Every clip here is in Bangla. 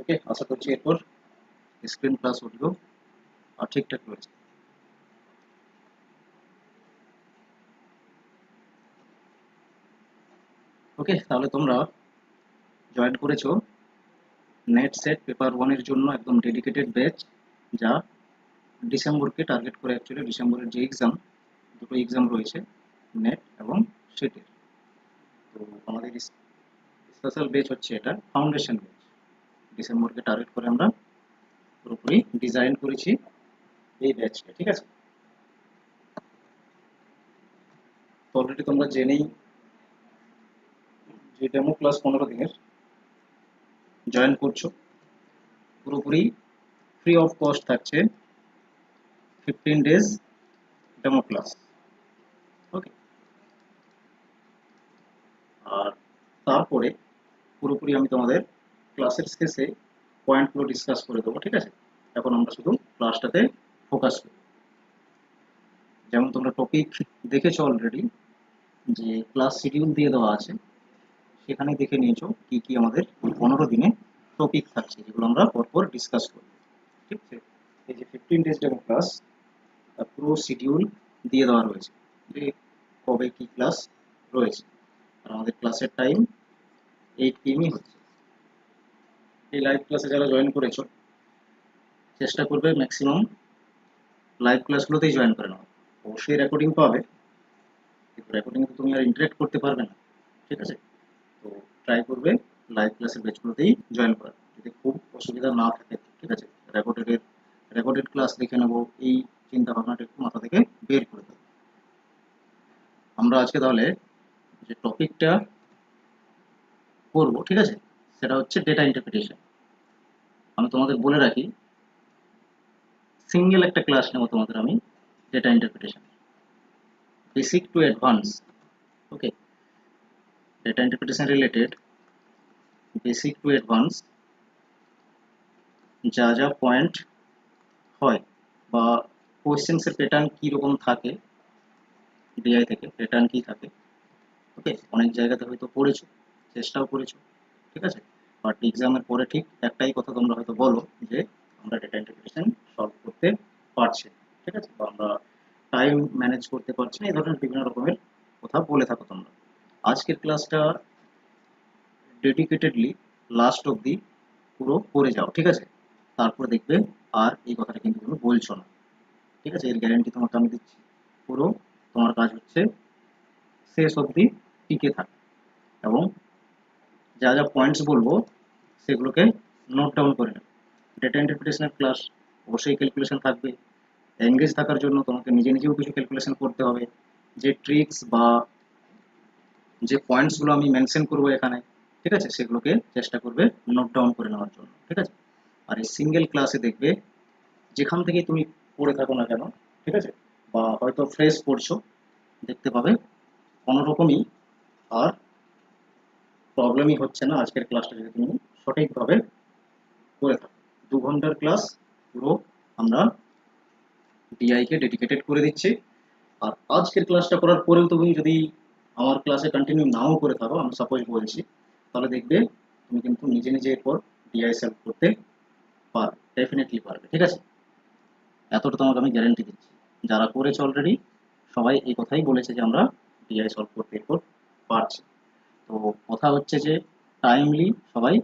ওকে, আশা করছি এরপর স্ক্রিন প্লাস অডিও আর ঠিকঠাক রয়েছে। ওকে, তাহলে তোমরা জয়েন করেছো নেট সেট পেপার 1 এর জন্য একদম ডেডিকেটেড ব্যাচ, যা ডিসেম্বরকে টার্গেট করে। অ্যাকচুয়ালি ডিসেম্বরের যে এক্সাম, দুটো এক্সাম রয়েছে, নেট এবং সেটের। তো আমাদের স্পেশাল ব্যাচ হচ্ছে এটা ফাউন্ডেশন ব্যাচ। ডিসেম্বরকে টার্গেট করে আমরা পুরোপুরি ডিজাইন করেছি এই ব্যাচটা, ঠিক আছে? তো অলরেডি তোমরা জেনেই যে ডেমো ক্লাস 15 দিনের জয়েন করছো, পুরোপুরি ফ্রি অফ কস্ট থাকছে 15 days ডেমো ক্লাস। ওকে, আর তারপরে পুরোপুরি আমি তোমাদের ক্লাসের শেষে পয়েন্টগুলো ডিসকাস করে দেবো, ঠিক আছে? এখন আমরা শুধু ক্লাসটাতে ফোকাস করি। যেমন তোমরা টপিক দেখেছো অলরেডি, যে ক্লাস শিডিউল দিয়ে দেওয়া আছে, সেখানে দেখে নিয়েছো কি কি আমাদের 15 দিনে টপিক থাকছে, যেগুলো আমরা পরপর ডিসকাস করব, ঠিক আছে? এই যে 15 days ডেমো ক্লাস, পুরো শিডিউল দিয়ে দেওয়া রয়েছে যে কবে কি ক্লাস রয়েছে। আর আমাদের ক্লাসের টাইম 8 PM হচ্ছে। এই লাইভ ক্লাসে যারা জয়েন করেছো, চেষ্টা করবে ম্যাক্সিমাম লাইভ ক্লাসগুলোতেই জয়েন করে নাও। অবশ্যই রেকর্ডিং পাবে, কিন্তু রেকর্ডিংয়ে তো তুমি আর ইন্টারেক্ট করতে পারবে না, ঠিক আছে? তো ট্রাই করবে লাইভ ক্লাসের ব্যাচগুলোতেই জয়েন করার, যদি খুব অসুবিধা না থাকে, ঠিক আছে? রেকর্ডেড ক্লাস দেখে নেবো, এই চিন্তা ভাবনাটা একটু মাথা থেকে বের করে দেবো। আমরা আজকে তাহলে যে টপিকটা করবো, ঠিক আছে, সেটা হচ্ছে ডেটা ইন্টারপ্রিটেশন। আমি তোমাদের বলে রাখি, সিঙ্গেল একটা ক্লাস নেবো তোমাদের আমি data interpretation, basic to advance. Okay, data interpretation related basic to advance যা যা পয়েন্ট হয়, বা কোয়েশ্চেন্সের প্যাটার্ন কীরকম থাকে, ডিআই থেকে প্যাটার্ন কী থাকে। ওকে, অনেক জায়গাতে হয়তো পড়েছো, চেষ্টাও করেছো, ঠিক আছে? বাট এক্সামের পরে ঠিক একটাই কথা তোমরা হয়তো বলো যে আমরা ডেটা ইন্টারপ্রিটেশন সলভ করতে পারছি না, ঠিক আছে? বা আমরা টাইম ম্যানেজ করতে পারছি না, এই ধরনের বিভিন্ন রকমের কথা বলে থাকো তোমরা। আজকের ক্লাসটা ডেডিকেটেডলি লাস্ট অবধি পুরো করে যাও, ঠিক আছে? তারপর দেখবে আর এই কথাটা কিন্তু তুমি বলছো না, ঠিক আছে? এর গ্যারান্টি তোমাকে আমি দিচ্ছি। পুরো তোমার কাজ হচ্ছে শেষ অবধি টিকে থাকা, এবং যা যা পয়েন্টস বলবো সেগুলোকে নোট ডাউন করে নেবে। ডেটা ইন্টারপ্রিটেশনের ক্লাস, অবশ্যই ক্যালকুলেশন থাকবে। এঙ্গেজ থাকার জন্য তোমাকে নিজে নিজেও কিছু ক্যালকুলেশন করতে হবে। যে ট্রিক্স বা যে পয়েন্টসগুলো আমি মেনশন করবো এখানে, ঠিক আছে, সেগুলোকে চেষ্টা করবে নোট ডাউন করে নেওয়ার জন্য, ঠিক আছে? আর এই সিঙ্গেল ক্লাসে দেখবে যেখান থেকে তুমি পড়ে থাকো না কেন, ঠিক আছে, বা হয়তো ফ্রেশ পড়ছো, দেখতে পাবে কোনো রকমই আর প্রবলেমই হচ্ছে না আজকের ক্লাসটা যদি তুমি সঠিকভাবে করে থাকো। 2 ঘন্টার ক্লাস পুরো আমরা ডিআই কে ডেডিকেটেড করে দিচ্ছি। আর আজকের ক্লাসটা করার পরেও তুমি যদি আমার ক্লাসে কন্টিনিউ নাও করে থাকো, আমি সাপোজ বলছি, তাহলে দেখবে তুমি কিন্তু নিজে নিজে এরপর ডিআই সলভ করতে পারবে, ডেফিনেটলি পারবে, ঠিক আছে? এতটা তোমাকে আমি গ্যারেন্টি দিচ্ছি। যারা করেছে অলরেডি সবাই এই কথাই বলেছে যে আমরা ডিআই সলভ করতে এরপর পারছি। তো কথা হচ্ছে যে টাইমলি সবাই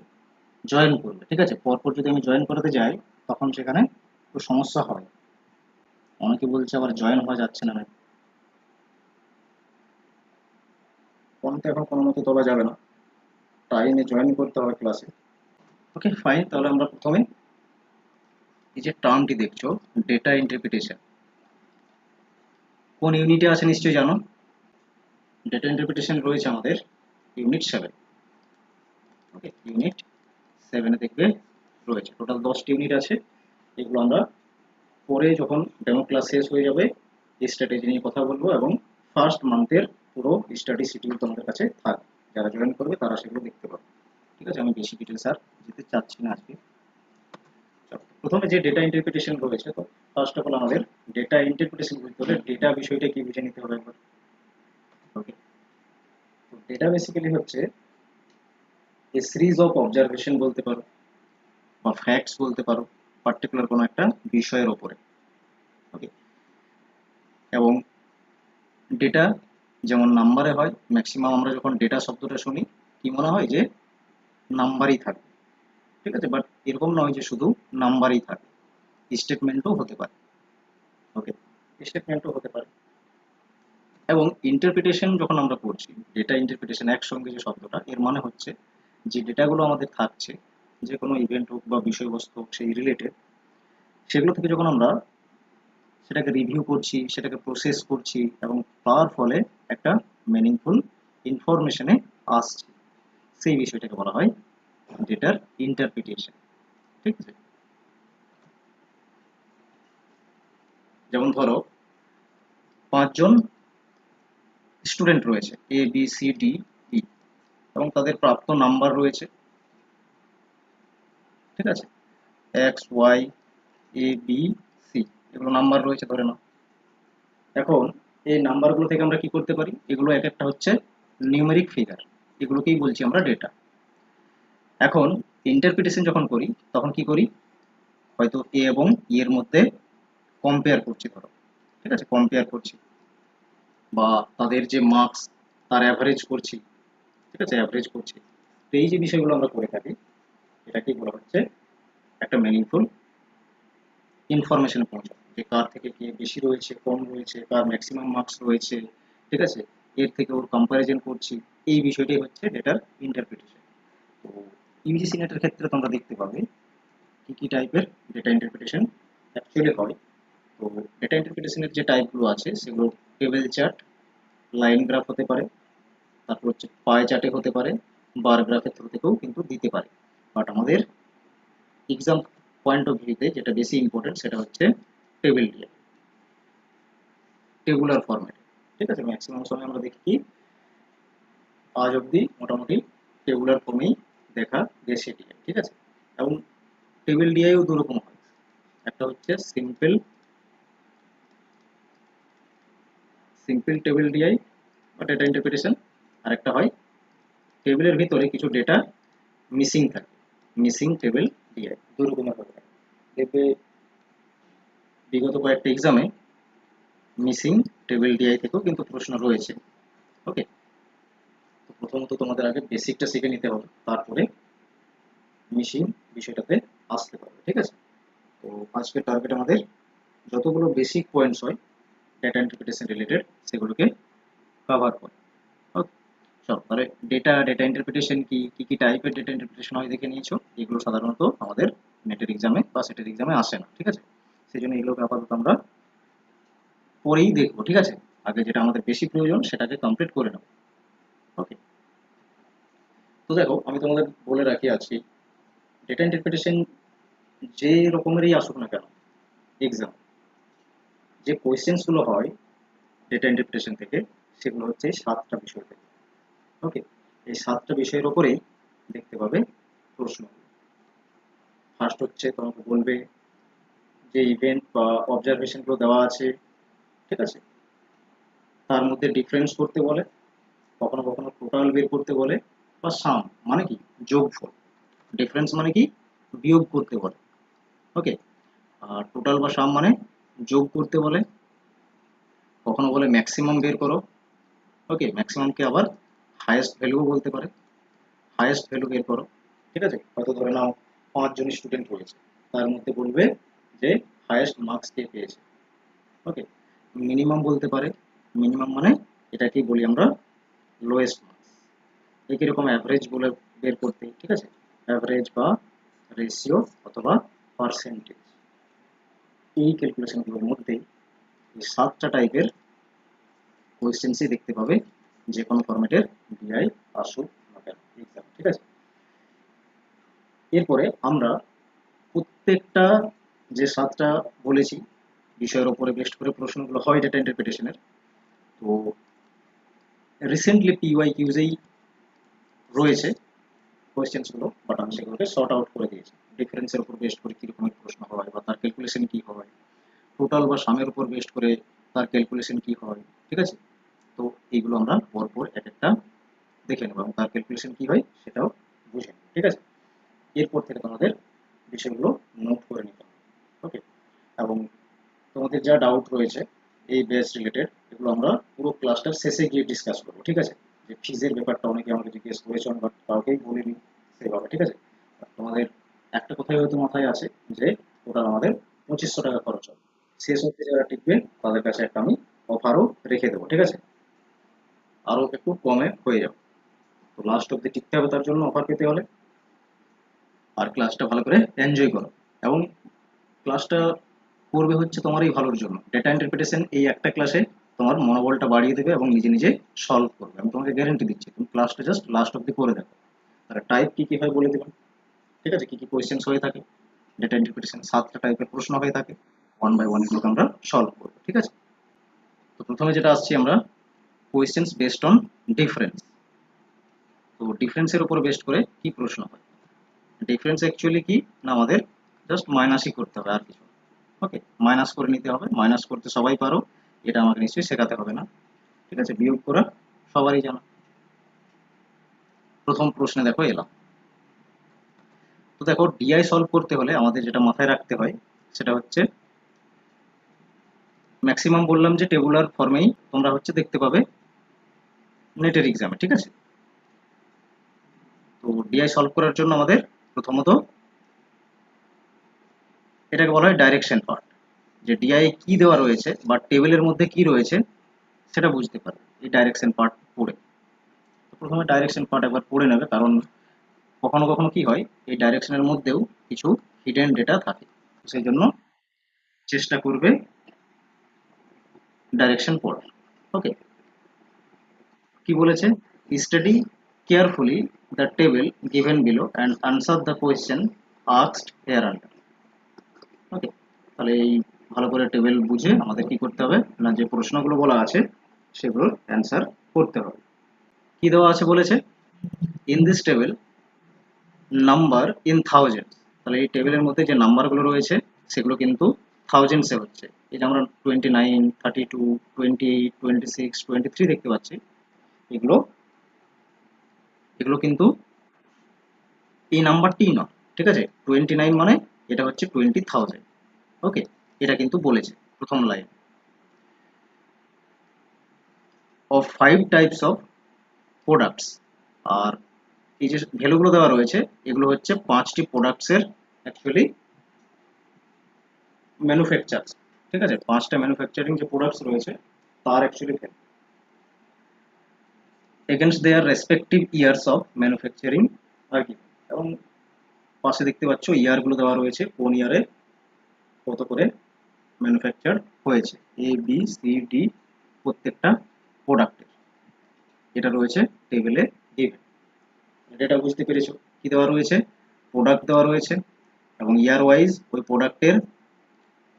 জয়েন করবে, ঠিক আছে? পরপর যদি আমি জয়েন করাতে যাই, তখন সেখানে একটু সমস্যা হয়। অনেকে বলছে আবার জয়েন হওয়া যাচ্ছে না, ফোন তো এখন কোনো মতে তোলা যাবে না, টাইমে জয়েন করতে হবে ক্লাসে। ওকে, ফাইন, তাহলে আমরা প্রথমে এই যে টার্মটি দেখছো, ডেটা ইন্টারপ্রিটেশন, কোন ইউনিটে আছে নিশ্চয়ই জানো। ডেটা ইন্টারপ্রিটেশন রয়েছে আমাদের ইউনিট 7। ওকে, ইউনিট 7-এ দেখবে রয়েছে টোটাল 10টি ইউনিট আছে। এগুলো আমরা পরে যখন ডেমো ক্লাস শেষ হয়ে যাবে স্ট্র্যাটেজি নিয়ে কথা বলবো, এবং ফার্স্ট মান্থের পুরো স্টাডি শিডিউল তোমাদের কাছে থাকবে। যারা জয়েন করবে তারা সেগুলো দেখতে পাবে, ঠিক আছে? আমি বেশি ডিটেলস আর যেতে চাচ্ছি না আজকে। চলো, প্রথমে যে ডেটা ইন্টারপ্রিটেশন রয়েছে, তো ফার্স্ট অফ অল আমাদের ডেটা ইন্টারপ্রিটেশন বুঝতে হলে ডেটা বিষয়টা কি বুঝে নিতে হবে একবার। ওকে, তো ডেটা বেসিক্যালি হচ্ছে এ সিরিজ অফ অবজারভেশন বলতে পারো, বা ফ্যাক্টস বলতে পারো, পার্টিকুলার কোনো একটা বিষয়ের ওপরে। ওকে, এবং ডেটা যেমন নাম্বারে হয়, ম্যাক্সিমাম আমরা যখন ডেটা শব্দটা শুনি কি মনে হয় যে নাম্বারই থাকে, ঠিক আছে, বাট এরকম নয় যে শুধু নাম্বারই থাকে, স্টেটমেন্টও হতে পারে। ওকে, স্টেটমেন্টও হতে পারে। এবং ইন্টারপ্রিটেশন যখন আমরা করছি, ডেটা ইন্টারপ্রিটেশন একসঙ্গে যে শব্দটা, এর মানে হচ্ছে যে ডেটাগুলো আমাদের থাকছে, যে কোনো ইভেন্ট হোক বা বিষয়বস্তু হোক সেই রিলেটেড, সেগুলো থেকে যখন আমরা সেটাকে রিভিউ করছি, সেটাকে প্রসেস করছি এবং তার ফলে একটা মিনিংফুল ইনফরমেশনে আসছে, সেই বিষয়টাকে বলা হয় ডেটার ইন্টারপ্রিটেশন। ঠিক আছে, যেমন ধরো 5 জন স্টুডেন্ট রয়েছে, A B C D E, এবং তাদের প্রাপ্ত নাম্বার রয়েছে, ঠিক আছে, X Y A B C, এগুলো নাম্বার রয়েছে ধরে নাও। এখন এই নাম্বারগুলো থেকে আমরা কি করতে পারি, এগুলো এক একটা হচ্ছে নিউমেরিক ফিগার, এগুলোকেই বলছি আমরা ডেটা। এখন ইন্টারপ্রিটেশন যখন করি তখন কি করি, হয়তো এ এবং ই এর মধ্যে কম্পেয়ার করছি, ধরো, ঠিক আছে, কম্পেয়ার করছি, বা তাদের যে মার্কস তার অ্যাভারেজ করছি, ঠিক আছে, অ্যাভারেজ করছি। তো এই যে বিষয়গুলো আমরা করে থাকি, এটাকেই বলা হচ্ছে একটা মিনিংফুল ইনফরমেশনে পৌঁছানো, যে কার থেকে কে বেশি রয়েছে, কম রয়েছে, কার ম্যাক্সিমাম মার্কস রয়েছে, ঠিক আছে, এর থেকে ওর কম্প্যারিজন করছি, এই বিষয়টাই হচ্ছে ডেটার ইন্টারপ্রিটেশন। তো ইউজিসি নেটের ক্ষেত্রে তোমরা দেখতে পাবে কি কি টাইপের ডেটা ইন্টারপ্রিটেশন অ্যাকচুয়ালি হয়। তো ডেটা ইন্টারপ্রিটেশনের যে টাইপগুলো আছে সেগুলো টেবিল চার্ট, লাইন গ্রাফ হতে পারে, তারপর হচ্ছে পাই চার্টে হতে পারে, বার গ্রাফের থ্রু থেকেও কিন্তু দিতে পারে। বাট আমাদের এক্সাম পয়েন্ট অফ ভিউতে যেটা বেশি ইম্পর্টেন্ট সেটা হচ্ছে টেবিল দিয়ে, টেবুলার ফরম্যাটে, ঠিক আছে, ম্যাক্সিমাম সময় আমরা দেখি কি আজ অবধি মোটামুটি টেবুলার ফর্মেই দেখা গেছে ডিআই, ঠিক আছে। এবং টেবিল ডিআইও দুরকম হয়, একটা হচ্ছে সিম্পল সিম্পল টেবিল ডিআই বা ডেটা ইন্টারপ্রিটেশন, আর একটা হয় টেবিলের ভিতরে কিছু ডেটা মিসিং থাকে, মিসিং টেবিল ডিআই, দুই রকমের হতে পারে। দেখবে বিগত কয়েকটা এক্সামে মিসিং টেবিল ডিআই থেকেও কিন্তু প্রশ্ন রয়েছে। ওকে, তো প্রথমত তোমাদের আগে বেসিকটা শিখে নিতে হবে, তারপরে মিসিং বিষয়টাতে আসতে পারবে, ঠিক আছে। তো আজকের টার্গেট আমাদের যতগুলো বেসিক পয়েন্টস হয় ডেটা ইন্টারপ্রিটেশন রিলেটেড সেগুলোকে কভার করে। ওকে, চলো তাহলে ডেটা ইন্টারপ্রিটেশন কি কি কি টাইপের ডেটা ইন্টারপ্রিটেশন হয় দেখে নিয়েছো, এগুলো সাধারণত আমাদের নেটের এক্সামে বা সেটের এক্সামে আসে না, ঠিক আছে, সেই জন্য এগুলোকে আপাতত আমরা পরেই দেখবো, ঠিক আছে। আগে যেটা আমাদের বেশি প্রয়োজন সেটাকে কমপ্লিট করে নেবো। ওকে, তো দেখো আমি তোমাদের বলে রাখি আজকে ডেটা ইন্টারপ্রিটেশন যে রকমেরই আসুক না কেন এক্সাম, যে কোয়েশ্চেন্সগুলো হয় ডেটা ইন্টারপ্রিটেশন থেকে সেগুলো হচ্ছে এই 7টা বিষয় থেকে। ওকে, এই 7টা বিষয়ের ওপরেই দেখতে পাবে প্রশ্ন। ফার্স্ট হচ্ছে তোমাকে বলবে যে ইভেন্ট বা অবজারভেশনগুলো দেওয়া আছে, ঠিক আছে, তার মধ্যে ডিফারেন্স করতে বলে, কখনো কখনো টোটাল বের করতে বলে, বা সাম মানে কি যোগফল, ডিফারেন্স মানে কি বিয়োগ করতে বলে। ওকে, আর টোটাল বা সাম মানে যোগ করতে বলে, কখনো বলে ম্যাক্সিমাম বের করো। ওকে, ম্যাক্সিমামকে আবার হাইয়েস্ট ভ্যালুও বলতে পারে, হাইয়েস্ট ভ্যালু বের করো, ঠিক আছে। হয়তো ধরে নাও 5 জন স্টুডেন্ট রয়েছে, তার মধ্যে বলবে যে হাইয়েস্ট মার্কস কে পেয়েছে। ওকে, মিনিমাম বলতে পারে, মিনিমাম মানে এটাকেই বলি আমরা লোয়েস্ট মার্কস। একই রকম অ্যাভারেজ বলে বের করতে, ঠিক আছে, অ্যাভারেজ বা রেশিও অথবা পার্সেন্টেজ। এই ক্যালকুলেশনগুলোর মধ্যে এই 7টা টাইপের কোয়েশ্চেন্সই দেখতে পাবে যে কোনো ফরম্যাটের ডিআই আসুক না কেন এক্সাম, ঠিক আছে। এরপরে আমরা প্রত্যেকটা যে 7টা বলেছি বিষয়ের উপরে বেস্ট করে প্রশ্নগুলো হয় ডেটা ইন্টারপ্রিটেশনের, তো রিসেন্টলি পিওয়াই কিউজেই রয়েছে কোয়েশ্চেন্সগুলো, বাট আমি সেগুলোকে শর্ট আউট করে দিয়েছি। ডিফারেন্সের উপর বেস্ট করে কী রকমের প্রশ্ন হয় বা তার ক্যালকুলেশন কী হয়, টোটাল বা সামের উপর বেস্ট করে তার ক্যালকুলেশন কী হয়, ঠিক আছে। তো এইগুলো আমরা পরপর এক একটা দেখে নেব এবং তার ক্যালকুলেশন কী হয় সেটাও বুঝে নেব, ঠিক আছে। এরপর থেকে তোমাদের বিষয়গুলো নোট করে নিতে হবে। ওকে, এবং তোমাদের যা ডাউট রয়েছে এই বেস রিলেটেড, এগুলো আমরা পুরো ক্লাসটার শেষে গিয়ে ডিসকাস করবো, ঠিক আছে? যে ফিজের ব্যাপারটা অনেকে আমাকে জিজ্ঞেস করেছে, বাট কাউকেই বলিনি সেভাবে, ঠিক আছে? আর তোমাদের একটা কথাই হয়তো মাথায় আছে যে ওটা আমাদের 2500 টাকা খরচ হবে। শেষ অবধি যারা টিকবে তাদের কাছে একটা আমি অফারও রেখে দেবো, ঠিক আছে? আরও একটু কমে হয়ে যাবে। তো লাস্ট অবধি টিকতে হবে তার জন্য, অফার পেতে হলে। আর ক্লাসটা ভালো করে এনজয় করো, এবং ক্লাসটা করবে হচ্ছে তোমারই ভালোর জন্য। ডেটা ইন্টারপ্রিটেশন এই একটা ক্লাসে তোমার মনোবলটা বাড়িয়ে দেবে এবং নিজে নিজে সলভ করবে, আমি তোমাকে গ্যারেন্টি দিচ্ছি। তুমি ক্লাসটা জাস্ট লাস্ট অব্দি করে দেখো, তার টাইপ কি কি হয় বলে দেবেন, ঠিক আছে? কি কি কোয়েশ্চেন্স হয়ে থাকে, ডেটা ইন্টারপ্রিটেশন 7টা টাইপের প্রশ্ন হয়ে থাকে, ওয়ান বাই ওয়ান এগুলোকে আমরা সলভ করবো, ঠিক আছে? তো প্রথমে যেটা আসছি আমরা, কোয়েশ্চেন্স বেসড অন ডিফারেন্স। তো ডিফারেন্সের উপর বেস্ট করে কি প্রশ্ন হয়? ডিফারেন্স অ্যাকচুয়ালি কি না, আমাদের জাস্ট মাইনাসই করতে হবে, আর কিছু। ওকে, মাইনাস করে নিতে হবে, মাইনাস করতে সবাই পারো, এটা আমাকে নিশ্চয়ই শেখাতে হবে না, ঠিক আছে? বিয়োগ করা সবারই জানা। প্রথম প্রশ্নে দেখো এলাম। তো দেখো, ডিআই সলভ করতে হলে আমাদের যেটা মাথায় রাখতে হয় সেটা হচ্ছে, ম্যাক্সিমাম বললাম যে টেবুলার ফর্মেই তোমরা হচ্ছে দেখতে পাবে নেটের এক্সামে, ঠিক আছে? তো ডিআই সলভ করার জন্য আমাদের প্রথমত এটাকে বলা হয় ডাইরেকশন পার্ট, যে ডিআই কি দেওয়া রয়েছে বা টেবিলের মধ্যে কি রয়েছে সেটা বুঝতে পারবে এই ডাইরেকশন পার্ট পড়ে। তো প্রথমে ডাইরেকশন পার্ট একবার পড়ে নেবে, কারণ কখনো কখনো কি হয়, এই ডাইরেকশনের মধ্যেও কিছু হিডেন ডেটা থাকে, সেই জন্য চেষ্টা করবে ডাইরেকশন পড়ার। ওকে, কি বলেছে? Study carefully the table given below and answer the question asked hair under. Okay, তাহলে এই ভালো করে টেবিল বুঝে আমাদের কি করতে হবে না, যে প্রশ্নগুলো বলা আছে সেগুলোর অ্যান্সার করতে হবে। কি দেওয়া আছে বলেছে? In this table number in thousands. তাহলে এই টেবিলের মধ্যে যে নাম্বারগুলো রয়েছে সেগুলো কিন্তু থাউজেন্ডসে হচ্ছে। এই যে আমরা 29, 32, 28, 26, 23 দেখতে পাচ্ছি, এগুলো এগুলো কিন্তু এই নাম্বারটি নয়, ঠিক আছে? 29 মানে এটা হচ্ছে 20,000। ওকে, এটা কিন্তু বলেছে প্রথম line. Of 5 types of products. আর এই যে ভ্যালুগুলো দেওয়া রয়েছে এগুলো হচ্ছে 5টি প্রোডাক্টসের অ্যাকচুয়ালি ম্যানুফ্যাকচার, ঠিক আছে? 5টা ম্যানুফ্যাকচারিং যে প্রোডাক্টস রয়েছে তার actually value against their respective years of manufacturing আর কি। এবং পাশে দেখতে পাচ্ছ ইয়ারগুলো দেওয়া রয়েছে, কোন ইয়ারে কত করে ম্যানুফ্যাকচার হয়েছে, এ বি সি ডি প্রত্যেকটা প্রোডাক্টের, এটা রয়েছে টেবিলে গিভেন। এটা বুঝতে পেরেছো? কি দেওয়া রয়েছে? প্রোডাক্ট দেওয়া রয়েছে, এবং ইয়ার ওয়াইজ ওই প্রোডাক্টের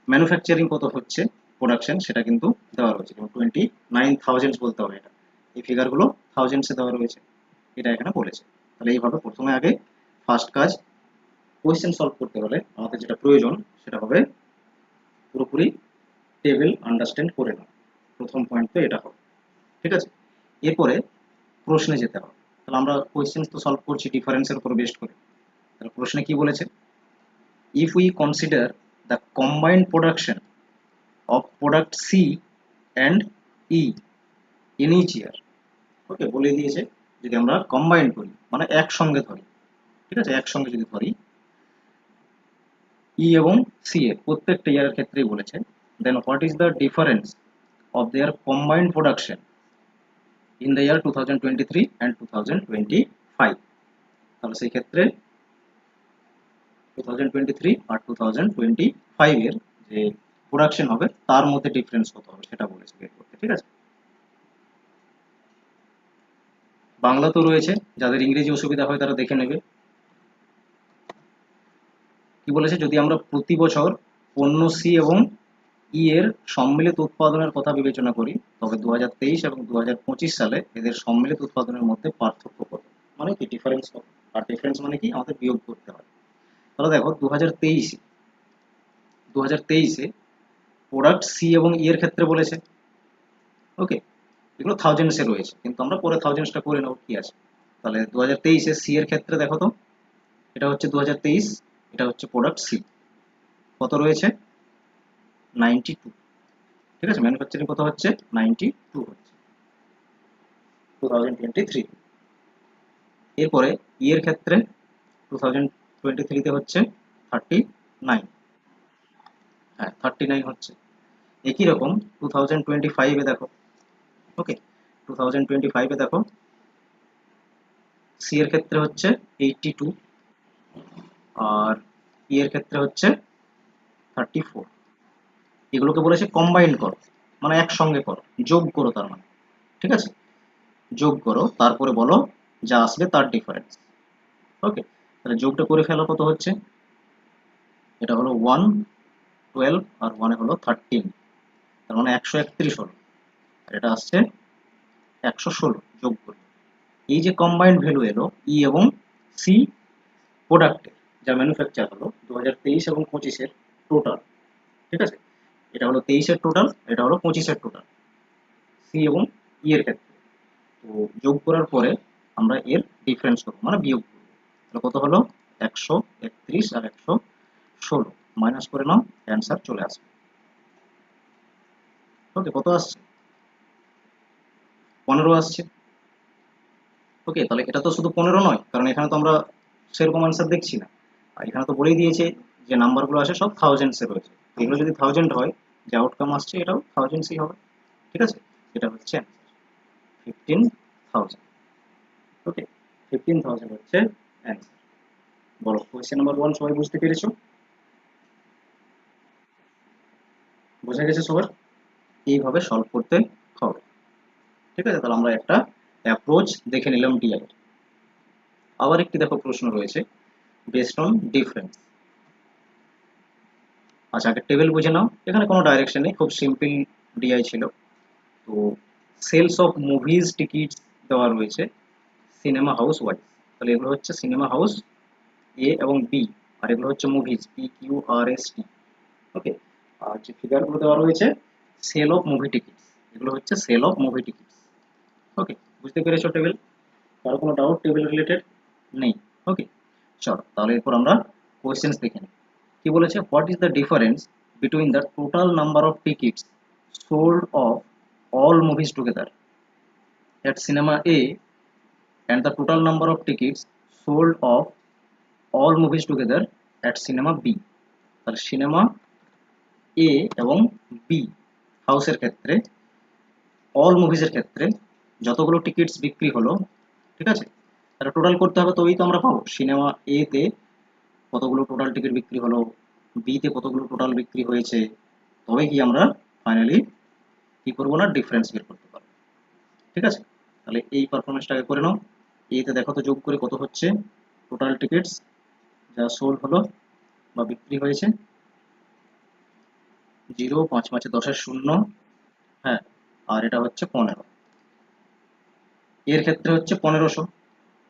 ম্যানুফ্যাকচারিং কত হচ্ছে, প্রোডাকশন, সেটা কিন্তু দেওয়া রয়েছে। যেমন 29,000 বলতে হবে, এটা এই ফিগারগুলো থাউজেন্ডসে দেওয়া রয়েছে, এটা এখানে বলেছে। তাহলে এইভাবে প্রথমে আগে ফার্স্ট কাজ, কোয়েশ্চেন সলভ করতে হলে আমাদের যেটা প্রয়োজন সেটা হবে পুরোপুরি টেবিল আন্ডারস্ট্যান্ড করে নাও। প্রথম পয়েন্ট তো এটা হবে, ঠিক আছে? এরপরে প্রশ্নে যেতে হবে। তাহলে আমরা কোয়েশ্চেন তো সলভ করছি ডিফারেন্সের উপর বেস্ট করে, তাহলে প্রশ্নে কি বলেছে? If we consider the combined production of product C and E in each year. Okay, বলে দিয়েছে যদি আমরা কম্বাইন্ড করি মানে একসঙ্গে ধরি, ঠিক আছে? একসঙ্গে যদি ধরি ই এবং সি এর প্রত্যেকটা ইয়ারের ক্ষেত্রেই বলেছে, then what is the difference of their combined production in the year 2023 and 2025। তাহলে সেই ক্ষেত্রে 2023 আর 2025 এর যে প্রোডাকশন হবে তার মধ্যে ডিফারেন্স কত হবে সেটা বলেছে বের করতে, ঠিক আছে? বাংলা তো রয়েছে, যাদের ইংরেজি অসুবিধা হয় তারা দেখে নেবে। কি বলেছে? যদি আমরা প্রতি বছর পণ্য সি এবং ই এর সম্মিলিত উৎপাদনের কথা বিবেচনা করি, তবে 2023 এবং 2025 সালে এদের সম্মিলিত উৎপাদনের মধ্যে পার্থক্য কত, মানে কি ডিফারেন্স কত। আর ডিফারেন্স মানে কি, আমাদের বিয়োগ করতে হয়। তাহলে দেখো 2023-এ প্রোডাক্ট সি এবং ই এর ক্ষেত্রে বলেছে, ওকে, এগুলো থাউজেন্ডসে রয়েছে, কিন্তু আমরা পরে থাউজেন্ডসটা করে নেবো, কি আছে? তাহলে 2023-এ সি এর ক্ষেত্রে দেখো তো, এটা হচ্ছে 2023 এটা হচ্ছে প্রোডাক্ট সি, কত রয়েছে 92, ঠিক আছে, ম্যানুফ্যাকচারিং কত হচ্ছে 92 হচ্ছে 2023। এরপরে ই এর ক্ষেত্রে 2023 তে হচ্ছে 39, হ্যাঁ 39 হচ্ছে। একই রকম 2025 এ দেখো, ওকে 2025 এ দেখো সি এর ক্ষেত্রে হচ্ছে 82 আর ই এর ক্ষেত্রে হচ্ছে 34। এগুলোকে বলেছে কম্বাইন করো, মানে একসঙ্গে করো, যোগ করো তার মানে, ঠিক আছে, যোগ করো তারপরে বলো যা আসবে তার ডিফারেন্স। ওকে, তাহলে যোগটা করে ফেলো, কত হচ্ছে, এটা হলো 112 আর 1 হলো 13, তার মানে 131 হলো, আর এটা আসছে 116 যোগ করে। এই যে কম্বাইন্ড ভ্যালু এলো ই এবং সি প্রোডাক্টের, যা ম্যানুফ্যাকচার হলো 2023 এবং 25 টোটাল, ঠিক আছে, এটা হলো 23 টোটাল, এটা হলো 25 টোটাল, সি এবং ই এর ক্ষেত্রে। তো যোগ করার পরে আমরা এর ডিফারেন্স করবো, মানে বিয়োগ করবো, তাহলে কত হলো 131 আর 116 মাইনাস করে নাও, অ্যান্সার চলে আসবে। ওকে, কত আসছে 15 আসছে। ওকে, তাহলে এটা তো শুধু 15 নয়, কারণ এখানে তো আমরা সেরকম আনসার দেখছি না, আর এখানে তো বলেই দিয়েছে যে নাম্বারগুলো আসে সব থাউজেন্ডসে রয়েছে, এগুলো যদি থাউজেন্ড হয় যে আউটকাম আসছে এটাও থাউজেন্ডসই হবে, ঠিক আছে, এটা হচ্ছে 15,000। ওকে, 15,000 হচ্ছে অ্যান্সার। বলো কোয়েশ্চেন নাম্বার 1 সবাই বুঝতে পেরেছো? বোঝা গেছে সবার? এইভাবে সলভ করতে হবে, ঠিক আছে, তাহলে আমরা একটা অ্যাপ্রোচ দেখে নিলাম ডিআই। আবার একটি দেখো প্রশ্ন রয়েছে বেসড অন ডিফারেন্স। আচ্ছা, আগে টেবিল বুঝে নাও, এখানে কোনো ডাইরেকশন নেই, খুব সিম্পল ডিআই ছিল। তো সেলস অফ মুভিজ টিকিটস দেওয়া রয়েছে সিনেমা হাউস ওয়াইজ, তাহলে এগুলো হচ্ছে সিনেমা হাউস এ এবং বি, আর এগুলো হচ্ছে মুভিজ PQRST। ওকে, আর যে ফিগারগুলো দেওয়া রয়েছে সেল অফ মুভি টিকিটস, এগুলো হচ্ছে সেল অফ মুভি টিকিটস। ওকে, বুঝতে পেরেছো টেবিল? কারো কোনো ডাউট টেবিল রিলেটেড নেই? ওকে, চলো তাহলে এরপর আমরা কোয়েশ্চেন্স দেখে নিই। কি বলেছে, what is the difference between the total number of tickets sold of all movies together at cinema A and the total number of tickets sold of all movies together at cinema B? তাহলে সিনেমা এ এবং বি হাউসের ক্ষেত্রে অল মুভিজের ক্ষেত্রে যতগুলো টিকিটস বিক্রি হলো, ঠিক আছে, তাহলে টোটাল করতে হবে, তবেই তো আমরা পাবো সিনেমা এ তে কতগুলো টোটাল টিকিট বিক্রি হলো, বি তে কতগুলো টোটাল বিক্রি হয়েছে, তবে কি আমরা ফাইনালি কি করবো না ডিফারেন্স বের করতে পারবো, ঠিক আছে। তাহলে এই পারফরমেন্সটাকে করে নাও। এতে দেখো তো যোগ করে কত হচ্ছে টোটাল টিকিটস যা সোল্ড হলো বা বিক্রি হয়েছে, 0, 5 5 10 শূন্য, হ্যাঁ, আর এটা হচ্ছে 15, এর ক্ষেত্রে হচ্ছে 1500,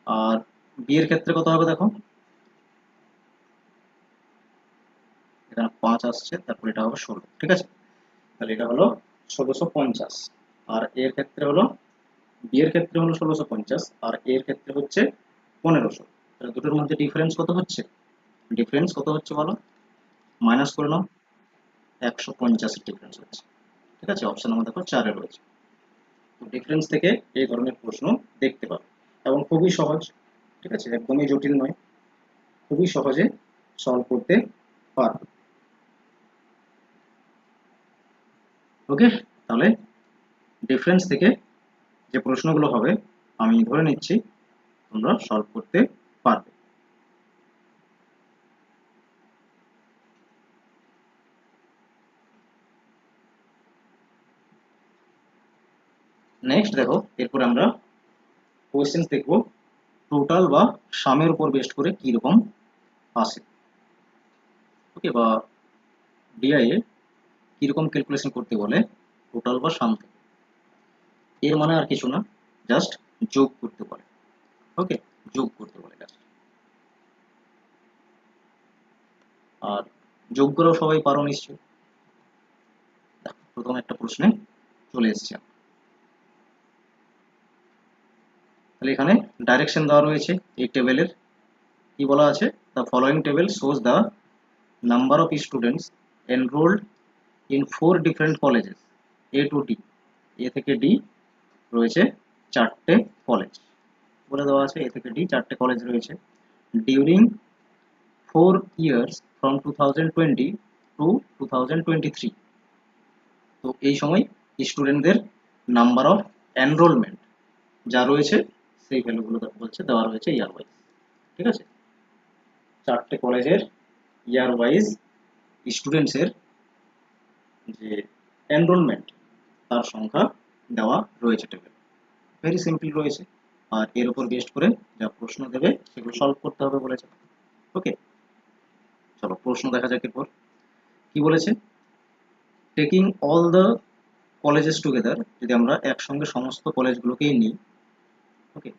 আর বি এর ক্ষেত্রে কত হবে দেখো, এখানে 5 আসছে, তারপর এটা হবে 16, ঠিক আছে, তাহলে এটা হলো 1650, আর এর ক্ষেত্রে হলো বি এর ক্ষেত্রে হলো 1650 আর এর ক্ষেত্রে হচ্ছে 1500। তাহলে দুটোর মধ্যে ডিফারেন্স কত হচ্ছে, ডিফারেন্স কত হচ্ছে বলো, মাইনাস করে নাও, 150 ডিফারেন্স হচ্ছে, ঠিক আছে, অপশন আমাদের দেখো 4 এ রয়েছে। তো ডিফারেন্স থেকে এই ধরনের প্রশ্ন দেখতে পাবে এবং খুবই সহজ, ঠিক আছে, একদমই জটিল নয়, খুবই সহজে সলভ করতে পারবে। ওকে, তাহলে ডিফারেন্স থেকে যে প্রশ্নগুলো হবে আমি ধরে নিচ্ছি তোমরা সলভ করতে পারবে। নেক্সট দেখো, এরপরে আমরা কোয়েশ্চেন দেখব টোটাল বা সামের উপর বেস্ট করে কি রকম আসে, ওকে, বা ডিআই এ কি রকম ক্যালকুলেশন করতে বলে টোটাল বা সাম থেকে। এর মানে আর কিছু না, জাস্ট যোগ করতে বলে, ওকে, যোগ করতে বলে জাস্ট। আর যোগ করাও সবাই পারো নিশ্চয়ই। দেখো, প্রথম একটা প্রশ্নে চলে এসেছে, তাহলে এখানে ডাইরেকশন দেওয়া রয়েছে এই টেবিলের, কি বলা আছে, the following table shows the number of students enrolled in 4 different colleges A to D. A থেকে ডি রয়েছে 4টে কলেজ বলে দেওয়া আছে, এ থেকে ডি 4টে কলেজ রয়েছে। ডিউরিং 4 years from 2020 to 2023, তো এই সময় স্টুডেন্টদের নাম্বার অফ এনরোলমেন্ট যা রয়েছে সেই ভ্যালুগুলো বলছে দেওয়া রয়েছে ইয়ার ওয়াইজ। ঠিক আছে, 4টে কলেজের ইয়ার ওয়াইজ স্টুডেন্টসের যে এনরোলমেন্ট তার সংখ্যা দেওয়া রয়েছে টেবিল। ভেরি সিম্পল রয়েছে, আর এর উপর বেস্ট করে যা প্রশ্ন দেবে সেগুলো সলভ করতে হবে বলেছে। ওকে, চলো প্রশ্ন দেখা যাক এরপর কি বলেছে। Taking all the colleges together, যদি আমরা একসঙ্গে সমস্ত কলেজগুলোকেই নিই, okay,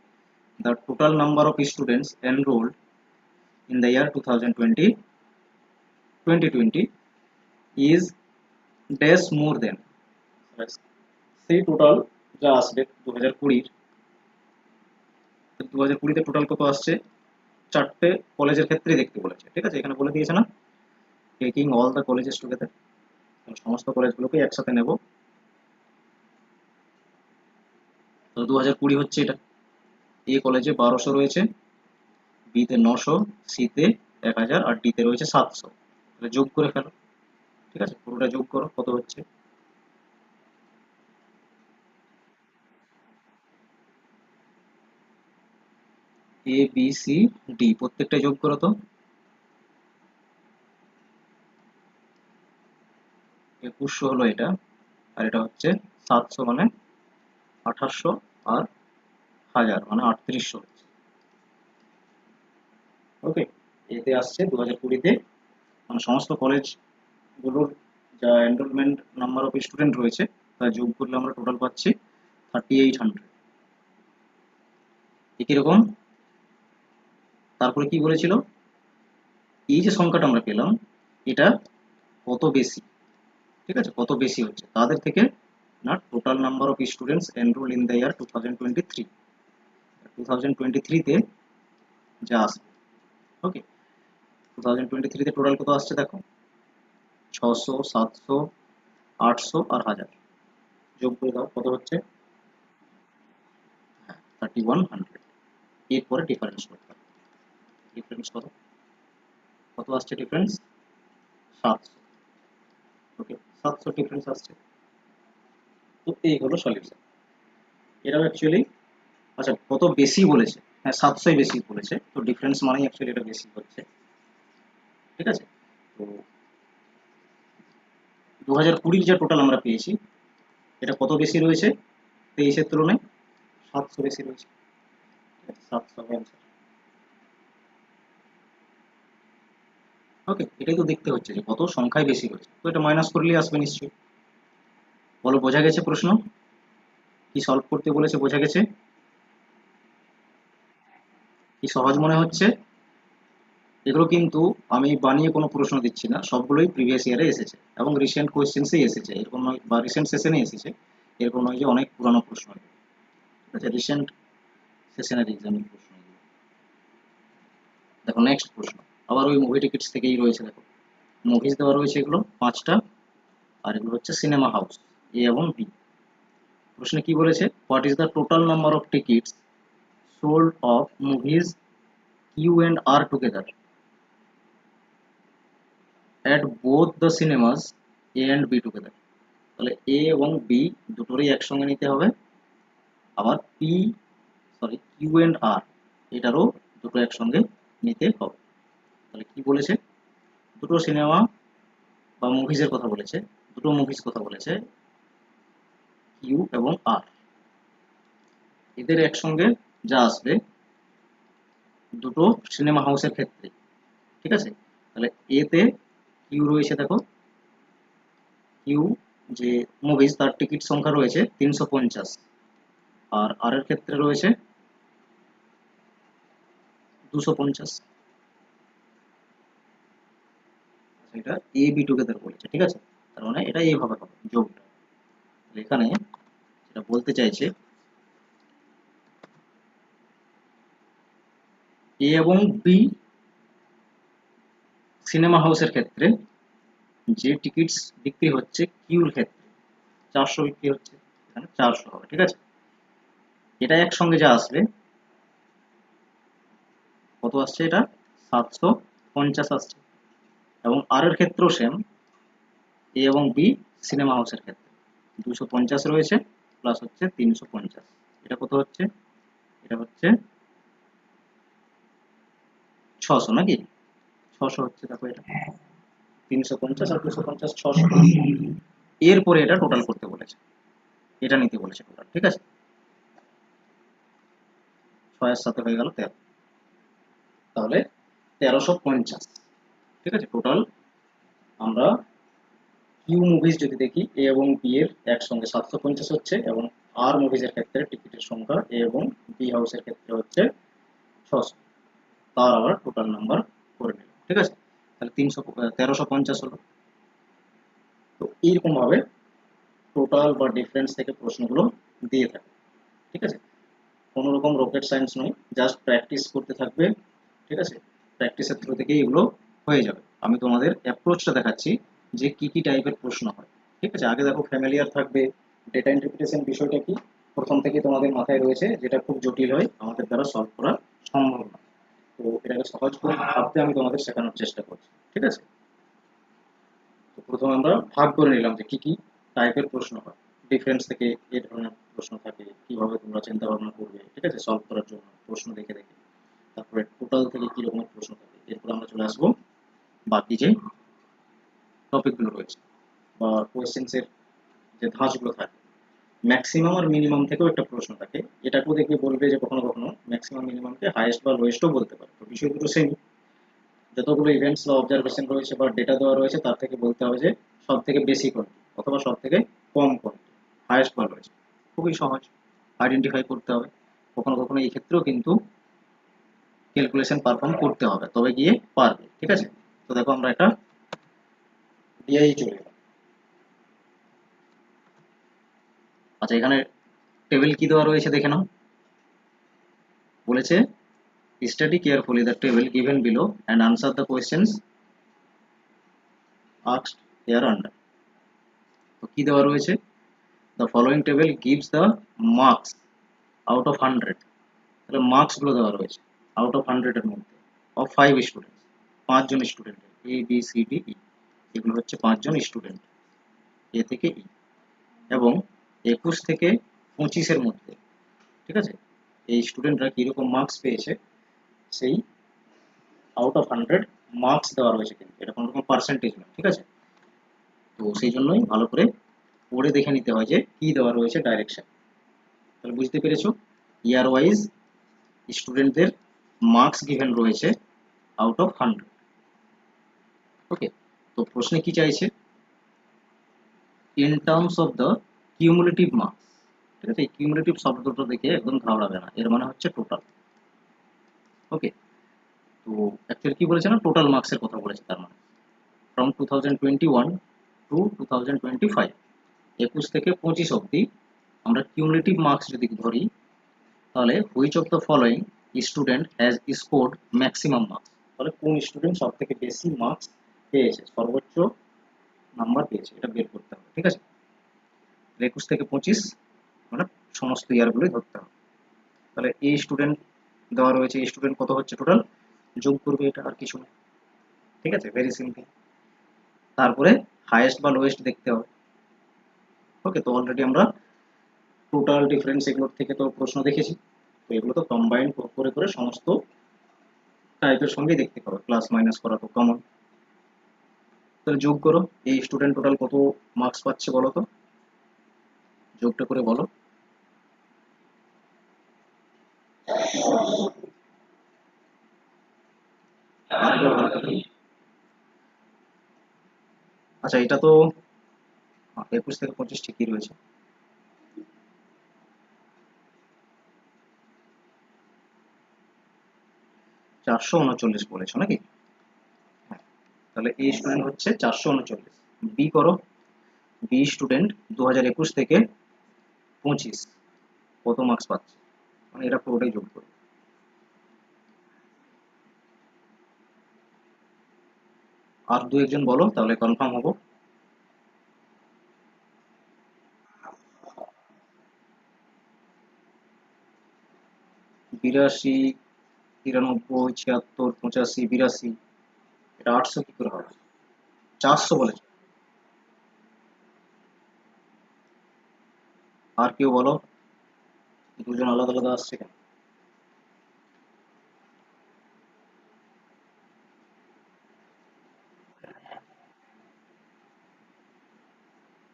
the total number of students enrolled in the year 2020 is dash more than, সেই টোটাল যা আসবে 2020-তে টোটাল কত আসছে, 4টে কলেজের ক্ষেত্রে দেখতে বলেছে। ঠিক আছে, এখানে বলে দিয়েছে না, taking all the colleges together, সমস্ত কলেজগুলোকে একসাথে নেব। তো 2020 হচ্ছে এটা, এ কলেজে 1200 রয়েছে, বিতে 900, সিতে 1000 আর ডিতে রয়েছে 700। তাহলে যোগ করে ফেলো। ঠিক আছে, পুরোটা যোগ করো, কত হচ্ছে, এ বি সি ডি প্রত্যেকটা যোগ করো তো। 2100 হলো এটা, আর এটা হচ্ছে 700 মানে 2800, আর 1000 মানে 3800 হচ্ছে। ওকে, এতে আসছে 2020-তে মানে সমস্ত কলেজগুলোর যা এনরোলমেন্ট নাম্বার অফ স্টুডেন্ট রয়েছে তা যোগ করলে আমরা টোটাল পাচ্ছি 3800। একই রকম তারপরে কি বলেছিল, এই যে সংখ্যাটা আমরা পেলাম এটা কত বেশি, ঠিক আছে, কত বেশি হচ্ছে তাদের থেকে, না total number of students enrol in the year 2023 তে যা আসবে। ওকে, 2023-তে টোটাল কত আসছে দেখো, 600, 700, 800 আর 1000, যোগ করে দাও কত হচ্ছে, 3100। এরপরে ডিফারেন্স করতে হবে, ডিফারেন্স কত, কত আসছে ডিফারেন্স, 700। ওকে, 700 ডিফারেন্স আসছে। তো এই হলো সলিউশন। এটাও অ্যাকচুয়ালি, আচ্ছা কত বেশি বলেছে, হ্যাঁ 700 বেশি বলেছে, তো ডিফারেন্স মানেই অ্যাকচুয়ালি এটা বেশি হচ্ছে। ঠিক আছে, তো 2020-র যে টোটাল আমরা পেয়েছি এটা কত বেশি রয়েছে, 23-এর তুলনায় 700 বেশি রয়েছে। 700 অ্যান্সার। ওকে, এটাই তো দেখতে হচ্ছে যে কত সংখ্যায় বেশি হচ্ছে, তো এটা মাইনাস করলেই আসবে নিশ্চয়ই। বলো বোঝা গেছে প্রশ্ন, কি সলভ করতে বলেছে বোঝা গেছে, কি সহজ মনে হচ্ছে। এগুলো কিন্তু আমি বানিয়ে কোনো প্রশ্ন দিচ্ছি না, সবগুলোই প্রিভিয়াস ইয়ারে এসেছে এবং রিসেন্ট কোয়েশ্চেন্সেই এসেছে, এরকম নয়, বা রিসেন্ট সেশনে এসেছে, এরকম নয় যে অনেক পুরানো প্রশ্ন। ঠিক আছে, রিসেন্ট সেশনের এক্সামের প্রশ্ন। দেখো নেক্সট প্রশ্ন, আবার ওই মুভি টিকিটস থেকেই রয়েছে। দেখো মুভিজ দেওয়া রয়েছে এগুলো 5টা, আর এগুলো হচ্ছে সিনেমা হাউস এ এবং বি। প্রশ্নে কি বলেছে, what is the total number of tickets sold of movies Q and R together at both the cinemas A and B together. তাহলে এ এবং বি দুটোরই একসঙ্গে নিতে হবে, আবার কিউ অ্যান্ড আর এটারও দুটো একসঙ্গে নিতে হবে। তাহলে কি বলেছে, দুটো সিনেমা বা মুভিজের কথা বলেছে, দুটো মুভিজ কথা বলেছে, কিউ এবং আর, এদের একসঙ্গে যা আসবে দুটো সিনেমা হাউসের ক্ষেত্রে। ঠিক আছে, তাহলে এতে কিউ রয়েছে, দেখো কিউ যে মুভিজ তার টিকিট সংখ্যা রয়েছে 350, আর আর এর ক্ষেত্রে রয়েছে 250। এটা এ বি টুগেদার বলেছে। ঠিক আছে, তার মানে এটা এইভাবে হবে যোগটা। এখানে যেটা বলতে চাইছে, এ এবং বি সিনেমা হাউসের ক্ষেত্রে যে টিকিটস বিক্রি হচ্ছে কিউর ক্ষেত্রে 400 বিক্রি হচ্ছে, এখানে 400 হবে, ঠিক আছে। এটা একসঙ্গে যা আসবে, কত আসছে, এটা 750 আসছে। এবং আর এর ক্ষেত্রেও সেম, এ এবং বি সিনেমা হাউসের ক্ষেত্রে 250 রয়েছে, প্লাস হচ্ছে 350, এটা কত হচ্ছে, এটা হচ্ছে 600 নাকি, 600 হচ্ছে, দেখো এটা 350 আর 250, 600। এরপরে এটা টোটাল করতে বলেছে, এটা নিতে বলেছে টোটাল, ঠিক আছে। 6 এর সাথে হয়ে গেল 13, তাহলে 1350, ঠিক আছে। টোটাল আমরা কিউ মুভিজ যদি দেখি, এ এবং বি এর একসঙ্গে 750 হচ্ছে, এবং আর মুভিজের ক্ষেত্রে টিকিটের সংখ্যা এ এবং বি হাউসের ক্ষেত্রে হচ্ছে 600, তার আবার টোটাল নাম্বার করে নিলাম, ঠিক আছে। তাহলে 1350 হলো। তো এইরকম ভাবে টোটাল বা ডিফারেন্স থেকে প্রশ্নগুলো দিয়ে থাকে, ঠিক আছে। কোনো রকম রকেট সায়েন্স নয়, জাস্ট প্র্যাকটিস করতে থাকবে, ঠিক আছে। প্র্যাকটিসের থ্রু থেকেই এগুলো হয়ে যাবে। আমি তোমাদের অ্যাপ্রোচটা দেখাচ্ছি যে কি কি টাইপের প্রশ্ন হয়, ঠিক আছে। আগে দেখো ফ্যামিলিয়ার থাকবে, ডেটা ইন্টারপ্রিটেশন বিষয়টা কি প্রথম থেকে তোমাদের মাথায় রয়েছে, যেটা খুব জটিল হয়, আমাদের দ্বারা সলভ করা সম্ভব না। তো এটাকে সহজ করে ভাবতে আমি তোমাদের শেখানোর চেষ্টা করছি, ঠিক আছে। তো প্রথমে আমরা ভাগ করে নিলাম যে কি কি টাইপের প্রশ্ন হয়, ডিফারেন্স থেকে এই ধরনের প্রশ্ন থাকে, কিভাবে তোমরা চিন্তা ভাবনা করবে, ঠিক আছে, সলভ করার জন্য প্রশ্ন দেখে দেখে। তারপরে টোটাল থেকে কি রকমের প্রশ্ন থাকে, এরপর আমরা চলে আসবো বাকি যে টপিকগুলো রয়েছে বা কোয়েশ্চেন্স এর যে ধাঁচগুলো থাকে, ম্যাক্সিমাম আর মিনিমাম থেকেও একটা প্রশ্ন থাকে, এটাকেও দেখবে বলবে যে কখনো কখনো ম্যাক্সিমাম মিনিমামকে হাইয়েস্ট বা লোয়েস্টও বলতে পারে। তো বিষয় দুটো সেম, যতগুলো ইভেন্টস বা অবজারভেশন রয়েছে বা ডেটা দেওয়া রয়েছে তার থেকে বলতে হবে যে সব থেকে বেশি কোনটি অথবা সব থেকে কম কোনটি, হাইয়েস্ট বা লোয়েস্ট। খুবই সহজ, আইডেন্টিফাই করতে হবে। কখনো কখনো এই ক্ষেত্রেও কিন্তু ক্যালকুলেশন পারফর্ম করতে হবে, তবে গিয়ে পারবে, ঠিক আছে। তো দেখো আমরা একটা ডিআই চলে এলাম। আচ্ছা, এখানে টেবিল কি দেওয়া রয়েছে দেখে নাও। বলেছে study carefully the table given below and answer the questions asked hair under. তো কি দেওয়া রয়েছে, the following table gives the marks out of 100। তাহলে মার্কস গুলো দেওয়া রয়েছে আউট অফ 100 এর মধ্যে অফ 5 স্টুডেন্টস, 5 জন স্টুডেন্টের, এ বি সি ডি ই, এগুলো হচ্ছে 5 জন স্টুডেন্ট, এ থেকে ই, এবং 21 থেকে 25 এর মধ্যে, ঠিক আছে, এই স্টুডেন্টরা কিরকম মার্কস পেয়েছে সেই আউট অফ 100 মার্কস দেওয়া রয়েছে, কিন্তু এটা কোনো রকম পার্সেন্টেজ নয়, ঠিক আছে। তো সেই জন্যই ভালো করে পড়ে দেখে নিতে হয় যে কি দেওয়া রয়েছে ডাইরেকশন। তাহলে বুঝতে পেরেছো, ইয়ার ওয়াইজ স্টুডেন্টদের মার্কস গিভেন রয়েছে আউট অফ 100। ওকে, তো প্রশ্নে কি চাইছে, in terms of the cumulative marks, ঠিক আছে। এই কিউমুলেটিভ শব্দটা দেখে একদম ঘাবড়াবে না, এর মানে হচ্ছে টোটাল। ওকে, তো অ্যাকচুয়ালি কি বলেছে না, টোটাল মার্কসের কথা বলেছে, তার মানে ফ্রম 2021 টু 2025, 21 থেকে 25 অবধি আমরা কিউমুলেটিভ মার্কস যদি ধরি, তাহলে which of the following student has scored maximum marks, তাহলে কোন স্টুডেন্ট সব থেকে বেশি মার্কস পেয়েছে, সর্বোচ্চ নাম্বার পেয়েছে, এটা বের করতে হবে, ঠিক আছে। 21 থেকে 25 মানে সমস্ত ইয়ারগুলোই ধরতে হবে। তাহলে এই স্টুডেন্ট দেওয়া রয়েছে, এই স্টুডেন্ট কত হচ্ছে টোটাল, যোগ করবে, এটা আর কিছু না, ঠিক আছে, ভেরি সিম্পল। তারপরে হাইয়েস্ট বা লোয়েস্ট দেখতে হবে। ওকে, তো অলরেডি আমরা টোটাল ডিফারেন্স এগুলোর থেকে তো প্রশ্ন দেখেছি, তো এগুলো তো কম্বাইন করে করে সমস্ত টাইপের সঙ্গে দেখতে পাবে, প্লাস মাইনাস করা তো কমন। তাহলে যোগ করো, এই স্টুডেন্ট টোটাল কত মার্কস পাচ্ছে বলো তো, যোগটা করে বলো। আচ্ছা, এটা তো 21 থেকে 25 ঠিকই রয়েছে। চারশো উনচল্লিশ বলেছো নাকি, হ্যাঁ। তাহলে এই স্টুডেন্ট হচ্ছে 439। বি করো, বি স্টুডেন্ট 2021 থেকে 25 কত মার্কস পাচ্ছে, মানে এটা পুরোটাই যোগ করো। আর দু একজন বলো, তাহলে কনফার্ম হবো। 82, 93, 76, 85, 82, এটা 800 কি করে হবে? 400 বলেছে। আর কেউ বলো, দুজন আলাদা আলাদা আসছে কেন?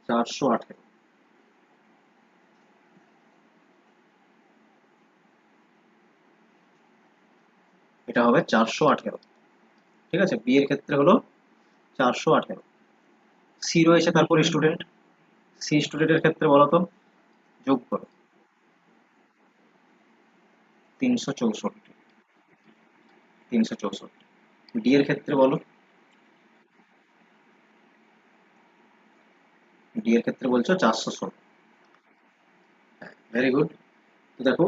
418। এটা হবে 418। ঠিক আছে, বি এর ক্ষেত্রে হলো 418। সি রয়েছে তারপর স্টুডেন্ট, সি স্টুডেন্টের ক্ষেত্রে বলো তো, যোগ করো। 364। 364। ডি এর ক্ষেত্রে বলো, ডি এর ক্ষেত্রে বলছো 416। Very good. তো দেখো,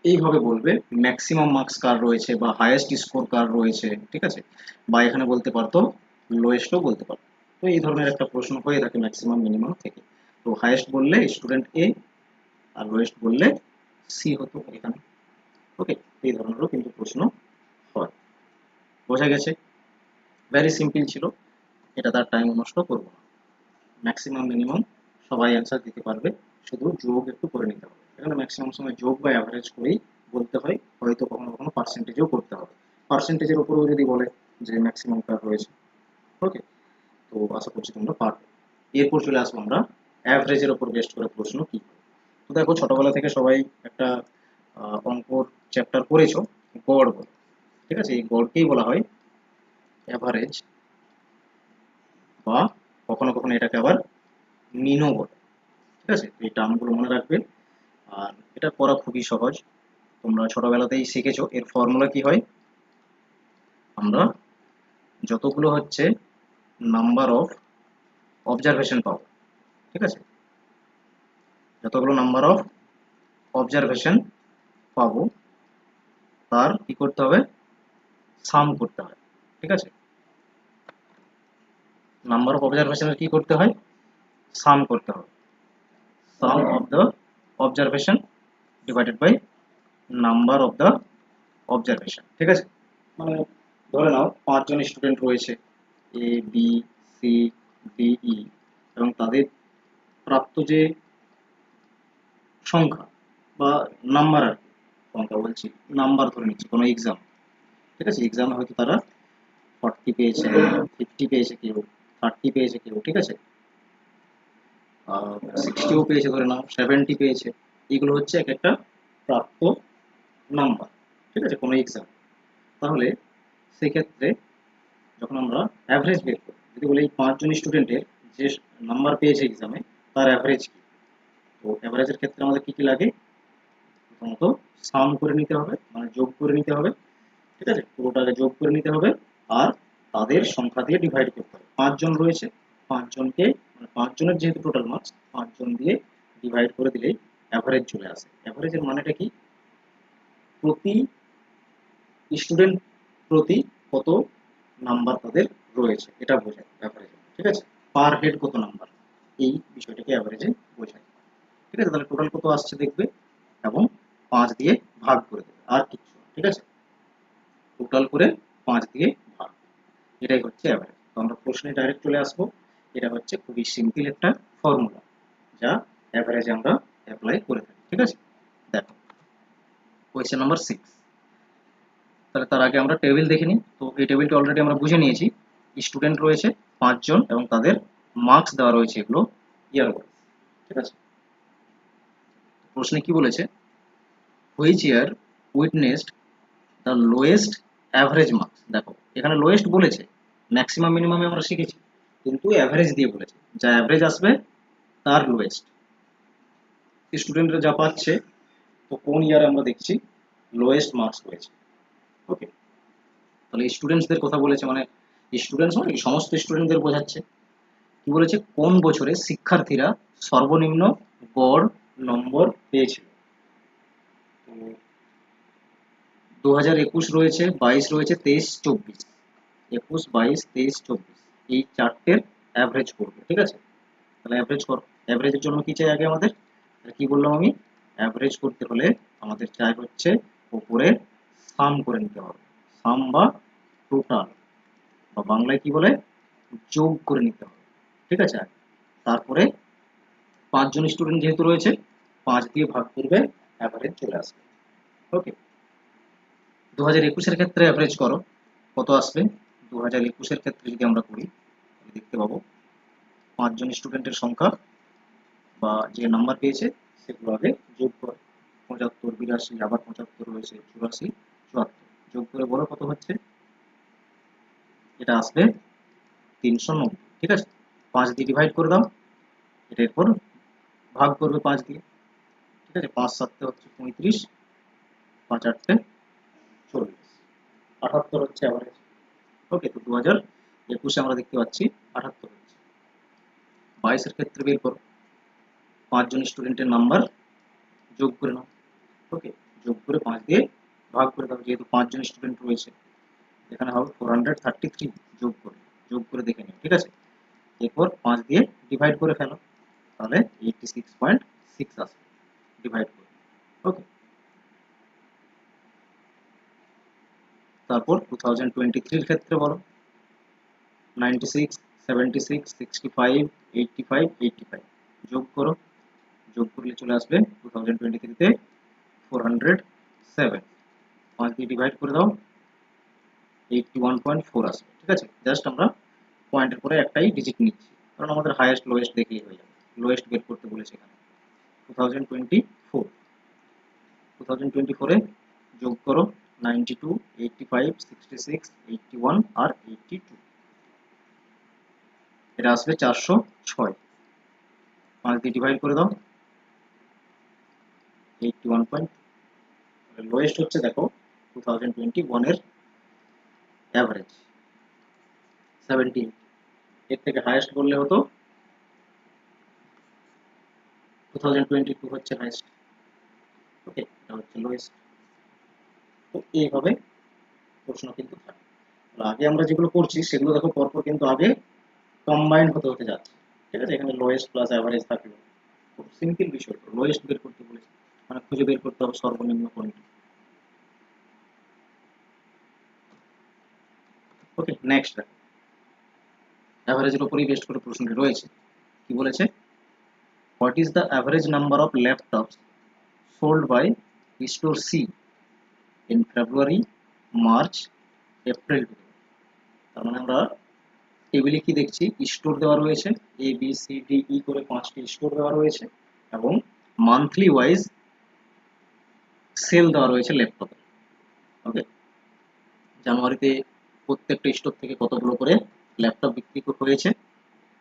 এইভাবে বলবে ম্যাক্সিমাম মার্কস কার রয়েছে বা হাইয়েস্ট স্কোর কার রয়েছে, ঠিক আছে, বা এখানে বলতে পারতো লোয়েস্টও বলতে পারতো। তো এই ধরনের একটা প্রশ্ন হয়ে থাকে ম্যাক্সিমাম মিনিমাম থেকে। তো হাইয়েস্ট বললে স্টুডেন্ট এ, আর লোয়েস্ট বললে সি হতো এখানে। ওকে, এই ধরনেরও কিন্তু প্রশ্ন হয়। বোঝা গেছে? ভেরি সিম্পল ছিল, এটা তার টাইম নষ্ট করবো না। ম্যাক্সিমাম মিনিমাম সবাই অ্যান্সার দিতে পারবে, শুধু যোগ একটু করে নিতে হবে। এখানে ম্যাক্সিমাম সময় যোগ বা অ্যাভারেজ করেই বলতে হয়, হয়তো কখনো কখনো পার্সেন্টেজও করতে হবে। পার্সেন্টেজের উপরেও যদি বলে যে ম্যাক্সিমাম কার রয়েছে। ওকে, তো আশা করছি তোমরা পারবে। এরপর চলে আসবো আমরা অ্যাভারেজের উপর বেস্ট করে প্রশ্ন কি। তো দেখো, ছোটবেলা থেকে সবাই একটা অঙ্কর চ্যাপ্টার পড়েছো, গড় বলে। ঠিক আছে, এই গড়কেই বলা হয় অ্যাভারেজ, বা কখনো কখনো এটাকে আবার মিনও বলে। ঠিক আছে, এই টার্মগুলো মনে রাখবে। আর এটা করা খুবই সহজ, তোমরা ছোটবেলাতেই শিখেছো। এর ফর্মুলা কি হয়, আমরা যতগুলো হচ্ছে নাম্বার অফ অবজারভেশন পাবো, ঠিক আছে, যতগুলো নাম্বার অফ অবজারভেশন পাবো তার কি করতে হবে, সাম করতে হয়। ঠিক আছে, নাম্বার অফ অবজারভেশনের কি করতে হয়, সাম করতে হবে। Sum of the observation divided by number of the observation. ঠিক আছে, মানে ধরে নাও 5 জন স্টুডেন্ট রয়েছে, A B C D E, এবং তাদের প্রাপ্ত যে সংখ্যা বা নাম্বার, আর কি সংখ্যা বলছি, নাম্বার ধরে নিচ্ছি কোনো এক্সাম। ঠিক আছে, এক্সামে হয়তো তারা 40 পেয়েছে, 50 পেয়েছে কেউ, 30 পেয়েছে কেউ, ঠিক আছে, 60ও পেয়েছে, ধরে নাও 70 পেয়েছে। এগুলো হচ্ছে এক একটা প্রাপ্ত নাম্বার, ঠিক আছে, কোনো এক্সাম। তাহলে সেক্ষেত্রে যখন আমরা অ্যাভারেজ বের করি, যদি বলি এই 5 জন স্টুডেন্টের যে নাম্বার পেয়েছে এক্সামে তার অ্যাভারেজ কি, তো অ্যাভারেজের ক্ষেত্রে আমাদের কি কি লাগে, প্রথমত সাম করে নিতে হবে, মানে যোগ করে নিতে হবে। ঠিক আছে, পুরোটাকে যোগ করে নিতে হবে, আর তাদের সংখ্যা দিয়ে ডিভাইড করতে হবে। 5 জন রয়েছে, 5 জনকে, মানে 5 জনের যেহেতু টোটাল মার্কস, 5 জন দিয়ে ডিভাইড করে দিলেই অ্যাভারেজ চলে আসে। অ্যাভারেজের মানেটা কি, প্রতি স্টুডেন্ট প্রতি কত নাম্বার তাদের রয়েছে এটা বোঝায় অ্যাভারেজ। ঠিক আছে, পার হেড কত নাম্বার, এই বিষয়টাকে অ্যাভারেজে বোঝায়। ঠিক আছে, তাহলে টোটাল কত আসছে দেখবে, এবং 5 দিয়ে ভাগ করে দেবে, আর কিছু না। ঠিক আছে, টোটাল করে 5 দিয়ে ভাগ, এটাই হচ্ছে অ্যাভারেজ। তো আমরা প্রশ্নে ডাইরেক্ট চলে আসবো। এটা হচ্ছে খুবই সিম্পল একটা ফর্মুলা, যা অ্যাভারেজে আমরা অ্যাপ্লাই করে থাকি। ঠিক আছে, দেখো কোয়েশ্চেন নাম্বার 6। তাহলে তার আগে আমরা টেবিল দেখে নিই। তো এই টেবিলটা অলরেডি আমরা বুঝে নিয়েছি, স্টুডেন্ট রয়েছে 5 জন এবং তাদের মার্কস দেওয়া রয়েছে এগুলো ইয়ার ওয়াইজ। ঠিক আছে, প্রশ্নে কি বলেছে, which year witnessed the lowest average marks. দেখো এখানে লোয়েস্ট বলেছে, ম্যাক্সিমাম মিনিমামে আমরা শিখেছি, কিন্তু অ্যাভারেজ দিয়ে বলেছে, যা অ্যাভারেজ আসবে তার লোয়েস্ট। স্টুডেন্টরা যা পাচ্ছে, তো কোন ইয়ারে আমরা দেখছি লোয়েস্ট মার্কস রয়েছে। ওকে, তাহলে স্টুডেন্টসদের কথা বলেছে, মানে স্টুডেন্টস মানে কি, সমস্ত স্টুডেন্টদের বোঝাচ্ছে। কি বলেছে, কোন বছরে শিক্ষার্থীরা সর্বনিম্ন গড় নম্বর পেয়েছিল। তো 2021 রয়েছে, 22 রয়েছে, 23, 24। 21, 22, 23, 24 এই চারটের অ্যাভারেজ করবে, ঠিক আছে। তাহলে অ্যাভারেজ করো। অ্যাভারেজের জন্য কি চাই আগে আমাদের, কি বললাম আমি, অ্যাভারেজ করতে হলে আমাদের চাই হচ্ছে উপরে সাম করে নিতে হবে, সাম বা টোটাল বা বাংলায় কি বলে যোগ করে নিতে হবে, ঠিক আছে। তারপরে 5 জন স্টুডেন্ট যেহেতু রয়েছে 5 দিয়ে ভাগ করবে, অ্যাভারেজ চলে আসবে। ওকে, 2021 ক্ষেত্রে অ্যাভারেজ করো কত আসবে। 2021 ক্ষেত্রে যদি আমরা করি তাহলে দেখতে পাবো 5 জন স্টুডেন্টের সংখ্যা বা যে নাম্বার পেয়েছে সেগুলো আগে যোগ করো। 75, 82, আবার 75 রয়েছে, 84, 74 যোগ করে বলো কত হচ্ছে। এটা আসবে 390, ঠিক আছে। 5 দিয়ে ডিভাইড করে দাও, এটা এরপর ভাগ করবে 5 দিয়ে, ঠিক আছে। 5 7 হচ্ছে 35, 5 8 40, 78 হচ্ছে অ্যাভারেজ। ওকে, তো 2021 আমরা দেখতে পাচ্ছি 78 হচ্ছে। 22 ক্ষেত্রে বের করো, 5 জন স্টুডেন্টের নাম্বার যোগ করে নাও। ওকে, যোগ করে 5 দিয়ে ভাগ করে দাও, যেহেতু 5 জন স্টুডেন্ট রয়েছে এখানে হবে 433, যোগ করে দেখে নিও, ঠিক আছে। এরপর 5 দিয়ে ডিভাইড করে ফেলো, তাহলে 86.6 আসবে ডিভাইড করে। ওকে, তারপর 2023 ক্ষেত্রে বলো 96, 76, 65, 85, 85 যোগ করো, যোগ করলে চলে আসবে 2023 তে 407, 5 দিয়ে ডিভাইড করে দাও, 81.4 আসবে, ঠিক আছে। জাস্ট আমরা পয়েন্টের পরে একটাই ডিজিট নিচ্ছি, কারণ আমাদের হাইয়েস্ট লোয়েস্ট দেখলেই হয়ে যাবে। লোয়েস্ট বের করতে বলেছে এখানে। 2024, 2024 এ যোগ করো 92, 85, 66, 81 আর 82, এটা আসবে 406। 5 দিয়ে ডিভাইড করে দাও, 81 পয়েন্ট। লোয়েস্ট হচ্ছে দেখো 2021 এর অ্যাভারেজ 78, এর থেকে হাইয়েস্ট বললে হতো 2022 হচ্ছে হাইয়েস্ট। ওকে, এটা হচ্ছে লোয়েস্ট। তো এইভাবে প্রশ্ন কিন্তু থাকে। আগে আমরা যেগুলো করছি সেগুলো দেখো পরপর কিন্তু আগে কম্বাইন্ড হতে হতে যাচ্ছে, ঠিক আছে। এখানে লোয়েস্ট প্লাস অ্যাভারেজ থাকলো, খুব সিম্পল বিষয়, লোয়েস্ট বের করতে বলেছে, মানে খুঁজে বের করতে হবে সর্বনিম্ন কোনটি। ওকে, নেক্সট দেখো, অ্যাভারেজের উপরেই বেস্ট করে প্রশ্নটি রয়েছে। কি বলেছে, what is the average number of laptops sold by store C in February, March, April. তার মানে আমরা টেবিলে কি দেখছি, স্টোর দেওয়া রয়েছে, A B C D E করে 5টি স্টোর দেওয়া রয়েছে এবং মান্থলি ওয়াইজ সেল দেওয়া রয়েছে ল্যাপটপে। ওকে, জানুয়ারিতে প্রত্যেকটা স্টোর থেকে কতগুলো করে ল্যাপটপ বিক্রি হয়েছে,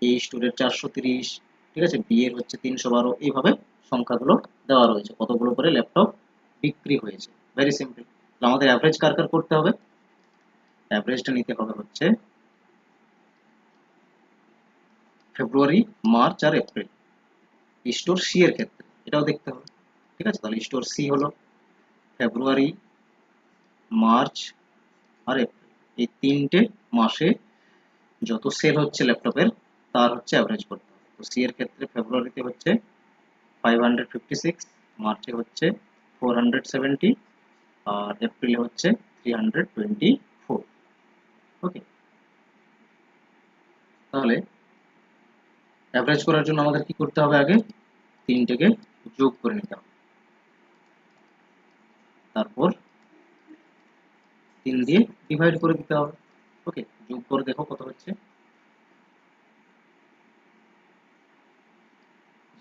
এই স্টোরের 430, ঠিক আছে, বি এর হচ্ছে 312, এইভাবে সংখ্যাগুলো দেওয়া রয়েছে কতগুলো করে ল্যাপটপ বিক্রি হয়েছে। Very simple. আমাদের অ্যাভারেজ কার কার করতে হবে, অ্যাভারেজটা নিতে হবে হচ্ছে ফেব্রুয়ারি, মার্চ আর এপ্রিল স্টোর সি এর ক্ষেত্রে, এটাও দেখতে হবে, ঠিক আছে। তাহলে স্টোর সি হলো ফেব্রুয়ারি, মার্চ আর এপ্রিল, এই 3টে মাসে যত সেল হচ্ছে ল্যাপটপের তার হচ্ছে অ্যাভারেজ করতে হবে। তো সি এর ক্ষেত্রে ফেব্রুয়ারিতে হচ্ছে 556, মার্চে হচ্ছে 470 আর এপ্রিলে হচ্ছে 324। ওকে, তাহলে অ্যাভারেজ করার জন্য আমাদের কি করতে হবে, আগে 3টেকে যোগ করে নিতে হবে, তারপর 3 দিয়ে ডিভাইড করে দিতে হবে। ওকে, যোগ করে দেখো কত হচ্ছে,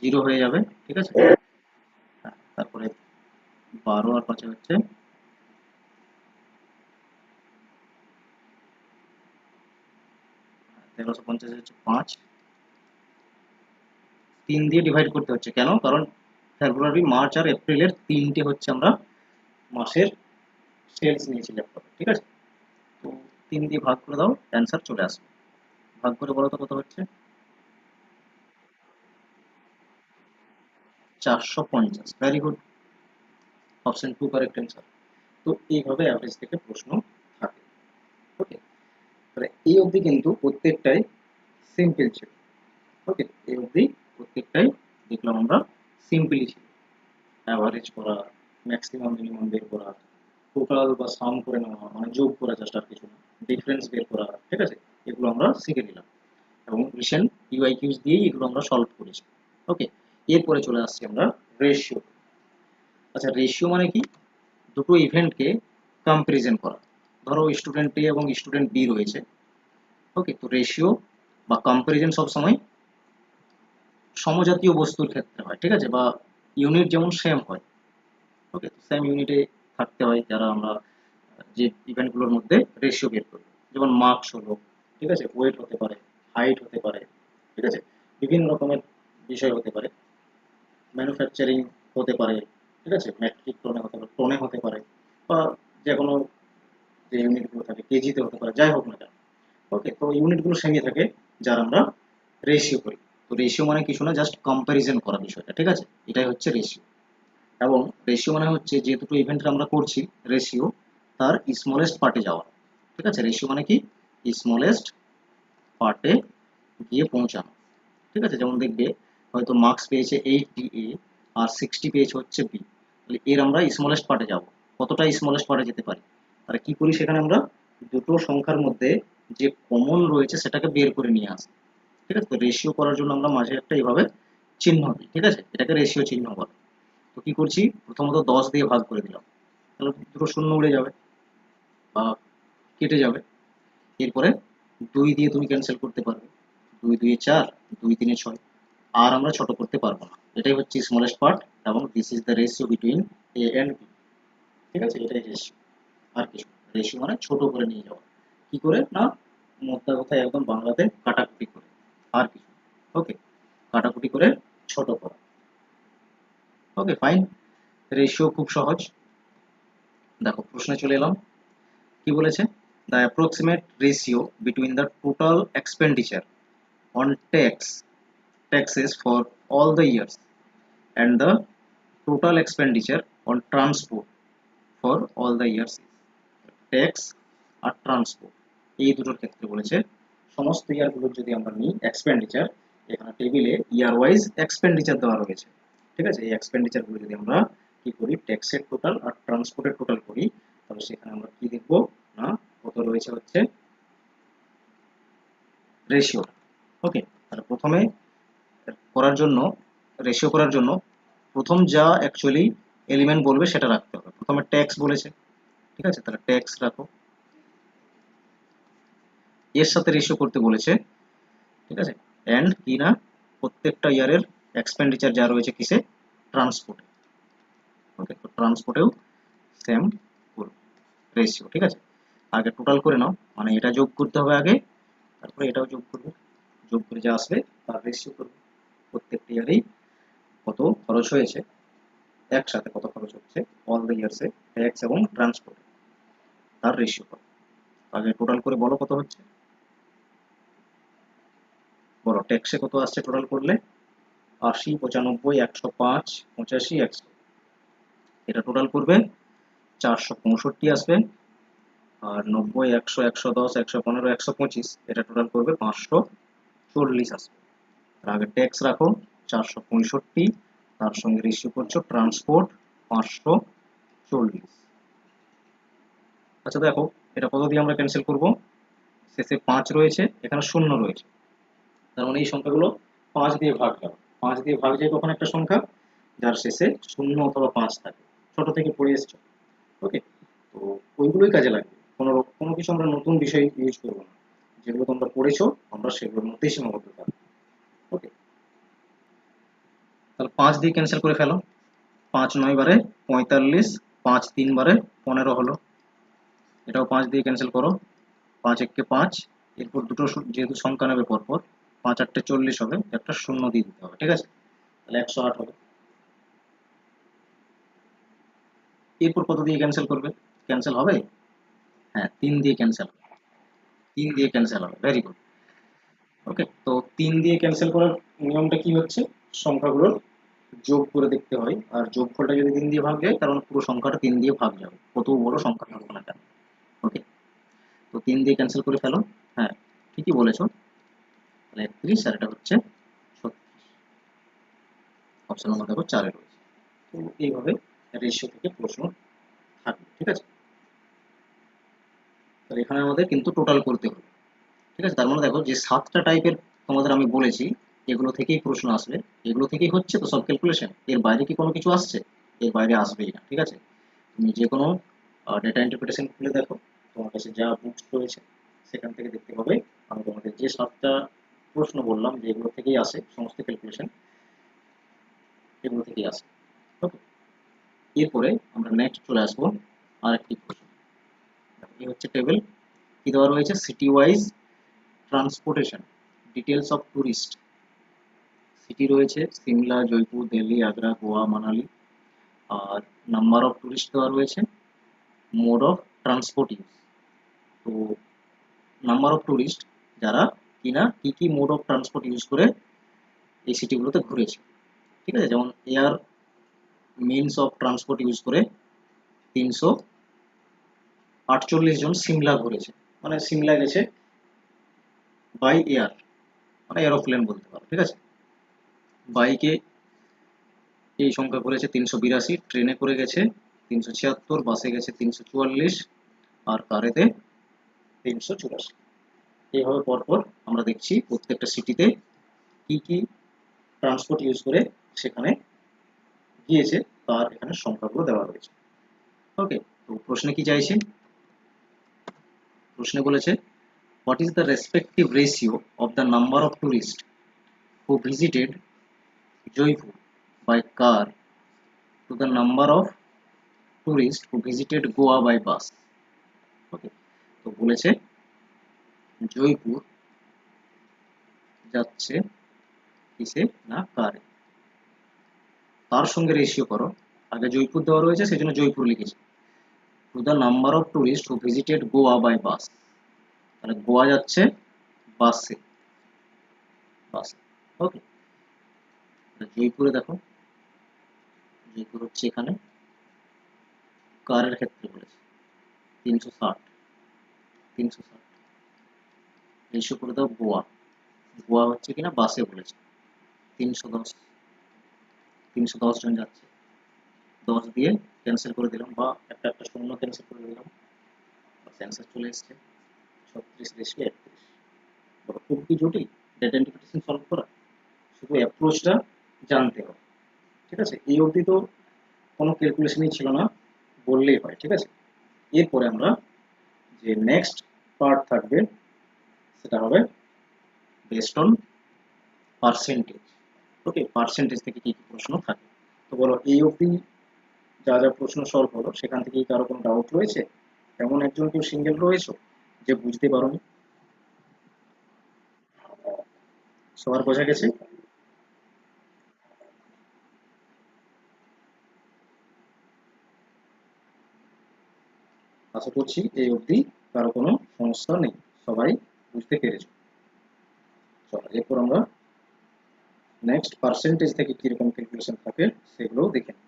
0 হয়ে যাবে, ঠিক আছে। তারপরে 12 আর 5 হচ্ছে 1350 হচ্ছে 5, 3 দিয়ে ডিভাইড করতে হচ্ছে কেন, কারণ ফেব্রুয়ারি, মার্চ আর এপ্রিলের 3টে হচ্ছে আমরা মাসের সেলস নিয়েছি ল্যাপটপ, ঠিক আছে। তো 3 দিয়ে ভাগ করে দাও, অ্যান্সার চলে আসবে। ভাগ করে বলো তো কত হচ্ছে, 450। Very good, option 2 correct answer. তো এইভাবে অ্যাভারেজ থেকে প্রশ্ন থাকে। ওকে, তাহলে এই অবধি কিন্তু প্রত্যেকটাই সিম্পল ছিল। ওকে, এই অবধি প্রত্যেকটাই দেখলাম আমরা সিম্পলই ছিল। অ্যাভারেজ করা, ম্যাক্সিমাম মিনিমাম বের করা, টোটাল বা সাম করে নেওয়া, মানে যোগ করা, জাস্ট আর কিছু না, ডিফারেন্স বের করা, ঠিক আছে, এগুলো আমরা শিখে নিলাম এবং রিসেন্ট ইউআইকিউস দিয়েই এগুলো আমরা সলভ করেছি। ওকে, এরপরে চলে আসছি আমরা রেশিও। আচ্ছা, রেশিও মানে কি? দুটো ইভেন্টকে কম্পারিজন করা। ধরো স্টুডেন্ট এ এবং স্টুডেন্ট বি রয়েছে। ওকে, তো রেশিও বা কম্পারিজন সবসময় সমজাতীয় বস্তুর ক্ষেত্রে হয়, ঠিক আছে, বা ইউনিট যেমন সেম হয়। ওকে, সেম ইউনিটে থাকতে হয় যারা আমরা যে ইভেন্টগুলোর মধ্যে রেশিও বের করি। যেমন মার্কস হলো, ঠিক আছে, ওয়েট হতে পারে, হাইট হতে পারে, ঠিক আছে, বিভিন্ন রকমের বিষয় হতে পারে, ম্যানুফ্যাকচারিং হতে পারে, ঠিক আছে, মেট্রিক টনে হতে পারে, টনে হতে পারে, বা যে কোনো যে ইউনিটগুলো থাকে কেজিতে হতে পারে, যাই হোক না কেন। ওকে, তো ইউনিটগুলো সেমই থাকে যার আমরা রেশিও করি। তো রেশিও মানে কিছু না, জাস্ট কম্প্যারিজন করা বিষয়টা, ঠিক আছে, এটাই হচ্ছে রেশিও। এবং রেশিও মানে হচ্ছে যে দুটো ইভেন্ট আমরা করছি রেশিও, তার স্মলেস্ট পার্টে যাওয়া। ঠিক আছে, রেশিও মানে কি? স্মলেস্ট পার্টে গিয়ে পৌঁছানো। ঠিক আছে, যেমন দেখবে হয়তো মার্কস পেয়েছে 80 এ আর 60 পেয়েছে হচ্ছে বি, তাহলে এর আমরা স্মলেস্ট পার্টে যাব, কতটা স্মলেস্ট পার্টে যেতে পারি। তাহলে কি করি সেখানে আমরা দুটো সংখ্যার মধ্যে যে কমন রয়েছে সেটাকে বের করে নিয়ে আসি। ঠিক আছে, তো রেশিও করার জন্য আমরা মাঝে একটা এইভাবে চিহ্ন দিই, ঠিক আছে, এটাকে রেশিও চিহ্ন বলে। তো কি করছি, প্রথমত 10 দিয়ে ভাগ করে দিলাম, তাহলে দুটো শূন্য উড়ে যাবে বা কেটে যাবে। এরপরে 2 দিয়ে তুমি ক্যান্সেল করতে পারবে, 2 2 4, 2 3 6, আর আমরা ছোট করতে পারবো না। এটাই হচ্ছে স্মলেস্ট পার্ট এবং this is the ratio between A and B. ঠিক আছে, এটাই রেশিও, আর কিছু। রেশিও মানে ছোট করে নিয়ে যাওয়া। কি করে না, মোদ্দা কথায় একদম বাংলাতে কাটাকুটি করে, আর কিছু। ওকে, কাটাকুটি করে ছোট করা। ওকে, ফাইন। রেশিও খুব সহজ। দেখো প্রশ্নে চলে এলাম, কি বলেছে? The approximate ratio between the total expenditure on taxes for all the years and the total expenditure on transport for all the years is tax আর ট্রান্সপোর্ট, এই দুটোর ক্ষেত্রে বলেছে সমস্ত ইয়ারগুলোর যদি আমরা নিই এক্সপেন্ডিচার, এখানে টেবিলে ইয়ার ওয়াইজ এক্সপেন্ডিচার দেওয়া রয়েছে। ঠিক আছে, এই এক্সপেন্ডিচারগুলো যদি আমরা কি করি, ট্যাক্সের টোটাল আর ট্রান্সপোর্টের টোটাল করি, তাহলে সেখানে আমরা কি দেখব না, কত রয়েছে হচ্ছে রেশিও। ওকে, তাহলে প্রথমে করার জন্য, রেশিও করার জন্য প্রথম যা অ্যাকচুয়ালি এলিমেন্ট বলবে সেটা রাখতে হবে। প্রথমে ট্যাক্স বলেছে, ঠিক আছে, তাহলে ট্যাক্স রাখো, এর সাথে রেশিও করতে বলেছে, ঠিক আছে, এন্ড কি না, প্রত্যেকটা ইয়ারের এক্সপেন্ডিচার যা রয়েছে কিসে, ট্রান্সপোর্টে। ওকে, তো ট্রান্সপোর্টেও সেম করবে রেশিও। ঠিক আছে, আগে টোটাল করে নাও, মানে এটা যোগ করতে হবে আগে, তারপরে এটাও যোগ করবে, যোগ করে যা আসবে তার রেশিও করবে। প্রত্যেকটা ইয়ারেই কত খরচ হয়েছে, একসাথে কত খরচ হচ্ছে অল দ্য ইয়ার্সে ট্যাক্স এবং ট্রান্সপোর্ট, তার রেশিও কত। আগে টোটাল করে বলো কত হচ্ছে, বলো ট্যাক্সে কত আসছে টোটাল করলে, 80, 95, 105, 85, 100, এটা টোটাল করবে 465 আসবে। আর 90, 100, 110, 115, 125, এটা টোটাল করবে 540 আসবে। তার আগে ট্যাক্স রাখো 465, তার সঙ্গে রেশিও করছো ট্রান্সপোর্ট 540। আচ্ছা দেখো, এটা কত দিয়ে আমরা ক্যান্সেল করব, শেষে 5 রয়েছে, এখানে 0 রয়েছে, তার মানে এই সংখ্যাগুলো 5 দিয়ে ভাগ যাবে। 5 দিয়ে ভাগ যায় কখন একটা সংখ্যা, যার শেষে 0 অথবা 5 থাকে, ছোট থেকে পড়ে এসছো। ওকে, তো ওইগুলোই কাজে লাগবে, কোনো কিছু আমরা নতুন বিষয় ইউজ করবো না, যেগুলো তোমরা পড়েছো আমরা সেগুলোর মধ্যেই সীমাবদ্ধ থাকবো। ওকে, তাহলে 5 দিয়ে ক্যান্সেল করে ফেলো, 5 9 বারে 45, 5 3 বারে 15 হলো, এটাও 5 দিয়ে ক্যান্সেল করো, 5 1 কে 5, এরপর দুটো যেহেতু সংখ্যা নেবে পরপর, 5 8 40 হবে, একটা শূন্য দিয়ে দিতে হবে, ঠিক আছে, তাহলে 108 হবে। এরপর কত দিয়ে ক্যান্সেল করবে, ক্যান্সেল হবে, হ্যাঁ 3 দিয়ে ক্যান্সেল, 3 দিয়ে ক্যান্সেল হবে, ভেরি গুড। ওকে, তো 3 দিয়ে ক্যান্সেল করার নিয়মটা কি হচ্ছে, সংখ্যাগুলোর যোগ করে দেখতে হয়, আর যোগফলটা যদি 3 দিয়ে ভাগ যায় কারণ পুরো সংখ্যাটা 3 দিয়ে ভাগ যাবে, কত বড় সংখ্যা থাকুক না কেন। ওকে, তো 3 দিয়ে ক্যান্সেল করে ফেলো। হ্যাঁ, ঠিকই বলেছো, তাহলে 31 আর এটা হচ্ছে 36। অপশন নম্বর দেখো 4 এ রয়েছে। তো এইভাবে রেশিও থেকে প্রশ্ন থাকবে, ঠিক আছে। তাহলে এখানে আমাদের কিন্তু টোটাল করতে হবে, ঠিক আছে। তার মানে দেখো যে 7টা টাইপের তোমাদের আমি বলেছি, এগুলো থেকেই প্রশ্ন আসবে, এগুলো থেকেই হচ্ছে তো সব ক্যালকুলেশন, এর বাইরে কি কোনো কিছু আসছে? এর বাইরে আসবেই না, ঠিক আছে। তুমি যে কোনো ডেটা ইন্টারপ্রিটেশন খুলে দেখো, তোমার কাছে যা বুকস রয়েছে সেখান থেকে দেখতে পাবে আমি তোমাদের যে 7টা প্রশ্ন বললাম যে এগুলো থেকেই আসে সমস্ত ক্যালকুলেশন, এগুলো থেকেই আসে। ওকে, এরপরে আমরা নেক্সট চলে আসবো আরেকটি প্রশ্ন। এই হচ্ছে টেবিল, কি দেওয়া রয়েছে? City wise transportation details of tourist. City রয়েছে সিমলা, জয়পুর, দিল্লি, আগ্রা, গোয়া, মানালি। আর নাম্বার অফ ট্যুরিস্ট দেওয়া রয়েছে, মোড অফ ট্রান্সপোর্ট ইউজ। তো নাম্বার অফ ট্যুরিস্ট যারা কিনা কি কি মোড অফ ট্রান্সপোর্ট ইউজ করে এই সিটিগুলোতে ঘুরেছে, ঠিক আছে। যেমন air means of transport use করে 348 জন সিমলা ঘুরেছে, মানে সিমলা গেছে বাই এয়ার, মানে এরোপ্লেন বলতে পারো, ঠিক আছে। বাইকে এই সংখ্যা করেছে 382, ট্রেনে করে গেছে 376, বাসে গেছে 344, আর কারেতে 384। এইভাবে পরপর আমরা দেখছি প্রত্যেকটা সিটিতে কি কি ট্রান্সপোর্ট ইউজ করে সেখানে গিয়েছে তার এখানে সংখ্যাগুলো দেওয়া রয়েছে। ওকে, তো প্রশ্নে কি চাইছে? প্রশ্নে বলেছে what is the respective ratio of the number of tourist who visited Jaipur by car to the number of tourist who visited Goa by bus. Okay, তো বলেছে জয়পুর যাচ্ছে কিসে না কারে, তার সঙ্গে রেশিও করো। আগে জয়পুর দেওয়া রয়েছে সেই জন্য জয়পুর লিখেছি। To the number of tourist who visited Goa by bus, তাহলে গোয়া যাচ্ছে বাসে, বাসে। ওকে, জয়পুরে দেখো, জয়পুর হচ্ছে এখানে কারের ক্ষেত্রে বলেছে 360, 360 রেশিও করে দাও গোয়া, গোয়া হচ্ছে কিনা বাসে বলেছে 310, 310 জন যাচ্ছে। 10 দিয়ে ক্যান্সেল করে দিলাম বা একটা একটা শূন্য ক্যান্সেল করে দিলাম, অ্যান্সার চলে এসছে 36 রেশিও 31। খুব কি জটিল ডেটা ইন্টারপ্রিটেশন সলভ করা? শুধু অ্যাপ্রোচটা জানতে হবে, ঠিক আছে। এই অবধি তো কোনো ক্যালকুলেশনই ছিল না বললেই হয়, ঠিক আছে। এরপরে আমরা যে নেক্সট পার্ট থাকবে সেটা হবে based on percentage. Okay, percentage থেকে কি কি প্রশ্ন থাকে। তো বলো এই অবধি যা যা প্রশ্ন সলভ হলো সেখান থেকে কারো কোনো ডাউট রয়েছে? এমন একজন কেউ সিঙ্গেল রয়েছে যে বুঝতে পারোনি? সবার বোঝা গেছে? আশা করছি এই অবধি কারো কোনো সমস্যা নেই, সবাই বুঝতে পেরেছো। চলো এরপর আমরা নেক্সট পার্সেন্টেজ থেকে কিরকম ক্যালকুলেশন থাকে সেগুলোও দেখে নিই।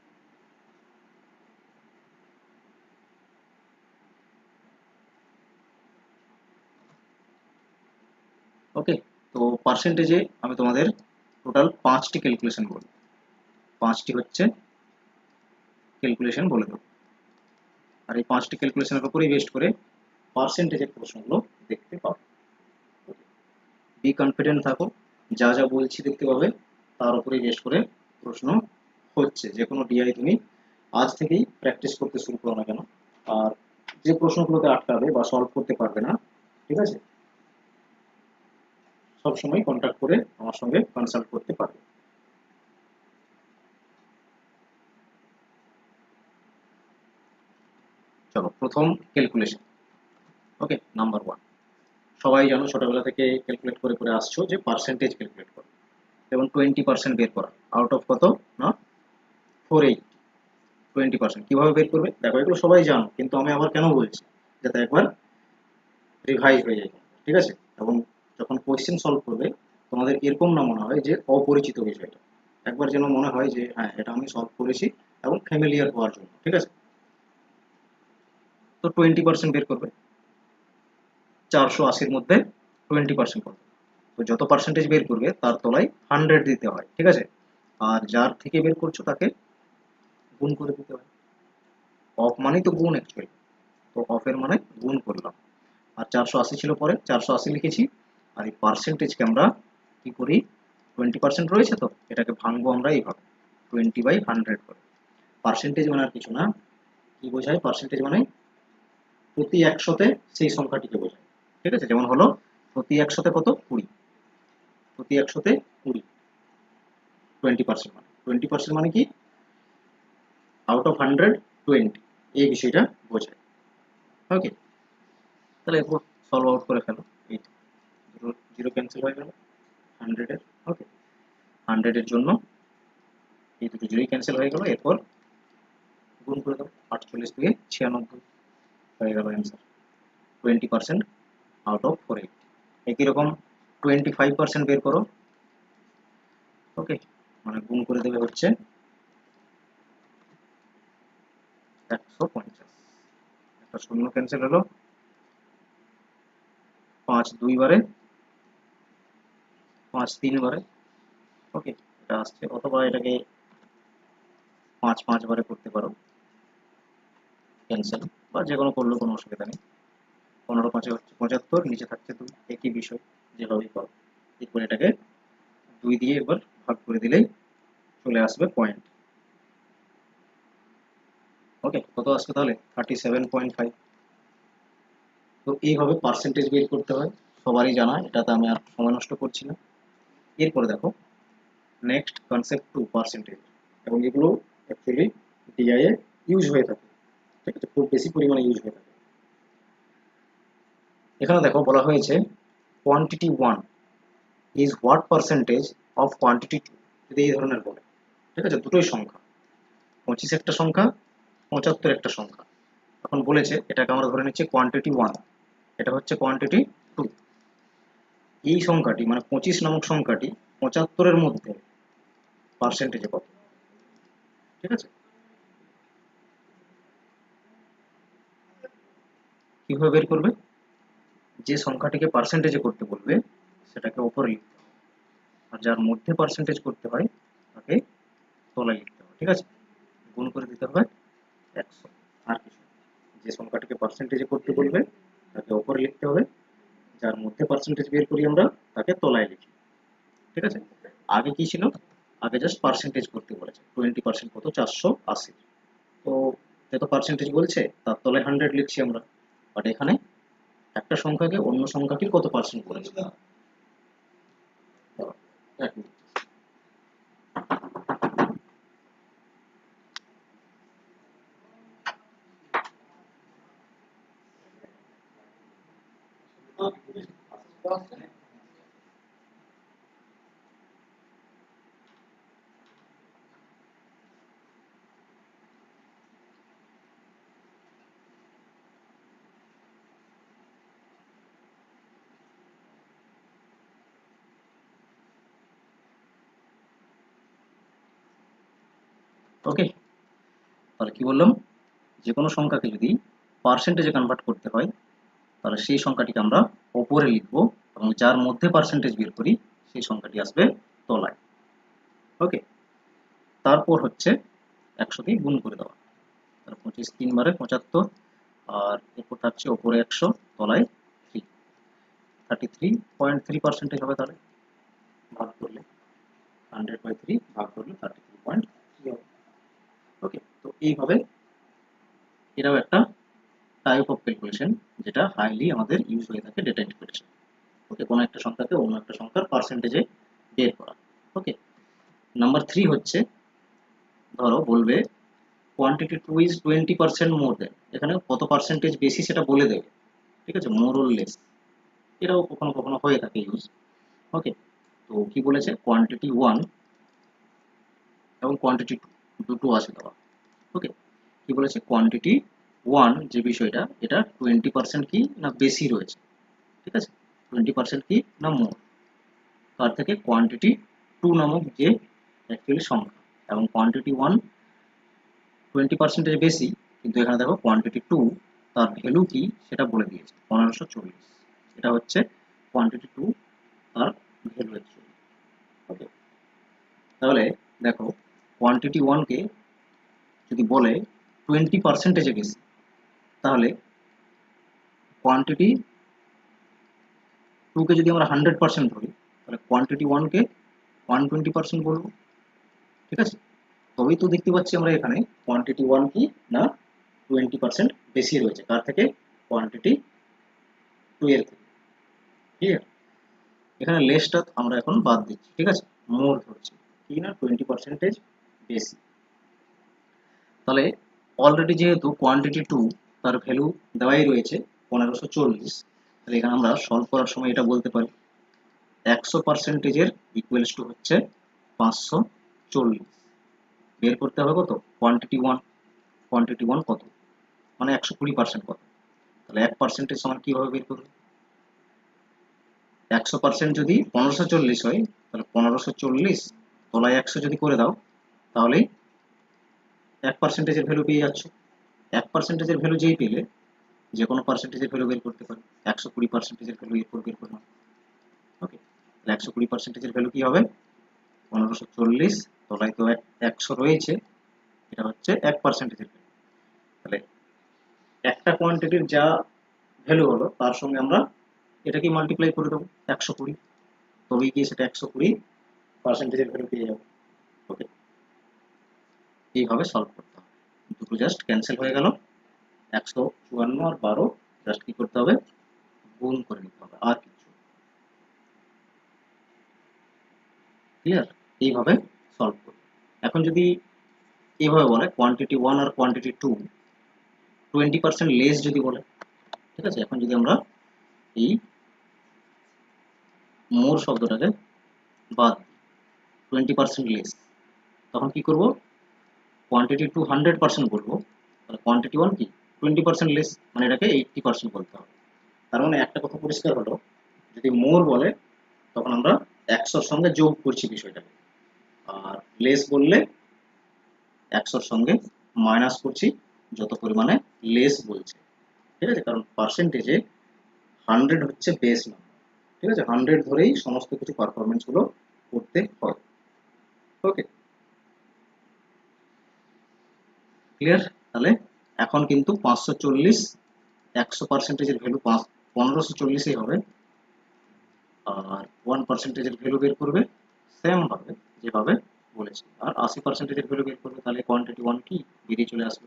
ওকে, তো পার্সেন্টেজে আমি তোমাদের টোটাল 5টি ক্যালকুলেশন বলবো, 5টি হচ্ছে ক্যালকুলেশন বলে দেবো। আর এই 5টি ক্যালকুলেশনের উপরেই বেস্ট করে পার্সেন্টেজের প্রশ্নগুলো দেখতে পাবো। বি কনফিডেন্ট থাকো, যা যা বলছি দেখতে পাবে তার উপরেই বেস্ট করে প্রশ্ন হচ্ছে। যে কোনো ডিআই তুমি আজ থেকেই প্র্যাকটিস করতে শুরু করো না কেন। আর যে প্রশ্নগুলোতে আটকাবে বা সলভ করতে পারবে না, ঠিক আছে, সবসময় কন্ট্যাক্ট করে আমার সঙ্গে কনসাল্ট করতে পারবে। চলো প্রথম ক্যালকুলেশন। ওকে, নাম্বার 1, সবাই জানো ছোটবেলা থেকে ক্যালকুলেট করে করে আসছো যে পার্সেন্টেজ ক্যালকুলেট করো। যেমন 20% বের করা, আউট অফ কত না 480, 20% কিভাবে বের করবে দেখো, এগুলো সবাই জানো কিন্তু আমি আবার কেন বলছি, যাতে একবার রিভাইজ হয়ে যায়, ঠিক আছে। এবং যখন কোয়েশ্চেন সলভ করবে তোমাদের এরকম না মনে হয় যে অপরিচিত বিষয়টা, একবার যেন মনে হয় যে হ্যাঁ এটা আমি সলভ করেছি এবং ফ্যামিলিয়ার হওয়ার জন্য, ঠিক আছে। তো 20% বের করবে, 480-র মধ্যে 20% কত, তো যত পার্সেন্টেজ বের করবে তার তলায় 100 দিতে হয়, ঠিক আছে। আর যার থেকে বের করছো তাকে গুণ করে দিতে হয়। অফ মানেই তো গুণ অ্যাকচুয়ালি, তো অফের মানে গুণ করলাম। আর 480 ছিল, পরে 480 লিখেছি। আর এই পার্সেন্টেজকে আমরা কি করি, 20% রয়েছে, তো এটাকে ভাঙবো আমরা এইভাবে 20/100 করে। পার্সেন্টেজ মানে আর কিছু না, কি বোঝায় পার্সেন্টেজ মানে প্রতি 100-তে সেই সংখ্যাটিকে বোঝায়, ঠিক আছে। যেমন হলো প্রতি 100-তে কত, 20, প্রতি 100-তে 20, 20% মানে 20% মানে কি, আউট অফ 100 20, এই বিষয়টা বোঝায়। ওকে, তাহলে এরপর সলভ আউট করে ফেলো। এই জিরো জিরো ক্যান্সেল হয়ে গেল 100-এর। ওকে, 100-এর জন্য এই দুটো জিরোই ক্যান্সেল হয়ে গেল। এরপর গুণ করে দাও, 48 থেকে 96 হয়ে গেল অ্যান্সার, 20% আউট অফ 480। একই রকম 25% বের করো। ওকে, মানে গুণ করে দেবে হচ্ছে 150, একটা শূন্য ক্যান্সেল হলো, 5 2 বারে, 5 3 বারে। ওকে, এটা আসছে, অথবা এটাকে 5 5 বারে করতে পারো ক্যান্সেল, বা যে কোনো করলেও কোনো অসুবিধা নেই। 15 5 হচ্ছে 75, নিচে থাকছে 2, একই বিষয়, যেভাবেই পাও। এরপর এটাকে 2 দিয়ে এবার ভাগ করে দিলেই চলে আসবে পয়েন্ট। ওকে, কত আসবে তাহলে, 37.5। তো এইভাবে পার্সেন্টেজ বের করতে হয়, সবারই জানা, এটাতে আমি আর সময় নষ্ট করছি না। এরপরে দেখো নেক্সট কনসেপ্ট 2 পার্সেন্টেজ, এবং এগুলো অ্যাকচুয়ালি ডিআই এ ইউজ হয়ে থাকে, ঠিক আছে, খুব বেশি পরিমাণে ইউজ হয়ে থাকে। এখানে দেখো বলা হয়েছে quantity 1 is what percentage of quantity 2, যদি এই ধরনের বলে, ঠিক আছে, দুটোই সংখ্যা, 25 একটা সংখ্যা, 75 একটা সংখ্যা। এখন বলেছে এটাকে আমরা ধরে নিচ্ছি কোয়ান্টিটি 1, এটা হচ্ছে কোয়ান্টিটি 2। এই সংখ্যাটি মানে 25 নামক সংখ্যাটি 75-এর মধ্যে পার্সেন্টেজে কত, ঠিক আছে। কিভাবে বের করবে, যে সংখ্যাটিকে পার্সেন্টেজে করতে বলবে সেটাকে উপরে লিখতে হবে, আর যার মধ্যে পার্সেন্টেজ করতে হয় তাকে তলায় লিখতে হবে, ঠিক আছে। গুণ করে দিতে হবে 100, আর কিছু না। যে সংখ্যাটিকে পার্সেন্টেজে করতে বলবে তাকে উপরে লিখতে হবে, যার মধ্যে পার্সেন্টেজ বের করি আমরা তাকে তলায় লিখি, ঠিক আছে। আগে কি ছিল, আগে জাস্ট পার্সেন্টেজ করতে বলেছে, 20% কত, 480। তো যত পার্সেন্টেজ বলছে তার তলায় 100 লিখছি আমরা, বাট এখানে একটা সংখ্যাকে অন্য সংখ্যাটির কত পার্সেন্ট বলেছে। এক মিনিট। ওকে, তাহলে কি বললাম, যে কোনো সংখ্যাকে যদি পার্সেন্টেজে কনভার্ট করতে হয় তাহলে সেই সংখ্যাটিকে আমরা ওপরে লিখবো, এবং যার মধ্যে পার্সেন্টেজ বের করি সেই সংখ্যাটি আসবে তলায়। ওকে, তারপর হচ্ছে 100 দিয়ে গুণ করে দেওয়া, 25 3 বারে 75, আর এরপর থাকছে ওপরে 100, তলায় 3, 33.3% হবে। তাহলে ভাগ করলে 100/3 ভাগ করলে 33.3 হবে। ওকে, তো এইভাবে এটাও একটা টাইপ অফ ক্যালকুলেশন যেটা হাইলি আমাদের ইউজ হয়ে থাকে ডেটা ইন্টারপ্রিটেশন। ওকে, কোনো একটা সংখ্যাকে অন্য একটা সংখ্যার পার্সেন্টেজে বের করা। ওকে, নাম্বার 3 হচ্ছে, ধরো বলবে কোয়ান্টিটি 2 ইজ 20% মোর দেন, এখানে কত পার্সেন্টেজ বেশি সেটা বলে দেবে, ঠিক আছে, মোর অর লেস, এটাও কখনো কখনো হয়ে থাকে ইউজ। ওকে, তো কি বলেছে, কোয়ান্টিটি 1 এবং কোয়ান্টিটি 2 দুটো আছে দেওয়া। ওকে, কি বলেছে, কোয়ান্টিটি 1 যে বিষয়টা, এটা 20% কি না বেশি রয়েছে, ঠিক আছে, 20% কি না মোর, তার থেকে কোয়ান্টিটি 2 নামক যে অ্যাকচুয়ালি সংখ্যা, এবং কোয়ান্টিটি 1 20% বেশি, কিন্তু এখানে দেখো কোয়ান্টিটি 2 তার ভ্যালু কি সেটা বলে দিয়েছে, 1540। এটা হচ্ছে কোয়ান্টিটি টু তার ভ্যালু অ্যাকচুয়ালি। ওকে, তাহলে দেখো কোয়ান্টিটি ওয়ানকে যদি বলে 20% বেশি, তাহলে কোয়ান্টিটি টুকে যদি আমরা 100% ধরি, তাহলে কোয়ান্টিটি ওয়ানকে 120% বলবো। ঠিক আছে, তবেই তো দেখতে পাচ্ছি আমরা এখানে কোয়ান্টিটি ওয়ান কি না 20% বেশি রয়েছে কার থেকে, কোয়ান্টিটি টু এর থেকে। ক্লিয়ার? এখানে লেসটা আমরা এখন বাদ দিচ্ছি, ঠিক আছে, মোর ধরছি কি না 20% বেশি। তাহলে অলরেডি যেহেতু কোয়ান্টিটি টু তার ভ্যালু দেওয়াই রয়েছে 1540, তাহলে এখানে আমরা সলভ করার সময় এটা বলতে পারি 100%-এর ইকুয়ালস টু হচ্ছে 540। বের করতে হবে কত, কোয়ান্টিটি ওয়ান। কোয়ান্টিটি ওয়ান কত, মানে 120% কত, তাহলে 1% সমান কিভাবে বের করবে, 100% যদি 1540 হয়, তাহলে 1540 তলায় 100 যদি করে দাও, তাহলেই 1%-এর ভ্যালু পেয়ে যাচ্ছ। 1%-এর ভ্যালু যেই পেলে যে কোনো পার্সেন্টেজের ভ্যালু বের করতে পারি, 120%-এর ভ্যালু এরপর বের করলাম। ওকে, তাহলে 120%-এর ভ্যালু কি হবে, 1540 তলায় তো 100 রয়েছে, এটা হচ্ছে 1%-এর ভ্যালু। তাহলে একটা কোয়ান্টিটির যা ভ্যালু হলো তার সঙ্গে আমরা এটাকে মাল্টিপ্লাই করে দেবো 120, তবেই গিয়ে সেটা 120%-এর ভ্যালু পেয়ে যাবো। ওকে, এইভাবে সলভ করতে হবে। দুটো জাস্ট ক্যান্সেল হয়ে গেল, 154 আর 12 জাস্ট কি করতে হবে, গুণ করে নিতে হবে, আর কিছু। ক্লিয়ার? এইভাবে সলভ করব। এখন যদি এইভাবে বলে কোয়ান্টিটি ওয়ান আর কোয়ান্টিটি টু 20% লেস যদি বলে, ঠিক আছে, এখন যদি আমরা এই মোর শব্দটাকে বাদ 20% লেস, তখন কি করব, কোয়ান্টিটি টু 100% বলবো, তাহলে কোয়ান্টিটি ওয়ান কি 20% লেস, মানে এটাকে 80% বলতে হবে। তার মানে একটা কথা পরিষ্কার হলো, যদি মোর বলে তখন আমরা 100-র সঙ্গে যোগ করছি বিষয়টাকে, আর লেস বললে 100-র সঙ্গে মাইনাস করছি যত পরিমাণে লেস বলছে। ঠিক আছে, কারণ পার্সেন্টেজে 100 হচ্ছে বেস নাম্বার। ঠিক আছে, 100 ধরেই সমস্ত কিছু পারফরমেন্স গুলো করতে হয়। ওকে, ক্লিয়ার? তাহলে এখন কিন্তু 540 100%-এর ভ্যালু 1540-ই হবে, আর 1%-এর ভ্যালু বের করবে সেম ভাবে যেভাবে বলেছি, আর 80%-এর ভ্যালু বের করবে, তাহলে কোয়ান্টিটি ওয়ান কি বেরিয়ে চলে আসবে,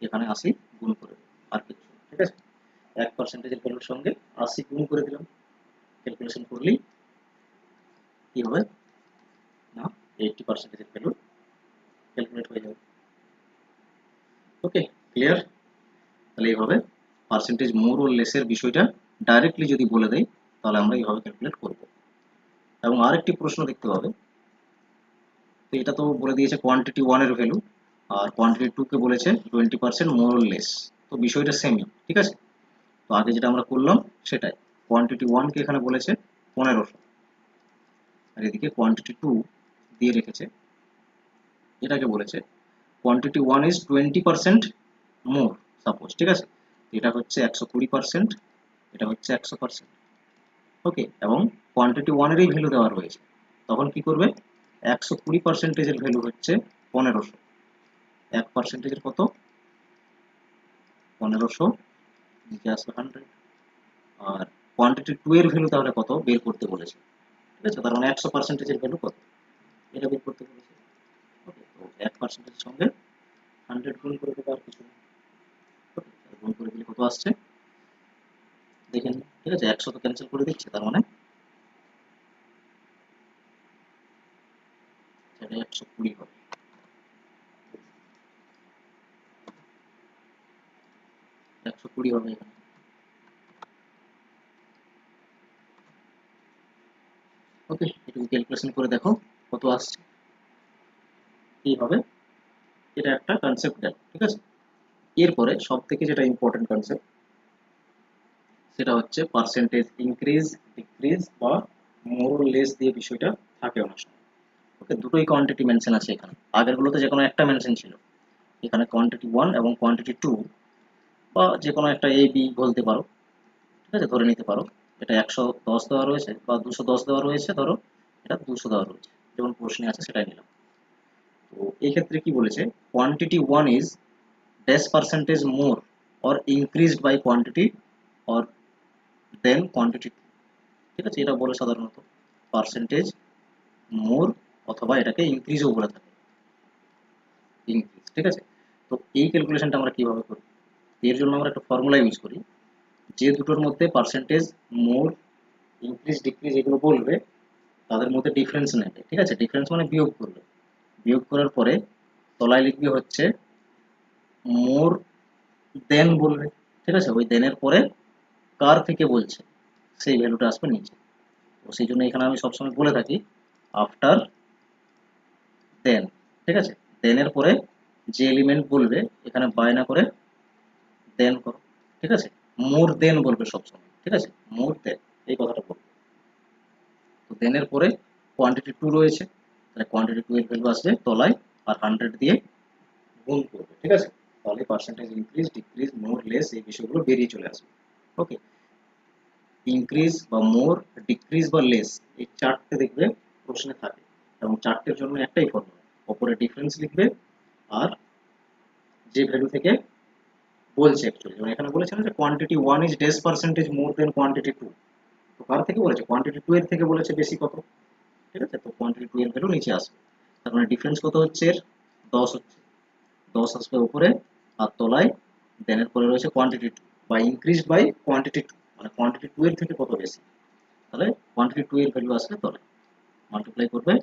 এখানে 80 গুণ করে দেবে, আর কিছু। ঠিক আছে, 1%-এর ভ্যালুর সঙ্গে 80 গুণ করে দিলাম, ক্যালকুলেশন করলেই কি হবে না 80%-এর ভ্যালু ক্যালকুলেট হয়ে যাবে। ওকে, ক্লিয়ার? তাহলে এইভাবে পার্সেন্টেজ মোর ও লেসের বিষয়টা ডাইরেক্টলি যদি বলে দেয়, তাহলে আমরা এইভাবে ক্যালকুলেট করব। এবং আরেকটি প্রশ্ন দেখতে পাবে, তো এটা তো বলে দিয়েছে কোয়ান্টিটি ওয়ানের ভ্যালু, আর কোয়ান্টিটি টু কে বলেছে 20% মোর ও লেস, তো বিষয়টা সেমই। ঠিক আছে, তো আগে যেটা আমরা করলাম সেটাই, কোয়ান্টিটি ওয়ানকে এখানে বলেছে 1500, আর এদিকে কোয়ান্টিটি টু দিয়ে রেখেছে, এটাকে বলেছে quantity one is 20% more suppose. ঠিক আছে, এটা হচ্ছে 120%, এটা হচ্ছে 100%। ওকে, এবং কোয়ান্টিটি ওয়ানেরই ভ্যালু দেওয়া রয়েছে, তখন কি করবে, 120%-এর ভ্যালু হচ্ছে 1500, 1%-এর কত 1500, নিচে আসবে 100, আর কোয়ান্টিটি টু এর ভ্যালু তাহলে কত বের করতে বলেছে। ঠিক আছে, তার মানে 100%-এর ভ্যালু কত এটা বের করতে বলেছে। ওকে, তো 1%-এর সঙ্গে 100 গুণ করে দেবো, আর কিছু না। ওকে, গুণ করে দিলে কত আসছে দেখে নিন। ঠিক আছে, 100 তো ক্যান্সেল করে দিচ্ছে, তার মানে এটা 120 হবে। 120 হবে এখানে। ওকে, একটু ক্যালকুলেশন করে দেখো কত আসছে, কি হবে, এটা একটা কনসেপ্ট গেল। ঠিক আছে, এরপরে সব থেকে যেটা ইম্পর্টেন্ট কনসেপ্ট, সেটা হচ্ছে পার্সেন্টেজ ইনক্রিজ ডিক্রিজ বা মোর লেস দিয়ে বিষয়টা থাকে অনেক সময়। ওকে, দুটোই কোয়ান্টিটি মেনশন আছে এখানে, আগের গুলোতে যে কোনো একটা মেনশন ছিল, এখানে কোয়ান্টিটি ওয়ান এবং কোয়ান্টিটি টু, বা যে কোনো একটা এ বি বলতে পারো। ঠিক আছে, ধরে নিতে পারো এটা 110 দেওয়া রয়েছে বা 210 দেওয়া রয়েছে, ধরো এটা 200 দেওয়া রয়েছে, যেমন প্রশ্নে আছে সেটাই নিলাম। তো এই ক্ষেত্রে কি বলেছে, quantity one is dash percentage more or increased by quantity or than quantity. ঠিক আছে, এটা বলে সাধারণত পার্সেন্টেজ মোর, অথবা এটাকে ইনক্রিজও বলে থাকে, ইনক্রিজ। ঠিক আছে, তো এই ক্যালকুলেশনটা আমরা কিভাবে করি, এর জন্য আমরা একটা ফর্মুলা ইউজ করি। যে দুটোর মধ্যে পার্সেন্টেজ মোর, ইনক্রিজ, ডিক্রিজ এগুলো বলবে, তাদের মধ্যে ডিফারেন্স নেবে। ঠিক আছে, ডিফারেন্স মানে বিয়োগ করবে, বিয়োগ করার পরে তলায় লিখবে হচ্ছে মোর দেন বলবে। ঠিক আছে, ওই দেনের পরে কার থেকে বলছে সেই ভ্যালুটা আসবে নিচে। তো সেই জন্য এখানে আমি সবসময় বলে থাকি আফটার দেন। ঠিক আছে, দেনের পরে যে এলিমেন্ট বলবে এখানে বায়না করে দেন করো। ঠিক আছে, মোর দেন বলবে সবসময়। ঠিক আছে, মোর দেন এই কথাটা বলবে। তো দেনের পরে কোয়ান্টিটি টু রয়েছে, তাহলে কোয়ান্টিটি টু এর ভ্যালু আসবে তলায়, আর 100 দিয়ে গুণ করবে। ঠিক আছে, তাহলে পার্সেন্টেজ ইনক্রিজ, ডিক্রিজ, মোর, লেস এই বিষয়গুলো বেরিয়ে চলে আসবে। ওকে, ইনক্রিজ বা মোর, ডিক্রিজ বা লেস, এই চারটে দেখবে প্রশ্নে থাকে, এবং চারটের জন্য একটাই ফর্মুলা, ওপরে ডিফারেন্স লিখবে আর যে ভ্যালু থেকে বলছে অ্যাকচুয়ালি, যেমন এখানে বলেছে না যে quantity one is dash percentage more than quantity two, তো কার থেকে বলেছে, কোয়ান্টিটি টু এর থেকে বলেছে বেশি কত। ঠিক আছে, তো কোয়ান্টিটি টু এর ভ্যালু নিচে আসবে, তার মানে ডিফারেন্স কত হচ্ছে এর, 10 হচ্ছে, 10 আসবে উপরে, আর তলায় দেনের পরে রয়েছে কোয়ান্টিটি টু, বা ইনক্রিজ বাই কোয়ান্টিটি টু, মানে কোয়ান্টিটি টু এর থেকে কত বেশি, তাহলে কোয়ান্টিটি টু এর ভ্যালু আসবে তলায়, মাল্টিপ্লাই করবে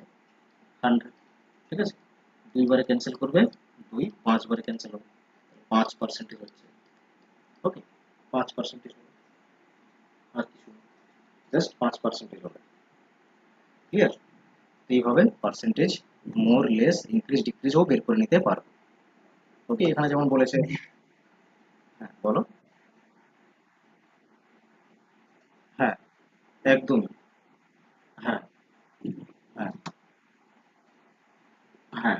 100। ঠিক আছে, দুইবারে ক্যান্সেল করবে, দুই 5 বারে ক্যান্সেল হবে, 5% হচ্ছে। ওকে, 5% হবে, আর কিছু জাস্ট 5% হবে। ক্লিয়ার, এইভাবে পার্সেন্টেজ মোর, লেস, ইনক্রিজ, ডিক্রিজও বের করে নিতে পারবে। ওকে, এখানে যেমন বলেছে, হ্যাঁ বলো। হ্যাঁ, একদমই। হ্যাঁ, হ্যাঁ, হ্যাঁ।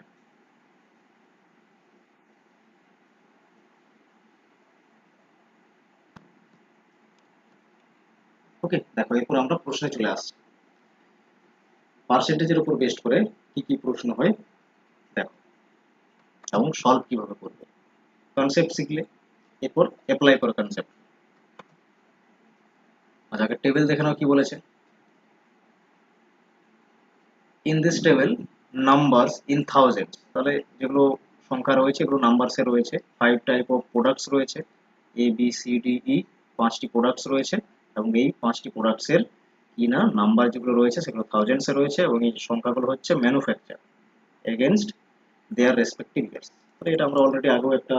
ওকে, দেখো এরপর আমরা প্রশ্নে চলে আসছি। পার্সেন্টেজের উপর বেস্ট করে কি কি প্রশ্ন হয় দেখো, এবং সলভ কিভাবে করবে। কনসেপ্ট শিখলে এরপর অ্যাপ্লাই করো কনসেপ্ট। আচ্ছা, আগে টেবিল দেখে নাও কি বলেছে। In this table numbers in thousands, তাহলে যেগুলো সংখ্যা রয়েছে এগুলো নাম্বারসে রয়েছে। 5 টাইপ অফ প্রোডাক্টস রয়েছে, ABCDE, 5টি প্রোডাক্টস রয়েছে, এবং এই 5টি প্রোডাক্টসের কি না নাম্বার যেগুলো রয়েছে সেগুলো থাউজেন্ডসে রয়েছে, এবং এই সংখ্যাগুলো হচ্ছে manufacture against their respective years. তাহলে এটা আমরা অলরেডি আগেও একটা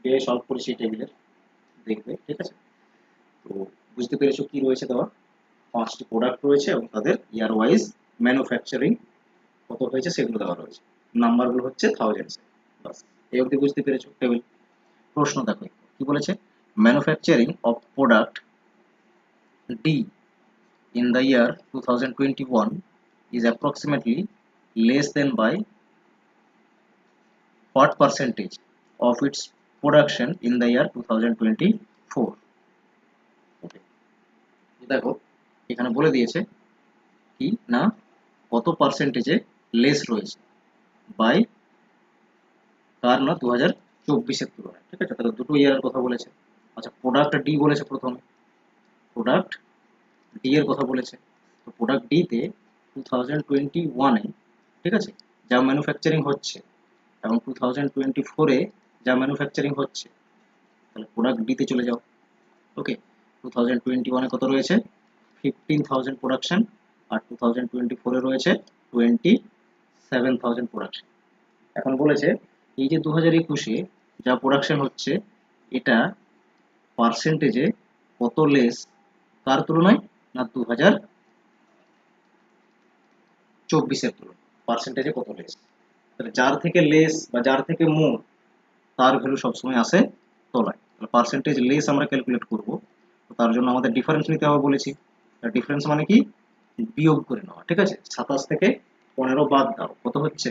ডে সলভ করেছি টেবিলের, দেখবে। ঠিক আছে, তো বুঝতে পেরেছো কি রয়েছে দেওয়া, 5টি প্রোডাক্ট রয়েছে এবং তাদের ইয়ার ওয়াইজ ম্যানুফ্যাকচারিং কত হয়েছে সেগুলো দেওয়া রয়েছে, নাম্বারগুলো হচ্ছে থাউজেন্ডস। বাস, এই অবধি বুঝতে পেরেছো টেবিল। প্রশ্ন দেখো কি বলেছে, manufacturing of product D in the year 2021 is approximately less than by what percentage of its production in the year 2024। Okay, দেখো এখানে বলে দিয়েছে কি না কত পার্সেন্টেজে লেস রয়েছে বাই কার না 2024-এর তুলনায়। ঠিক আছে, তাহলে দুটো ইয়ারের কথা বলেছে। আচ্ছা, প্রোডাক্ট ডি বলেছে প্রথমে, প্রোডাক্ট ডি এর কথা বলেছে। তো প্রোডাক্ট ডি তে 2021-এ, ঠিক আছে, যা ম্যানুফ্যাকচারিং হচ্ছে, এবং 2024-এ যা ম্যানুফ্যাকচারিং হচ্ছে, তাহলে প্রোডাক্ট ডি তে চলে যাও। ওকে, 2021-এ কত রয়েছে, 15,000 প্রোডাকশন, আর 2024-এ রয়েছে 27,000 প্রোডাকশন। এখন বলেছে এই যে 2021-এ যা প্রোডাকশন হচ্ছে, এটা পার্সেন্টেজে কত লেস কার তুলনায়, না 2024-এর তুলনায় পার্সেন্টেজে কত লেস। তাহলে যার থেকে লেস বা যার থেকে মোর, তার ভ্যালু সবসময় আসে তলায়। তাহলে পার্সেন্টেজ লেস আমরা ক্যালকুলেট করব, তো তার জন্য আমাদের ডিফারেন্স নিতে হবে বলেছি। ডিফারেন্স মানে কি, বিয়োগ করে নেওয়া। ঠিক আছে, 27 থেকে 15 বাদ দাও, কত হচ্ছে,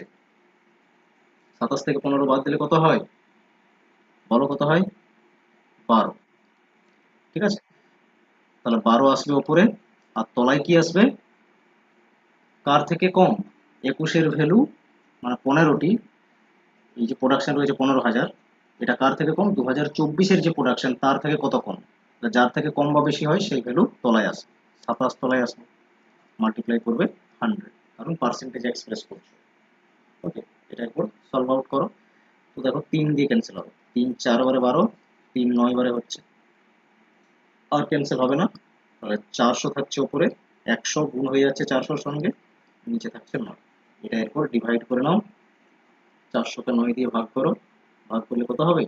27 থেকে 15 বাদ দিলে কত হয়, বলো কত হয়, 12। ঠিক আছে, তাহলে 12 আসবে ওপরে, আর তলায় কি আসবে, কার থেকে কম, 21-এর ভ্যালু মানে 15টি, এই যে প্রোডাকশন রয়েছে 15,000, এটা কার থেকে কম, 2024-এর যে প্রোডাকশন তার থেকে কত কম, যার থেকে কম বা বেশি হয় সেই ভ্যালু তলায় আসবে, 27 তলায় আসবে, মাল্টিপ্লাই করবে 100, কারণ পার্সেন্টেজ এক্সপ্রেস করছে। ওকে, এটা একবার সলভ আউট করো। তো দেখো 3 দিয়ে ক্যান্সেল হবে, 3 4 বারে 12, 3 9 বারে হচ্ছে, আর ক্যান্সেল হবে না। তাহলে 400 থাকছে উপরে, 100 গুণ হয়ে যাচ্ছে 400-র সঙ্গে, নিচে থাকছে 9। এটা এরপর ডিভাইড করে নাও, 400-কে 9 দিয়ে ভাগ করো, ভাগ করলে কত হবে,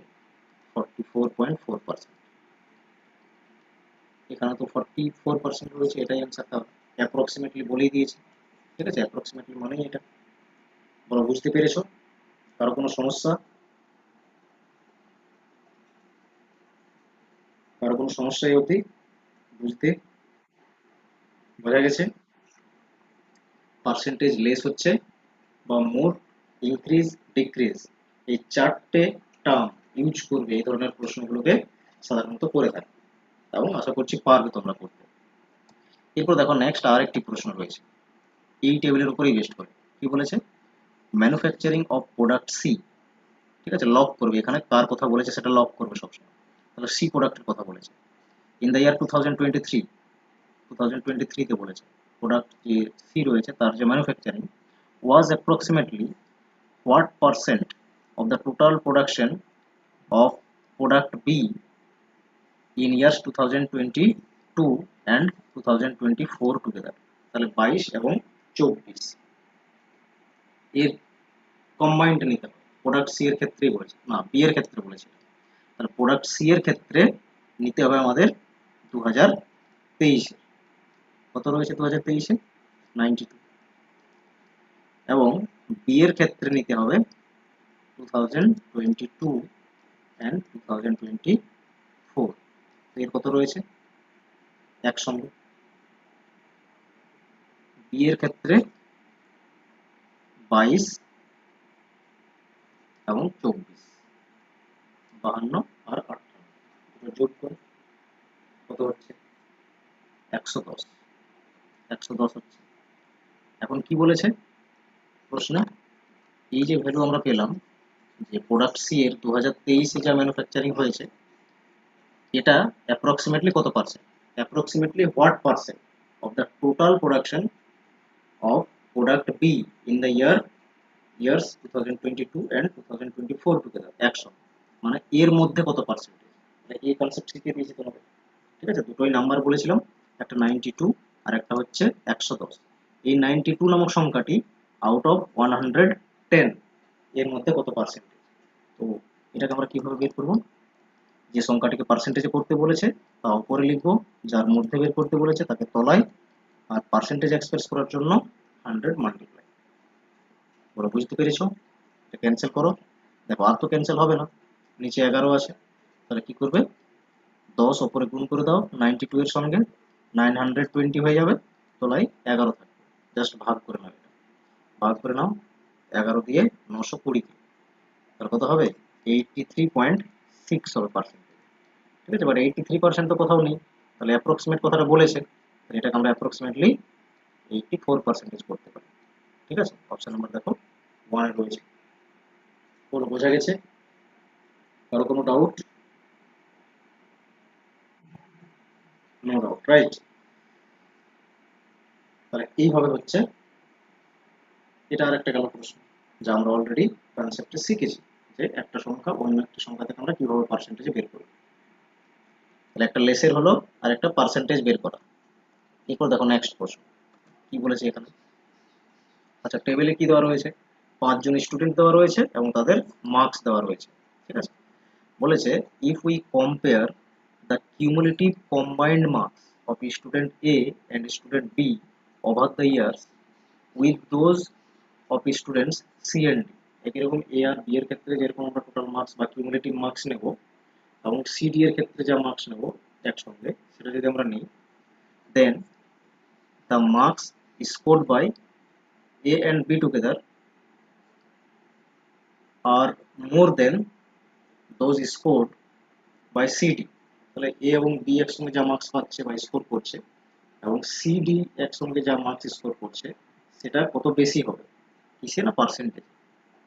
44.4%। এখানে তো 44% রয়েছে, এটাই অ্যান্সারটা হবে, অ্যাপ্রক্সিমেটলি বলেই দিয়েছি। ঠিক আছে, অ্যাপ্রক্সিমেটলি মানেই এটা। বলো, বুঝতে পেরেছো? কারো কোনো সমস্যা, কারো কোনো সমস্যা এই অবধি বুঝতে, বোঝা গেছে? পার্সেন্টেজ লেস হচ্ছে বা মোর, ইনক্রিজ, ডিক্রিজ, এই 4টে টার্ম ইউজ করবে এই ধরনের প্রশ্নগুলোকে সাধারণত করে থাকে, এবং আশা করছি পারবে তোমরা করতে। এরপর দেখো নেক্সট আর একটি প্রশ্ন রয়েছে এই টেবিলের উপরেই বেস্ট করে। কি বলেছে, ম্যানুফ্যাকচারিং অফ প্রোডাক্ট সি। ঠিক আছে, লক করবে, এখানে কার কথা বলেছে সেটা লক করবে সবসময়। তাহলে সি প্রোডাক্টের কথা বলেছে, ইন দ্য ইয়ার 2023 তে বলেছে প্রোডাক্ট যে সি রয়েছে তার যে manufacturing was approximately what percent of the total production of product B in years 2022 and 2024 together। তাহলে 22 এবং 24 এর কম্বাইন্ড নিতে হবে, প্রোডাক্ট সি এর ক্ষেত্রেই বলেছে, না বি এর ক্ষেত্রে বলেছে। তাহলে প্রোডাক্ট সি এর ক্ষেত্রে নিতে হবে আমাদের 2023-এ কত রয়েছে, 2023-এ 92, এবং বি এর ক্ষেত্রে নিতে হবে 2022 and 2024, এর কত রয়েছে একসঙ্গে। বি এর ক্ষেত্রে 22 এবং 24, 52 আর 58 যোগ করে কত হচ্ছে 110, 110 হচ্ছে। এখন কি বলেছে প্রশ্নে, এই যে ভ্যালু আমরা পেলাম যে প্রোডাক্ট সি এর 2023-এ যা ম্যানুফ্যাকচারিং হয়েছে এটা অ্যাপ্রক্সিমেটলি কত percent, approximately what percent of the total production of product be in the years 2022 and 2024 together, 100, মানে এর মধ্যে কত পার্সেন্টেজ, এই কনসেপ্ট শিখিয়ে দিয়েছি তোমাদের। ঠিক আছে, দুটোই নাম্বার বলেছিলাম, একটা 92 আর একটা হচ্ছে 110। এই 92 নামক সংখ্যাটি আউট অফ 110 এর মধ্যে কত পার্সেন্টেজ। তো এটাকে আমরা কিভাবে বের করব, যে সংখ্যাটিকে পার্সেন্টেজে করতে বলেছে তা উপরে লিখবো, যার মধ্যে বের করতে বলেছে তাকে তলায়, আর পার্সেন্টেজ এক্সপ্রেস করার জন্য 100 মাল্টিপ্লাই। বলো, বুঝতে পেরেছো? এটা ক্যান্সেল করো, দেখো আর তো ক্যান্সেল হবে না, নিচে 11 আছে, তাহলে কি করবে, 10 ওপরে গুণ করে দাও 92 এর সঙ্গে, 920 হয়ে যাবে, তলায় 11 থাকবে, জাস্ট ভাগ করে নাও, এটা ভাগ করে নাও 11 দিয়ে 920, তাহলে কত হবে 83.6 হবে পার্সেন্ট। ঠিক আছে, বাট 83% তো কোথাও নেই, তাহলে অ্যাপ্রক্সিমেট কথাটা বলেছে, তাহলে এটাকে আমরা অ্যাপ্রক্সিমেটলি 84% করতে পারি। ঠিক আছে, অপশন নাম্বার দেখো 1 রয়েছে। পুরো বোঝা গেছে? কারো কোনো ডাউট? No doubt, right? তাহলে এইভাবে হচ্ছে, এটা আর একটা গেল প্রশ্ন যা আমরা অলরেডি কনসেপ্টে শিখেছি, যে একটা সংখ্যা অন্য একটা সংখ্যা থেকে আমরা কিভাবে পার্সেন্টেজে বের করব। তাহলে একটা লেসের হলো আর একটা পার্সেন্টেজ বের করা। এরপর দেখো নেক্সট প্রশ্ন কি বলেছে এখানে। আচ্ছা, টেবিলে কি দেওয়া রয়েছে, 5 জন স্টুডেন্ট দেওয়া রয়েছে এবং তাদের মার্কস দেওয়া রয়েছে। ঠিক আছে, বলেছে if we compare the cumulative combined marks of student A and student B over the years with those of students C and D. একই রকম এ আর বি এর ক্ষেত্রে যেরকম আমরা টোটাল মার্কস বা কিউমুলেটিভ মার্কস নেব, এবং সি ডি এর ক্ষেত্রে যা মার্কস নেব একসঙ্গে, সেটা যদি আমরা নিই, then the marks scored by A and B together are more than those scored by CD. তাহলে এ এবং বি একসঙ্গে যা মার্কস পাচ্ছে বা স্কোর করছে এবং সি ডি একসঙ্গে যা মার্কস স্কোর করছে সেটা কত বেশি হবে, কিসে না percentage,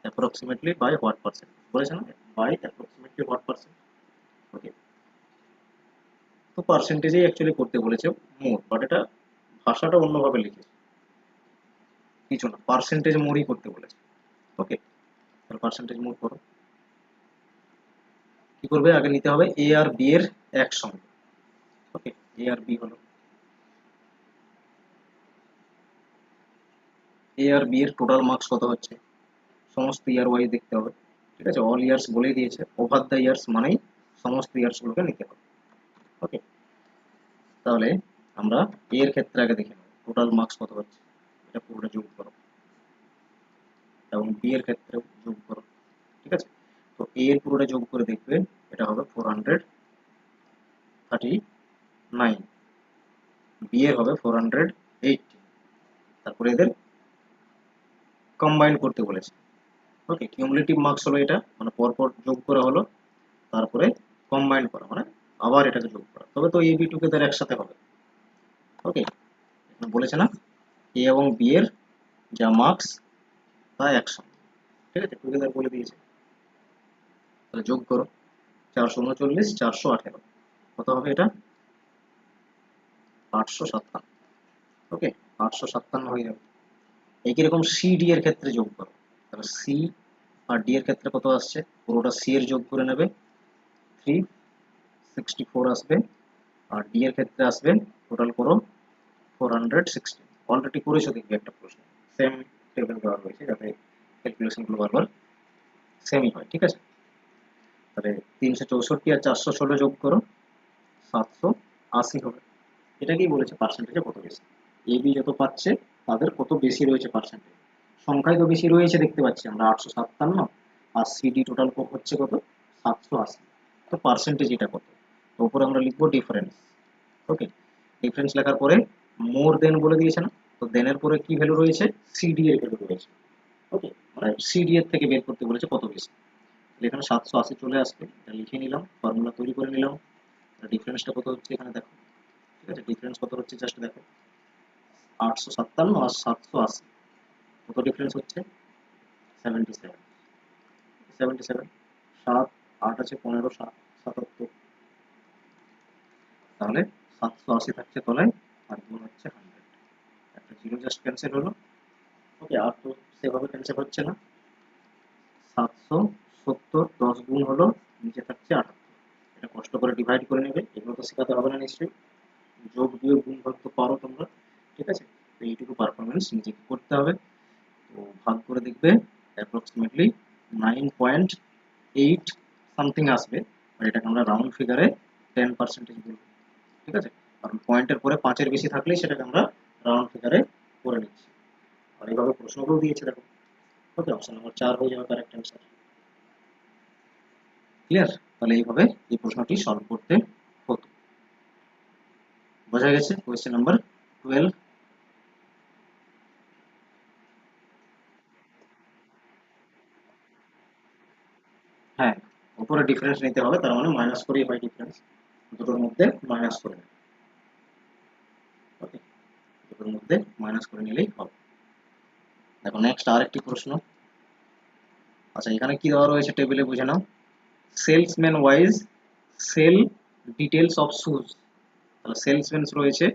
approximately by what percent বলেছে না, by approximately what percent. Okay, তো পার্সেন্টেজেই অ্যাকচুয়ালি করতে বলেছে মোর, বাট এটা ভাষাটা অন্যভাবে লিখেছে, কিছু না, পার্সেন্টেজ মোরই করতে বলেছে। ওকে, তাহলে পার্সেন্টেজ মোর করো। কি করবে, আগে নিতে হবে এ আর বি এর একসঙ্গে। ওকে, এ আর বি হলো, এ আর বি এর টোটাল মার্কস কত হচ্ছে, সমস্ত ইয়ার ওয়াইজ দেখতে হবে। ঠিক আছে, অল ইয়ার্স বলেই দিয়েছে, ওভার দ্য ইয়ার্স মানেই সমস্ত ইয়ার্স গুলোকে নিতে হবে। ওকে, তাহলে আমরা এ এর ক্ষেত্রে আগে দেখে নেব টোটাল মার্কস কত হচ্ছে, এটা পুরোটা যোগ করো, এবং বি এর ক্ষেত্রেও যোগ করো। ঠিক আছে, তো এ এর পুরোটা যোগ করে দেখবে এটা হবে 439, বি এর হবে 480, তারপরে এদের কম্বাইন করতে বলেছে। ওকে, কিউমুলেটিভ মার্কস হলো এটা, মানে পরপর যোগ করা হলো, তারপরে কম্বাইন করা মানে আবার এটাকে যোগ করা, তবে তো এ বি টুগেদার একসাথে হবে। ওকে, বলেছে না এ এবং বি এর যা মার্কস তা একসঙ্গে, ঠিক আছে, টুগেদার বলে দিয়েছে। তাহলে যোগ করো, 439 418, কত হবে এটা, 857। ওকে, 857 হয়ে যাবে। একই রকম সি ডি এর ক্ষেত্রে যোগ করো, তাহলে সি আর ডি এর ক্ষেত্রে কত আসছে, পুরোটা সি এর যোগ করে নেবে, 364 আসবে, আর ডি এর ক্ষেত্রে আসবে, টোটাল করো 460। অলরেডি করেছো দেখবে একটা প্রশ্ন, সেম টেবিল দেওয়া রয়েছে যাতে ক্যালকুলেশনগুলো বারবার সেমই হয়। ঠিক আছে, তাহলে 364 আর 416 যোগ করো, 780 হবে। এটাকেই বলেছে পার্সেন্টেজে কত বেশি, এ বি যত পাচ্ছে তাদের কত বেশি রয়েছে পার্সেন্টেজ, সংখ্যায় তো বেশি রয়েছে দেখতে পাচ্ছি আমরা 857, আর সিডি টোটাল হচ্ছে কত 780, তো পার্সেন্টেজ এটা কত, তো উপরে আমরা লিখবো ডিফারেন্স। ওকে, ডিফারেন্স লেখার পরে মোর দেন বলে দিয়েছে না, তো দেনের পরে কি ভ্যালু রয়েছে, সিডি এর ভ্যালু রয়েছে। ওকে, মানে সিডি এর থেকে বের করতে বলেছে কত বেশি, এখানে 780 চলে আসবে, এটা লিখে নিলাম, ফর্মুলা তৈরি করে নিলাম। ডিফারেন্সটা কত হচ্ছে এখানে দেখো, ঠিক আছে, ডিফারেন্স কত হচ্ছে জাস্ট দেখো, 857 আর 780, কত ডিফারেন্স হচ্ছে, 77, 77, 7 8 আছে 15, 77, তাহলে 780 থাকছে তলায়, আর গুণ হচ্ছে 100, একটা জিরো জাস্ট ক্যান্সেল হলো। ওকে, আর তো সেভাবে ক্যান্সেল হচ্ছে না, 770 10 গুণ হলো, নিচে থাকছে 78, এটা কষ্ট করে ডিভাইড করে নেবে, এগুলো তো শেখাতে হবে না নিশ্চয়ই, যোগ বিয়োগ গুণ ভাগ তো পারো তোমরা। ঠিক আছে, তো এইটুকু পারফরমেন্স নিজেকে করতে হবে। তো ভাগ করে দেখবে অ্যাপ্রক্সিমেটলি 9.8 সামথিং আসবে, আর এটাকে আমরা রাউন্ড ফিগারে 10% বলবো। ঠিক আছে, কারণ পয়েন্টের পরে 5-এর বেশি থাকলেই সেটাকে আমরা রাউন্ড ফিগারে করে নিচ্ছি। আর এইভাবে প্রশ্নগুলো দিয়েছে দেখো। ওকে, অপশন নম্বর 4 হয়ে যাবে কারেক্ট অ্যান্সার। ক্লিয়ার, তাহলে এইভাবে এই প্রশ্নটি সলভ করতে হতো। বোঝা গেছে, কোয়েশ্চেন নাম্বার 12। হ্যাঁ, উপরে ডিফারেন্স নিতে হবে, তার মানে মাইনাস করেই হয় ডিফারেন্স, দুটোর মধ্যে মাইনাস করে নেবে। ওকে, দুটোর মধ্যে মাইনাস করে নিলেই হবে। দেখো নেক্সট আরেকটি প্রশ্ন। আচ্ছা, এখানে কি দেওয়া রয়েছে টেবিলে বুঝে নাও, salesman wise sale details of shoes. তাহলে সেলসম্যান রয়েছে,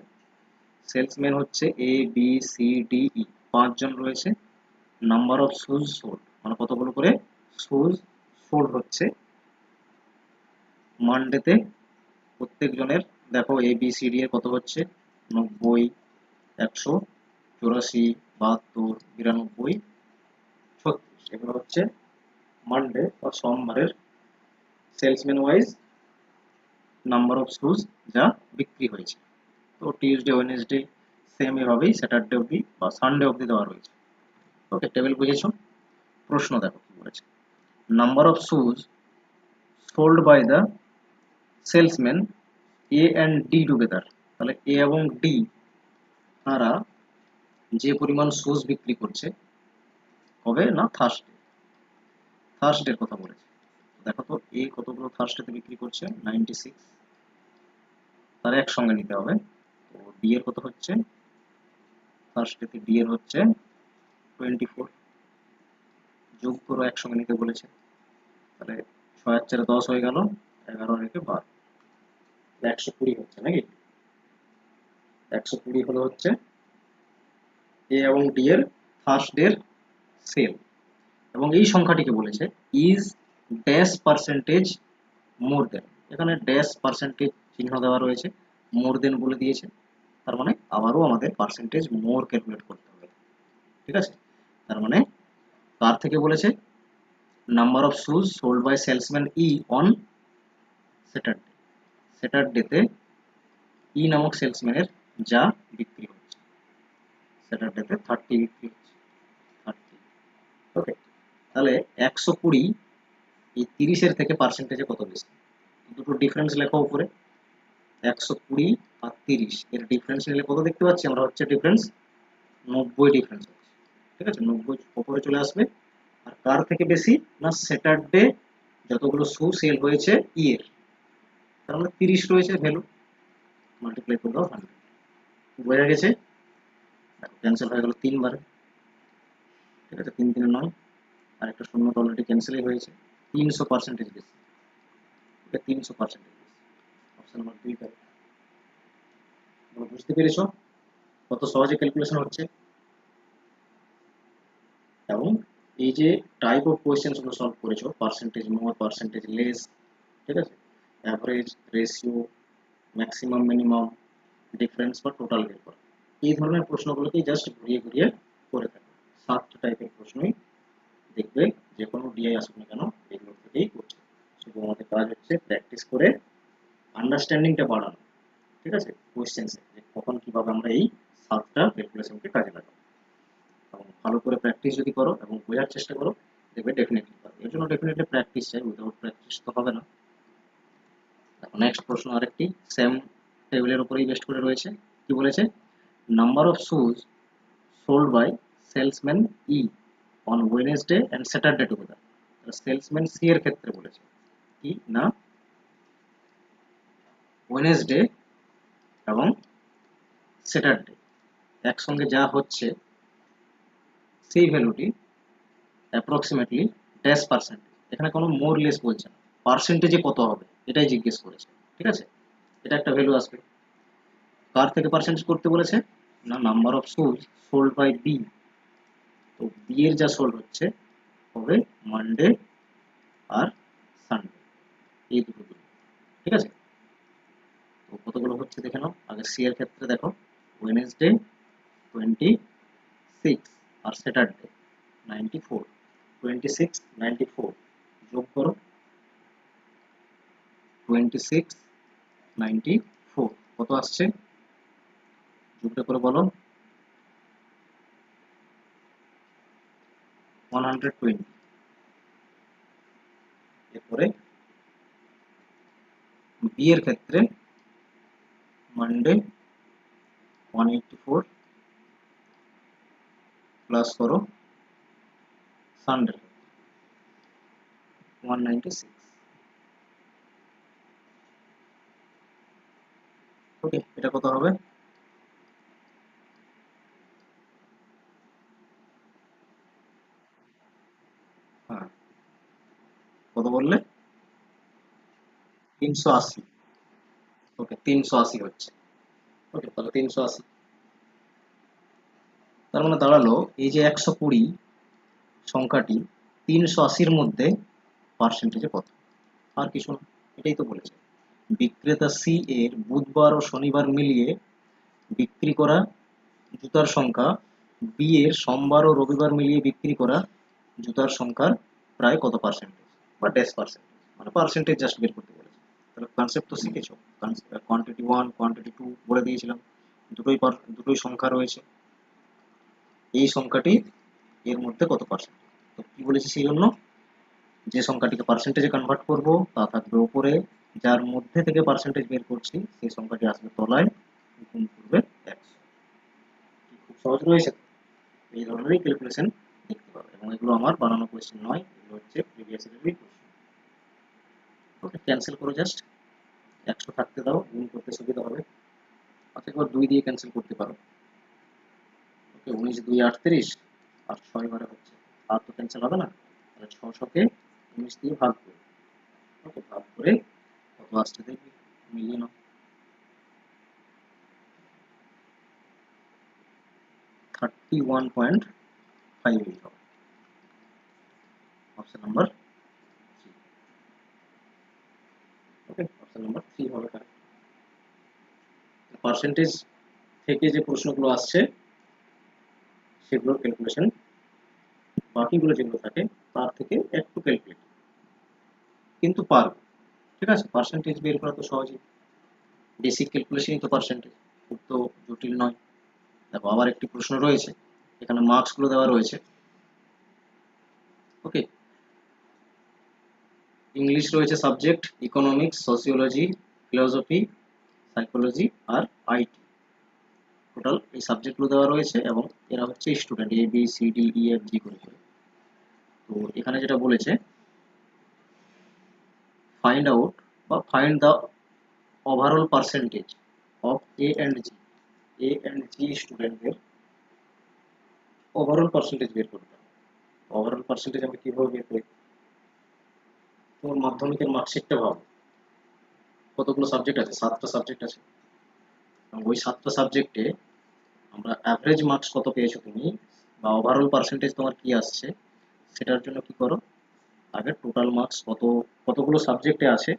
সেলসম্যান হচ্ছে A B C D E, 5 জন রয়েছে, নাম্বার অফ শুজ সোল্ড মানে কতগুলো করে শুজ সোল্ড হচ্ছে মানডেতে প্রত্যেক জনের। দেখো এ বি সি ডি এর কত হচ্ছে, 90, 184, 72, 92, 36, এগুলো হচ্ছে মানডে বা সোমবারের salesman wise number of shoes যা বিক্রি হয়েছে। তো টিউসডে ওয়েডনেসডে সেম এভাবেই স্যাটারডে অবধি বা সানডে অবধি দেওয়া রয়েছে। ওকে, টেবিল বুঝেছো। প্রশ্ন দেখো কি বলেছে, number of shoes sold by the salesman A and D together. তাহলে এ এবং ডি তারা যে পরিমাণ শুজ বিক্রি করছে কবে না থার্সডে, থার্সডের কথা বলেছে। দেখো তো এ কতগুলো থার্সডেতে বিক্রি করছে, 96, তার একসঙ্গে নিতে হবে। তো ডি এর কত হচ্ছে, ফার্স্টেতে ডি এর হচ্ছে 24, যোগ করো, একসঙ্গে নিতে বলেছে, তাহলে 6 আর 4 10 হয়ে গেল, 11 আর 1 12, 120 হচ্ছে নাকি? 120 হলো হচ্ছে এ এবং ডি এর ফার্স্ট ডে এর সেল, এবং এই সংখ্যাটিকে বলেছে ইজ ড্যাশ পার্সেন্টেজ মোর দেন। এখানে ড্যাশ পার্সেন্টেজ চিহ্ন দেওয়া রয়েছে, মোর দেন বলে দিয়েছে, তার মানে আবারও আমাদের পার্সেন্টেজ মোর ক্যালকুলেট করতে হবে। ঠিক আছে, তার মানে কার থেকে বলেছে, number of shoes sold by salesman E on Saturday, স্যাটারডেতে ই নামক সেলসম্যানের যা বিক্রি হচ্ছে, স্যাটারডেতে 30 বিক্রি হচ্ছে, 30। ওকে, তাহলে 120 এই 30-এর থেকে পার্সেন্টেজে কত বেশি, দুটো ডিফারেন্স লেখা উপরে, 120 আর 30 এর ডিফারেন্স নিলে কত দেখতে পাচ্ছি আমরা, হচ্ছে ডিফারেন্স 90 ডিফারেন্স হচ্ছে। ঠিক আছে, 90 উপরে চলে আসবে। আর কার থেকে বেশি না, স্যাটারডে যতগুলো শু সেল হয়েছে ই এর, তার মানে 30 রয়েছে ভ্যালু, মাল্টিপ্লাই করে দাও 100, বোঝা গেছে? ক্যান্সেল হয়ে গেল 3 বারে। ঠিক আছে, 3 3 9, আর একটা শূন্য তো অলরেডি ক্যান্সেলই হয়েছে, 300% বেশি, এটা 300% বেশি, অপশন নাম্বার 2 কারেক্ট। বুঝতে পেরেছো কত সহজে ক্যালকুলেশন হচ্ছে? এবং এই যে টাইপ অফ কোয়েশ্চেন্স গুলো সলভ করেছো, পার্সেন্টেজ মোর, পার্সেন্টেজ লেস, ঠিক আছে, average, ratio, maximum, minimum, difference বা টোটাল বের করা, এই ধরনের প্রশ্নগুলোকেই জাস্ট ঘুরিয়ে ঘুরিয়ে করে থাকে। 7টা টাইপের প্রশ্নই দেখবে, যে কোনো ডিআই আসুক না কেন এগুলো থেকেই করছে। শুধু আমাদের কাজ হচ্ছে প্র্যাকটিস করে আন্ডারস্ট্যান্ডিংটা বাড়ানো। ঠিক আছে, কোয়েশ্চেন্সে যে কখন কিভাবে আমরা এই 7টা ক্যালকুলেশনকে কাজে লাগাবো, এবং ভালো করে প্র্যাকটিস যদি করো এবং বোঝার চেষ্টা করো, দেখবে ডেফিনেটলি পারবে। এর জন্য ডেফিনেটলি প্র্যাকটিস চাই, উইদাউট প্র্যাকটিস তো হবে না। দেখো নেক্সট প্রশ্ন আরেকটি সেম টেবিলের উপরেই বেস্ট করে রয়েছে। কি বলেছে, number of shoes sold by salesman E on Wednesday and Saturday together. Salesman C এর ক্ষেত্রে বলেছে কি না, ওয়েডনেসডে এবং স্যাটারডে একসঙ্গে যা হচ্ছে সেই ভ্যালুটি অ্যাপ্রক্সিমেটলি ড্যাশ পার্সেন্টেজ, এখানে কোনো মোর লেস বলছে না, পার্সেন্টেজে কত হবে এটাই জিজ্ঞেস করেছে। ঠিক আছে, এটা একটা ভ্যালু আসবে। কার থেকে পার্সেন্টেজ করতে বলেছে না, number of shoes sold by B, তো বি এর যা সোল্ড হচ্ছে হবে মানডে আর সানডে, এই দুটো দিন। ঠিক আছে, তো কতগুলো হচ্ছে দেখে নাও। আগে সি এর ক্ষেত্রে দেখো, ওয়েনেসডে 26 আর স্যাটারডে 94, 26 94 যোগ করো, 26 94 কত আসছে, যোগটা করে বলো, 120। এরপরে বি এর ক্ষেত্রে মানডে 184 প্লাস করো সানডে 196। ওকে, এটা কত হবে, হ্যাঁ কত বললে, 380। ওকে, 380 হচ্ছে। ওকে, তাহলে 380, তার মানে দাঁড়ালো এই যে 120 সংখ্যাটি 380-র মধ্যে পার্সেন্টেজে কত, আর কিছু না, এটাই তো বলেছে। বিক্রেতা সি এর বুধবার ও শনিবার মিলিয়ে বিক্রি করা জুতার সংখ্যা বি এর সোমবার ও রবিবার মিলিয়ে বিক্রি করা জুতার সংখ্যার প্রায় কত পার্সেন্টেজ বা ড্যাশ পার্সেন্টেজ, মানে পার্সেন্টেজ জাস্ট বের করতে বলেছে। তাহলে কনসেপ্ট তো শিখেছো, কোয়ান্টিটি 1 কোয়ান্টিটি 2 বলে দিয়েছিলাম, দুটোই সংখ্যা রয়েছে, এই সংখ্যাটি এর মধ্যে কত পার্সেন্ট, তো কি বলেছি, সেই জন্য যে সংখ্যাটিকে পার্সেন্টেজে কনভার্ট করব তা থাকবে উপরে, যার মধ্যে থেকে পার্সেন্টেজ বের করছি সেই সংখ্যাটি আসবে তলায়, গুণ করবে 100। খুব সহজ রয়েছে, এই ধরনেরই ক্যালকুলেশন দেখতে পাবে, এবং এগুলো আমার বানানো কোয়েশ্চেন নয়, এগুলো হচ্ছে প্রিভিয়াস ইয়ারেরই কোয়েশ্চেন। ওকে, ক্যান্সেল করো জাস্ট, 100 থাকতে দাও, গুণ করতে সুবিধা হবে। আচ্ছা এবার 2 দিয়ে ক্যান্সেল করতে পারো। ওকে 19 2 38 আর 6 বারে হচ্ছে, আর তো ক্যান্সেল হবে না, তাহলে 600 কে 19 দিয়ে ভাগ করো। ওকে ভাগ করে কত আসছে দেখবি, মিলিয়ে নাও। 31.58 হবে option number 3। Okay option number 3 হবে কারেক্ট। পার্সেন্টেজ থেকে যে প্রশ্নগুলো আসছে সেগুলোর ক্যালকুলেশন বাকিগুলো যেগুলো থাকে তার থেকে একটু ক্যালকুলেট কিন্তু পারবে। ঠিক আছে, পার্সেন্টেজ বের করা তো সহজই, বেসিক ক্যালকুলেশনই তো পার্সেন্টেজ, খুব তো জটিল নয়। দেখো আবার একটি প্রশ্ন রয়েছে, এখানে মার্কসগুলো দেওয়া রয়েছে। ওকে ইংলিশ রয়েছে subject, economics, sociology, philosophy, psychology আর আইটি। টোটাল এই সাবজেক্টগুলো দেওয়া রয়েছে এবং এরা হচ্ছে student A B C D E F G করে। তো এখানে যেটা বলেছে ফাইন্ড আউট বা find the overall percentage of A and G স্টুডেন্টদের ওভারঅল পার্সেন্টেজ বের করতে হবে। ওভারঅল পার্সেন্টেজ আমরা কিভাবে বের করি, তোমার মাধ্যমিকের মার্কশিটটা ভাবো, কতগুলো সাবজেক্ট আছে, 7টা সাবজেক্ট আছে, এবং ওই 7টা সাবজেক্টে আমরা অ্যাভারেজ মার্কস কত পেয়েছো তুমি বা ওভারঅল পার্সেন্টেজ তোমার কি আসছে, সেটার জন্য কি করো, আগে টোটাল মার্কস কতগুলো সাবজেক্টে আছে,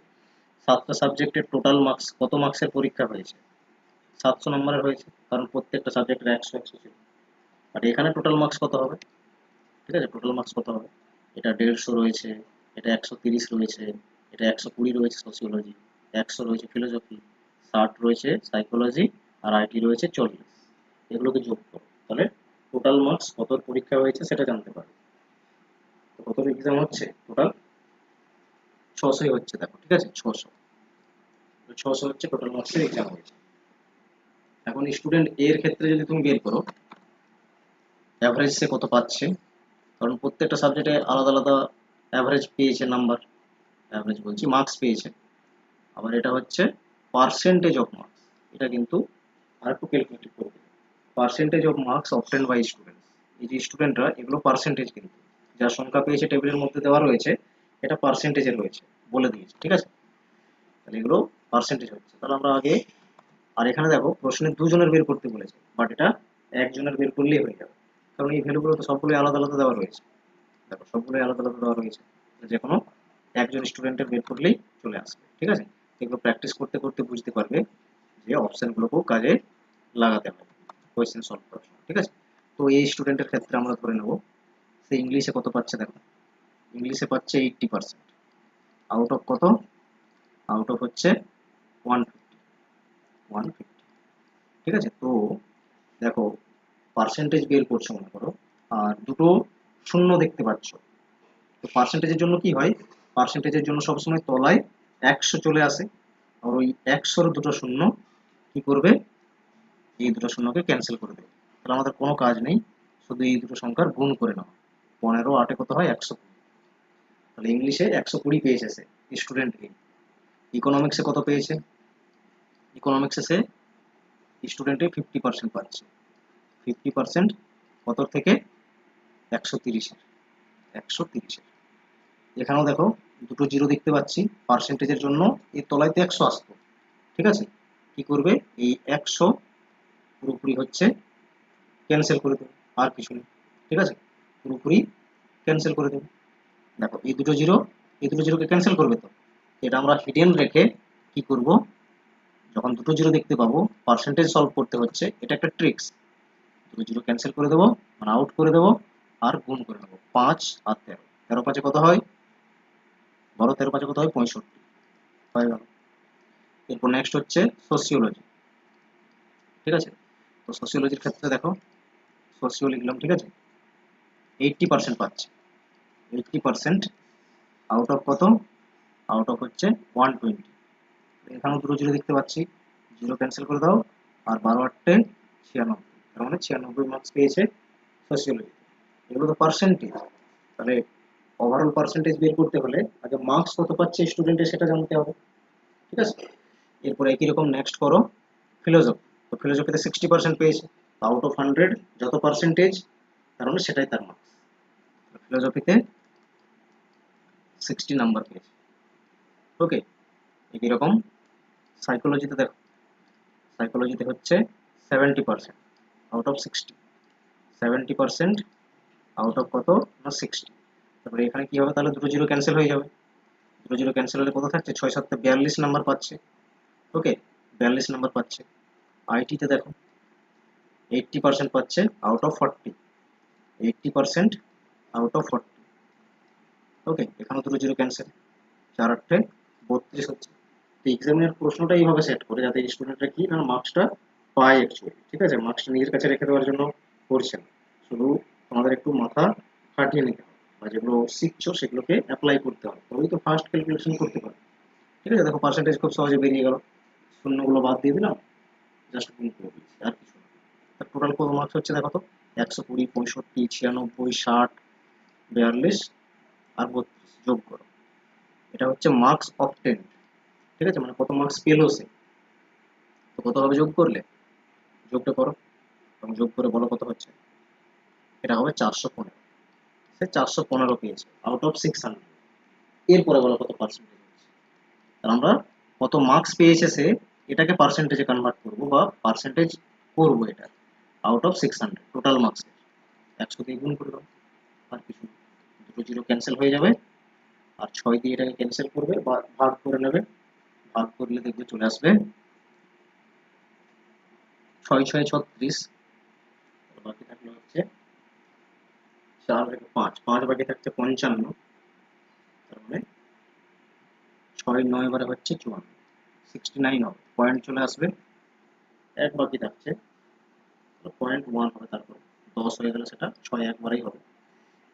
7টা সাবজেক্টের টোটাল মার্কস কত মার্কসের পরীক্ষা হয়েছে, 700 নম্বরের হয়েছে, কারণ প্রত্যেকটা সাবজেক্টের 100 ছিল। আর এখানে টোটাল মার্কস কত হবে, ঠিক আছে, টোটাল মার্কস কত হবে, এটা 150 রয়েছে, এটা 130 রয়েছে, এটা 120 রয়েছে সোসিওলজি, 100 রয়েছে ফিলোসফি, 60 রয়েছে সাইকোলজি আর আইটি রয়েছে 40। এগুলোকে যোগ করো, তাহলে টোটাল মার্কস কত পরীক্ষা হয়েছে সেটা জানতে পারবে। তো কত এক্সাম হচ্ছে টোটাল, 600 হচ্ছে, দেখো ঠিক আছে 600, 600 হচ্ছে টোটাল মার্কসের এক্সাম হয়েছে। এখন স্টুডেন্ট এর ক্ষেত্রে যদি তুমি বের করো অ্যাভারেজ সে কত পাচ্ছে, কারণ প্রত্যেকটা সাবজেক্টে আলাদা আলাদা অ্যাভারেজ পেয়েছে নাম্বার, অ্যাভারেজ বলছি মার্কস পেয়েছে। আবার এটা হচ্ছে পার্সেন্টেজ অফ মার্কস, এটা কিন্তু আরেকটু ক্যালকুলেট করবে, percentage of marks obtained by students. এই যে স্টুডেন্টরা এগুলো পার্সেন্টেজ, কিন্তু যা সংখ্যা পেয়েছে টেবিলের মধ্যে দেওয়া রয়েছে এটা পার্সেন্টেজে রয়েছে, বলে দিয়েছে, ঠিক আছে, তাহলে এগুলো পার্সেন্টেজ হচ্ছে। তাহলে আমরা আগে, আর এখানে দেখো প্রশ্নে দুজনের বের করতে বলেছে, বাট এটা একজনের বের করলেই হয়ে যাবে, কারণ এই ভ্যালুগুলো তো সবগুলোই আলাদা আলাদা দেওয়া রয়েছে। দেখো সবগুলোই আলাদা আলাদা দেওয়া রয়েছে, যে কোনো একজন স্টুডেন্টের বের করলেই চলে আসবে, ঠিক আছে। এগুলো প্র্যাকটিস করতে করতে বুঝতে পারবে যে অপশনগুলোকেও কাজে লাগাতে হবে কোয়েশ্চেন সলভ করার সময়, ঠিক আছে। তো এই স্টুডেন্টের ক্ষেত্রে আমরা ধরে নেব সে ইংলিশে কত পাচ্ছে, দেখো ইংলিশে পাচ্ছে 80%, আউট অফ কত, আউট অফ হচ্ছে 150, ঠিক আছে। তো দেখো পার্সেন্টেজ বের করছো মনে করো, আর দুটো শূন্য দেখতে পাচ্ছ, তো পার্সেন্টেজের জন্য কি হয়, পার্সেন্টেজের জন্য সবসময় তলায় 100 চলে আসে, আর ওই 100-র দুটো শূন্য কি করবে, এই দুটো শূন্যকে ক্যান্সেল করে দেবে, তাহলে আমাদের কোনো কাজ নেই, শুধু এই দুটো সংখ্যার গুণ করে নাও। 15 8 কত হয় 120, তাহলে ইংলিশে 120 পেয়েছে সে স্টুডেন্ট এ। ইকোনমিক্সে কত পেয়েছে, ইকোনমিক্সে সে স্টুডেন্টে 50% পাচ্ছে, 50% কত থেকে 130-এর, 130-এর। এখানেও দেখো দুটো জিরো দেখতে পাচ্ছি, পার্সেন্টেজের জন্য এর তলায় তো 100 আসতো, ঠিক আছে, কি করবে এই 100 পুরোপুরি হচ্ছে ক্যান্সেল করে দেবে, আর কিছু নেই, ঠিক আছে, পুরোপুরি ক্যান্সেল করে দেবে। দেখো এই দুটো জিরো, এই দুটো জিরোকে ক্যান্সেল করবে, তো এটা আমরা হিডেন রেখে কি করব, যখন দুটো জিরো দেখতে পাবো পার্সেন্টেজ সলভ করতে হচ্ছে, এটা একটা ট্রিক্স, দুটো জিরো ক্যান্সেল করে দেবো, মানে আউট করে দেবো, আর গুণ করে নেবো 5 আর 13, 13 5 কত হয় 12, 13 5 কত হয় 65, হয়ে গেল। এরপর নেক্সট হচ্ছে সোসিওলজি, ঠিক আছে। তো সোসিওলজির ক্ষেত্রে দেখো সোসিও লিখলাম, ঠিক আছে, 80% পাচ্ছে, 80% আউট অফ কত, আউট অফ হচ্ছে 120, এখানেও দুটো জিরো দেখতে পাচ্ছি, জিরো ক্যান্সেল করে দাও, আর 12 8 96, তার মানে 96 মার্কস পেয়েছে সোসিওলজি। এগুলো তো পার্সেন্টেজ, তাহলে ওভারঅল পার্সেন্টেজ বের করতে হলে আগে মার্কস কত পাচ্ছে স্টুডেন্টের সেটা জানতে হবে, ঠিক আছে। এরপর একই রকম নেক্সট করো ফিলোসফি। তো ফিলোসফিতে 60% পেয়েছে, আউট অফ 100 যত পার্সেন্টেজ তার মানে সেটাই তার মার্কস। ফিলোসফিতে 60 নাম্বার পেয়েছে। ওকে, একই রকম সাইকোলজিতে দেখো, সাইকোলজিতে হচ্ছে 70% আউট অফ 60, 70% আউট অফ কত না 60। তারপরে এখানে কি হবে, তাহলে দুটো জিরো ক্যান্সেল হয়ে যাবে, দুটো জিরো ক্যান্সেল হলে কত থাকছে, 6 7 42 নাম্বার পাচ্ছে। ওকে, 42 নাম্বার পাচ্ছে। আইটিতে দেখো 80% পাচ্ছে আউট অফ 40, 80% আউট অফ 40। ওকে, এখানে দুটো জিরো ক্যান্সেল, 4 8 32 হচ্ছে। তো এক্সামিনের প্রশ্নটা এইভাবে সেট করে যাতে স্টুডেন্টরা কি না মার্কসটা পায় অ্যাকচুয়ালি। ঠিক আছে, মার্কসটা নিজের কাছে রেখে দেওয়ার জন্য করছে না, শুধু তোমাদের একটু মাথা খাটিয়ে নিতে হবে বা যেগুলো শিখছো সেগুলোকে অ্যাপ্লাই করতে হবে, তবেই তো ফার্স্ট ক্যালকুলেশন করতে পারবে। ঠিক আছে, দেখো পার্সেন্টেজ খুব সহজে বেরিয়ে গেল, শূন্যগুলো বাদ দিয়ে দিলাম, জাস্ট গুণ করে দিয়েছি, আর কিছু না। তার টোটাল কত মার্কস হচ্ছে দেখো তো, 120 65 96 60 42 আর 32 যোগ করো, এটা হচ্ছে মার্কস অফ 10। ঠিক আছে, মানে কত মার্কস পেলো সে। তো কত হবে যোগ করলে, যোগটা করো এবং যোগ করে বলো কত হচ্ছে। এটা হবে 415, সে 415 পেয়েছে আউট অফ 600। এরপরে বলো কত পার্সেন্টেজ হচ্ছে, তাহলে আমরা কত মার্কস পেয়েছে সে এটাকে পার্সেন্টেজে কনভার্ট করবো বা পার্সেন্টেজ করবো এটা আউট অফ 600 টোটাল মার্কস। 100 দিয়ে গুণ করে দাও, আর কিছু না। দুটো জিরো ক্যান্সেল হয়ে যাবে, আর 6 দিয়ে এটাকে ক্যান্সেল করবে বা ভাগ করে নেবে, ভাগ করলে দেখবে চলে আসবে 6 6 36, বাকি থাকলে হচ্ছে 4 রেখে 5, 5 বাকি থাকছে 55, তার মানে 6 9 বারে হচ্ছে 54, 69 হবে, পয়েন্ট চলে আসবে। এক বাকি থাকছে, 0.1 হবে, তারপর 10 হয়ে গেলে সেটা 6 একবারেই হবে,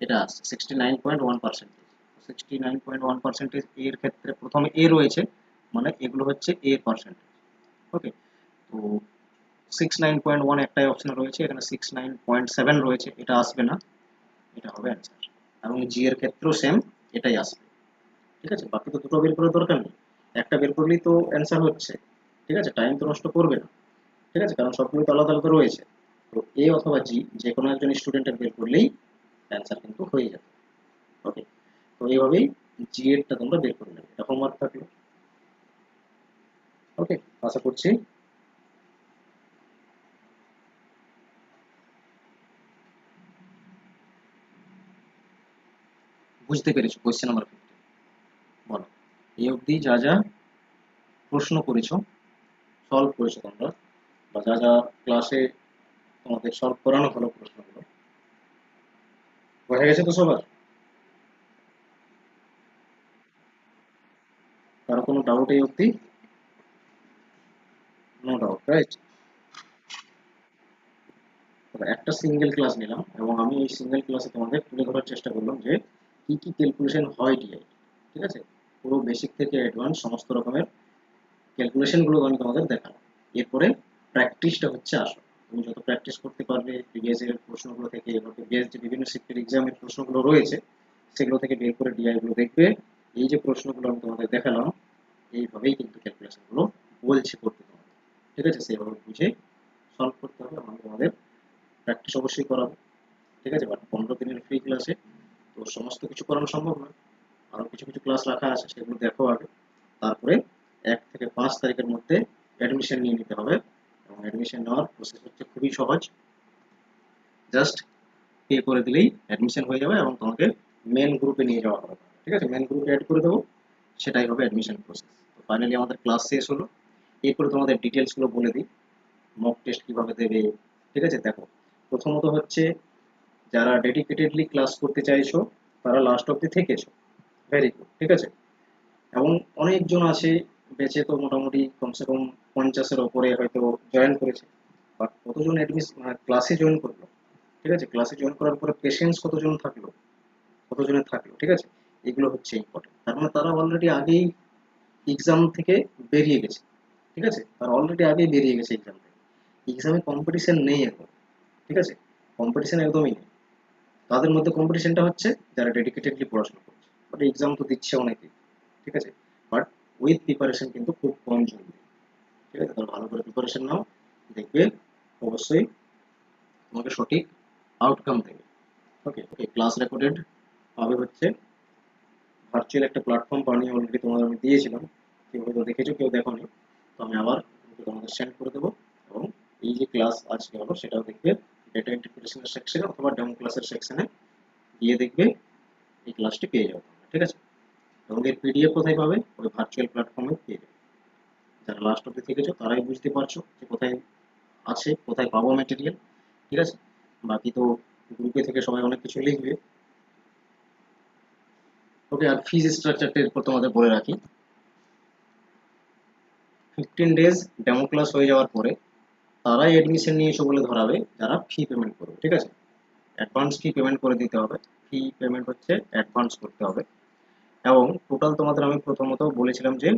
এটা আসছে 69.1%। 69.1% এর ক্ষেত্রে প্রথমে এ রয়েছে, মানে এগুলো হচ্ছে এ পার্সেন্টেজ। ওকে, তো 69.1 একটাই অপশন রয়েছে, এখানে 69.7 রয়েছে, এটা আসবে না, এটা হবে অ্যান্সার। এবং জি এর ক্ষেত্রেও সেম, এটাই আসবে। ঠিক আছে, বাকি তো দুটো বের করার দরকার নেই, একটা বের করলেই তো অ্যান্সার হচ্ছে। ঠিক আছে, টাইম তো নষ্ট করবে না। ঠিক আছে, কারণ সবগুলো তো আলাদা আলাদা রয়েছে। তো এ অথবা জি যে কোনো একজন স্টুডেন্টের বের করলেই অ্যান্সার কিন্তু হয়ে যাবে। ওকে, তো এইভাবেই জি এরটা তোমরা বের করে নেবে, এটা হোমওয়ার্ক থাকলো। ওকে, আশা করছি বুঝতে পেরেছো। কোয়েশ্চেন নাম্বার 15 বলো, এই অবধি যা যা প্রশ্ন করেছো, সলভ করেছো তোমরা, বা যা যা ক্লাসে তোমাদের সলভ করানো হলো প্রশ্নগুলো, বোঝা গেছে তো সবার? কারো কোনো ডাউট এই অবধি? No doubt, right? একটা সিঙ্গেল ক্লাস নিলাম এবং আমি এই সিঙ্গেল ক্লাসে তোমাদের তুলে ধরার চেষ্টা করলাম যে কি কি ক্যালকুলেশন হয় ডিআই। ঠিক আছে, পুরো বেসিক থেকে অ্যাডভান্স সমস্ত রকমের ক্যালকুলেশনগুলো আমি তোমাদের দেখালাম। এরপরে প্র্যাকটিসটা হচ্ছে আসল, তুমি যত প্র্যাকটিস করতে পারবে প্রিভিয়াস এর প্রশ্নগুলো থেকে এবং প্রিভিয়াস যে বিভিন্ন শিফটের এক্সামের প্রশ্নগুলো রয়েছে সেগুলো থেকে বের করে ডিআই গুলো দেখবে। এই যে প্রশ্নগুলো আমি তোমাদের দেখালাম এইভাবেই কিন্তু ক্যালকুলেশনগুলো বলছি করতে তোমাদের। ঠিক আছে, সেইভাবে বুঝে সলভ করতে হবে, আমি তোমাদের প্র্যাকটিস অবশ্যই করাবো। ঠিক আছে, বাট 15 দিনের ফ্রি ক্লাসে তো সমস্ত কিছু করানো সম্ভব না, আরও কিছু কিছু ক্লাস রাখা আছে সেগুলো দেখো আগে। তারপরে 1 থেকে 5 তারিখের মধ্যে অ্যাডমিশন নিয়ে নিতে হবে, এবং অ্যাডমিশন নেওয়ার প্রসেস হচ্ছে খুবই সহজ, জাস্ট পে করে দিলেই অ্যাডমিশন হয়ে যাবে এবং তোমাকে মেন গ্রুপে নিয়ে যাওয়া হবে। ঠিক আছে, মেন গ্রুপে অ্যাড করে দেবো, সেটাই হবে অ্যাডমিশন প্রসেস। তো ফাইনালি আমাদের ক্লাস শেষ হলো, এরপরে তোমাদের ডিটেলসগুলো বলে দিই, মক টেস্ট কীভাবে দেবে। ঠিক আছে, দেখো প্রথমত হচ্ছে যারা ডেডিকেটেডলি ক্লাস করতে চাইছো তারা লাস্ট অব্দি থেকেছো, ভেরি গুড। ঠিক আছে, এবং অনেকজন আছে বেঁচে, তো মোটামুটি কমসে কম 50-এর ওপরে হয়তো জয়েন করেছে, বাট কতজন অ্যাডমিশন ক্লাসে জয়েন করলো? ঠিক আছে, ক্লাসে জয়েন করার পরে পেশেন্স কতজন থাকলো, কতজনের থাকলো? ঠিক আছে, এগুলো হচ্ছে ইম্পর্টেন্ট, তার মানে তারা অলরেডি আগেই এক্সাম থেকে বেরিয়ে গেছে। ঠিক আছে, তারা অলরেডি আগেই বেরিয়ে গেছে এক্সাম থেকে, এক্সামে কম্পিটিশন নেই এখন। ঠিক আছে, কম্পিটিশন একদমই নেই, তাদের মধ্যে কম্পিটিশনটা হচ্ছে যারা ডেডিকেটেডলি পড়াশোনা করছে, বাট এক্সাম তো দিচ্ছে অনেকেই। ঠিক আছে, বাট উইথ প্রিপারেশন কিন্তু খুব কম জরুরি। ঠিক আছে, তাহলে ভালো করে প্রিপারেশন নাও, দেখবে অবশ্যই তোমাকে সঠিক আউটকাম দেবে। ওকে ওকে, ক্লাস রেকর্ডেড পাবে হচ্ছে ভার্চুয়াল একটা প্ল্যাটফর্ম বানিয়ে অলরেডি তোমাদের আমি দিয়েছিলাম, কেউ হয়তো দেখেছো কেউ দেখোনি, তো আমি আবার তোমাদের সেন্ড করে দেবো। এবং এই যে ক্লাস আজকে হলো সেটাও দেখবে ডেটা ইন্টারপ্রিটেশনের সেকশনে অথবা ডেমো ক্লাসের সেকশনে গিয়ে দেখবে এই ক্লাসটি পেয়ে যাবে, ঠিক আছে। এবং এর পিডিএফ কোথায় পাবে, ওই ভার্চুয়াল প্ল্যাটফর্মে পেয়ে যাবে। যারা লাস্ট অব্দি থেকেছো তারাই বুঝতে পারছো যে কোথায় আছে, কোথায় পাবো ম্যাটেরিয়াল, ঠিক আছে। বাকি তো গ্রুপে থেকে সবাই অনেক কিছু লিখবে। ওকে, আর ফিজ স্ট্রাকচারটা এরপর তোমাদের বলে রাখি। 15 ডেজ ডেমো ক্লাস হয়ে যাওয়ার পরে তারাই অ্যাডমিশন নিয়েছো বলে ধরাবে যারা ফি পেমেন্ট করবে, ঠিক আছে। অ্যাডভান্স ফি পেমেন্ট করে দিতে হবে, ফি পেমেন্ট হচ্ছে অ্যাডভান্স করতে হবে। এবং টোটাল তোমাদের আমি প্রথমত বলেছিলাম যে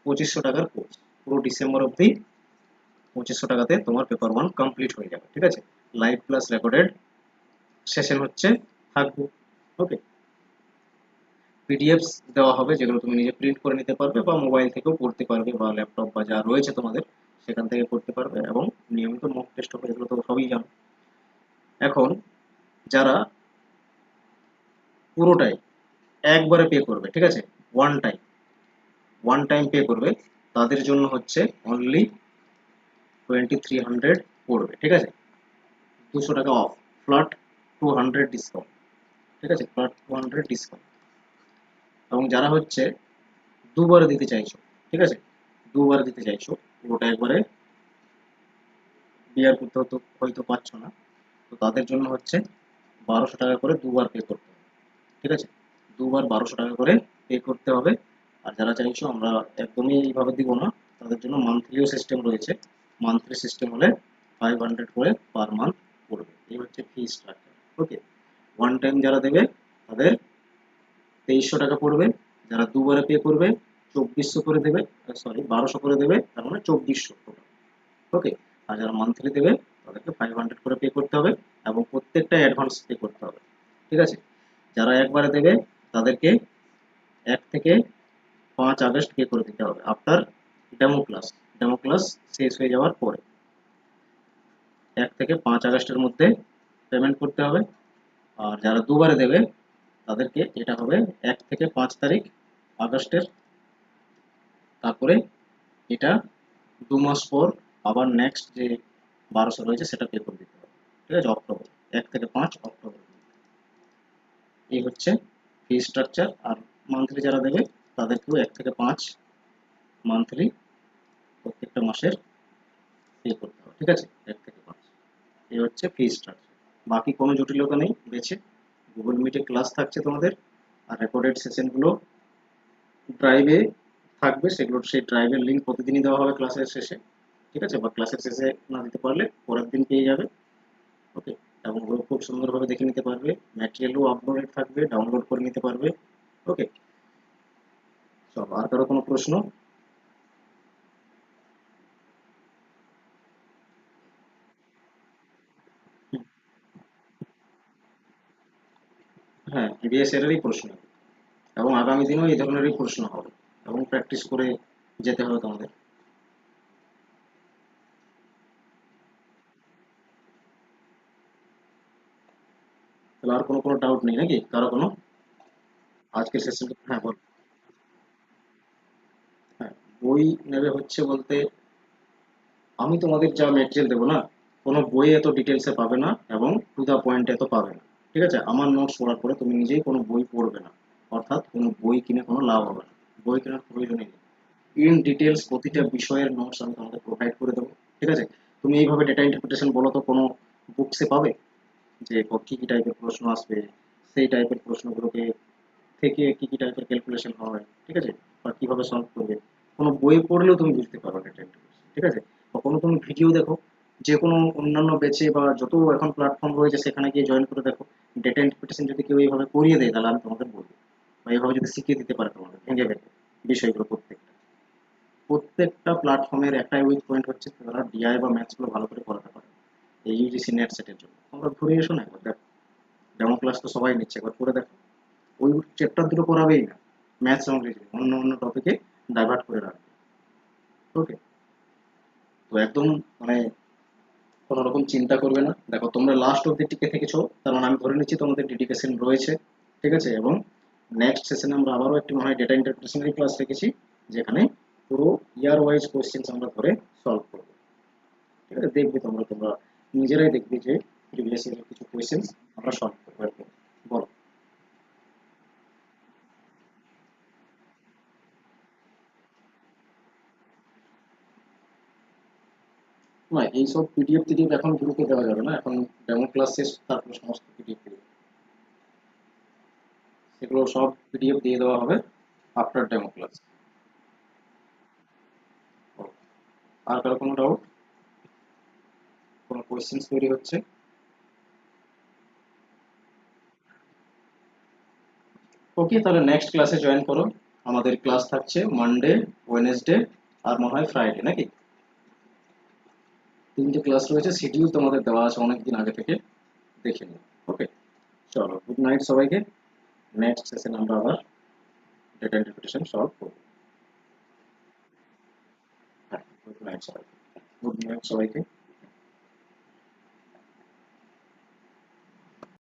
2500 টাকার কোর্স, পুরো ডিসেম্বর অবধি 2500 টাকাতে তোমার পেপার 1 কমপ্লিট হয়ে যাবে, ঠিক আছে। লাইভ প্লাস রেকর্ডেড সেশন হচ্ছে থাকবে। ওকে, পিডিএফস দেওয়া হবে যেগুলো তুমি নিজে প্রিন্ট করে নিতে পারবে বা মোবাইল থেকেও পড়তে পারবে বা ল্যাপটপ বা যা রয়েছে তোমাদের সেখান থেকে পড়তে পারবে। এবং নিয়মিত মক টেস্ট হবে, এগুলো তো সবই জানো। এখন যারা পুরোটাই একবারে পে করবে, ঠিক আছে, one time one time pay করবে, তাদের জন্য হচ্ছে অনলি 2300 পড়বে, ঠিক আছে। 200 টাকা অফ, ফ্ল্যাট 200 ডিসকাউন্ট, ঠিক আছে, ফ্ল্যাট 200 ডিসকাউন্ট। এবং যারা হচ্ছে দুবার দিতে চাইছো, ঠিক আছে, দুবার দিতে চাইছো, পুরোটা একবারে বিয়ার করতে হতো হয়তো পারছো না, তো তাদের জন্য হচ্ছে 1200 টাকা করে দুবার পে করতে হবে, ঠিক আছে। দুবার 1200 টাকা করে পে করতে হবে। আর যারা চাইছো আমরা একদমই এইভাবে দিব না, তাদের জন্য মান্থলিও সিস্টেম রয়েছে। মান্থলি সিস্টেম হলে 500 করে পার মান্থ পড়বে, এই হচ্ছে ফি স্ট্রাকচার। ওকে, ওয়ান টাইম যারা দেবে তাদের 2300 টাকা পড়বে, যারা দুবারে পে করবে 2400 করে দেবে, সরি 1200 করে দেবে, তার মানে 2400 টোটাল। ওকে, আর যারা মান্থলি দেবে তাদেরকে 500 করে পে করতে হবে এবং প্রত্যেকটা অ্যাডভান্স পে করতে হবে, ঠিক আছে। যারা একবারে দেবে তাদেরকে 1 থেকে 5 আগস্ট পে করে দিতে হবে আফটার ডেমো ক্লাস শেষ হয়ে যাওয়ার পরে 1 থেকে 5 আগস্টের মধ্যে পেমেন্ট করতে হবে। আর যারা দুবারে দেবে তাদেরকে এটা হবে 1 থেকে 5 তারিখ আগস্টের, তারপরে এটা 2 মাস পর আবার নেক্সট যে 1200 রয়েছে সেটা পে করে দিতে হবে, ঠিক আছে, অক্টোবর 1 থেকে 5 অক্টোবর। এই হচ্ছে ফি স্ট্রাকচার। আর মান্থলি যারা দেবে তাদেরকেও 1 থেকে 5 মান্থলি প্রত্যেকটা মাসের পে করতে হবে, ঠিক আছে, 1 থেকে 5। এই হচ্ছে ফি স্ট্রাকচার। বাকি কোনো জটিলতা নেই, বেছে গুগল মিটে ক্লাস থাকছে তোমাদের। আর রেকর্ডেড সেশনগুলো ড্রাইভে থাকবে, সেগুলো সেই ড্রাইভের লিঙ্ক প্রতিদিনই দেওয়া হবে ক্লাসের শেষে, ঠিক আছে, বা ক্লাসের শেষে না দিতে পারলে পরের দিন পেয়ে যাবে। ওকে, এবং ওগুলো খুব সুন্দরভাবে দেখে নিতে পারবে, ম্যাটেরিয়ালও আপলোডেড থাকবে, ডাউনলোড করে নিতে পারবে। ওকে, চলো, আর কারো কোনো প্রশ্ন? হ্যাঁ, প্রিভিয়াস ইয়ারেরই প্রশ্ন এবং আগামী দিনেও এই ধরনেরই প্রশ্ন হবে এবং প্র্যাকটিস করে যেতে হবে তোমাদের। তাহলে আর কোনো ডাউট নেই নাকি কারো কোনো? আজকের সেশন, হ্যাঁ বল। হ্যাঁ, বই নেবে হচ্ছে বলতে আমি তোমাদের যা ম্যাটেরিয়াল দেবো না, কোনো বই এত ডিটেলসে পাবে না এবং টু দা পয়েন্ট এত পাবে না, ঠিক আছে। আমার নোটস পড়ার পরে তুমি নিজেই কোনো বই পড়বে না, অর্থাৎ কোনো বই কিনে কোনো লাভ হবে না, বই কেনার প্রয়োজনই নেই। ইন ডিটেলস প্রতিটা বিষয়ের নোটস আমি তোমাদের প্রোভাইড করে দেবো, ঠিক আছে। তুমি এইভাবে ডেটা ইন্টারপ্রিটেশন বলো তো কোনো বুকসে পাবে যে কি কি টাইপের প্রশ্ন আসবে, সেই টাইপের প্রশ্নগুলোকে থেকে কি কি টাইপের ক্যালকুলেশন হয়, ঠিক আছে, বা কিভাবে সলভ করবে, কোনো বই পড়লেও তুমি বুঝতে পারবে না এটা, ঠিক আছে। বা কোনো তুমি ভিডিও দেখো, যে কোনো অন্যান্য ব্যাচে বা যত এখন প্ল্যাটফর্ম রয়েছে সেখানে গিয়ে জয়েন করে দেখো, ডেটা ইন্টারপ্রিটেশন যদি কেউ এইভাবে করিয়ে দেয় তাহলে আমি তোমাকে বলবো, বা এইভাবে যদি শিখিয়ে দিতে পারে তোমাদের ভেঙে ভেঙে বিষয়গুলো প্রত্যেকটা প্রত্যেকটা প্ল্যাটফর্মের একটাই উইক পয়েন্ট হচ্ছে তারা ডিআই বা ম্যাথসগুলো ভালো করে করাতে পারে। এই ইউজিসি নেট সেটের জন্য তোমরা ঘুরে এসো না একবার দেখো, ডেমো ক্লাস তো সবাই নিচ্ছে, একবার করে দেখো। ওই চ্যাপ্টার দুটো পড়াবেই না, ম্যাথস এবং রিজনিং, অন্য অন্য টপিকে ডাইভার্ট করে রাখবে। ওকে, তো একদম মানে কোনো রকম চিন্তা করবে না। দেখো তোমরা লাস্ট অব্দি টিকে থেকেছো, তার মানে আমি ধরে নিচ্ছি তোমাদের ডেডিকেশন রয়েছে, ঠিক আছে। এবং নেক্সট সেশনে আমরা আবারও একটি মনে হয় ডেটা ইন্টারপ্রিটেশনের ক্লাস রেখেছি, যেখানে পুরো ইয়ার ওয়াইজ কোয়েশ্চেন্স আমরা ধরে সলভ করবো, ঠিক আছে। দেখবে তোমরা নিজেরাই দেখবে যে প্রিভিয়াস ইয়ারের কিছু কোয়েশ্চেন্স আমরা সলভ করবো এরকম। বলো। না, এইসব পিডিএফ টিডিএফ এখন গ্রুপে দেওয়া যাবে না, এখন ডেমো ক্লাস শেষ তারপরে সমস্ত পিডিএফ সেগুলো সব পিডিএফ দিয়ে দেওয়া হবে আফটার ডেমো ক্লাস। আর কারো কোনো ডাউট, কোনো কোয়েশ্চেন্স তৈরি হচ্ছে? ওকে, তাহলে নেক্সট ক্লাসে জয়েন করো। আমাদের ক্লাস থাকছে মানডে, ওয়েনেসডে আর মনে হয় ফ্রাইডে, নাকি? তিনটে ক্লাস রয়েছে, শিডিউল তোমাদের দেওয়া আছে অনেকদিন আগে থেকে, দেখে নিও। ওকে, চলো, গুড নাইট সবাইকে। নেক্সট সেশন আমরা আবার ডেটা ইন্টারপ্রিটেশন সলভ করবো। হ্যাঁ, গুড নাইট সবাইকে। গুড নাইট সবাইকে।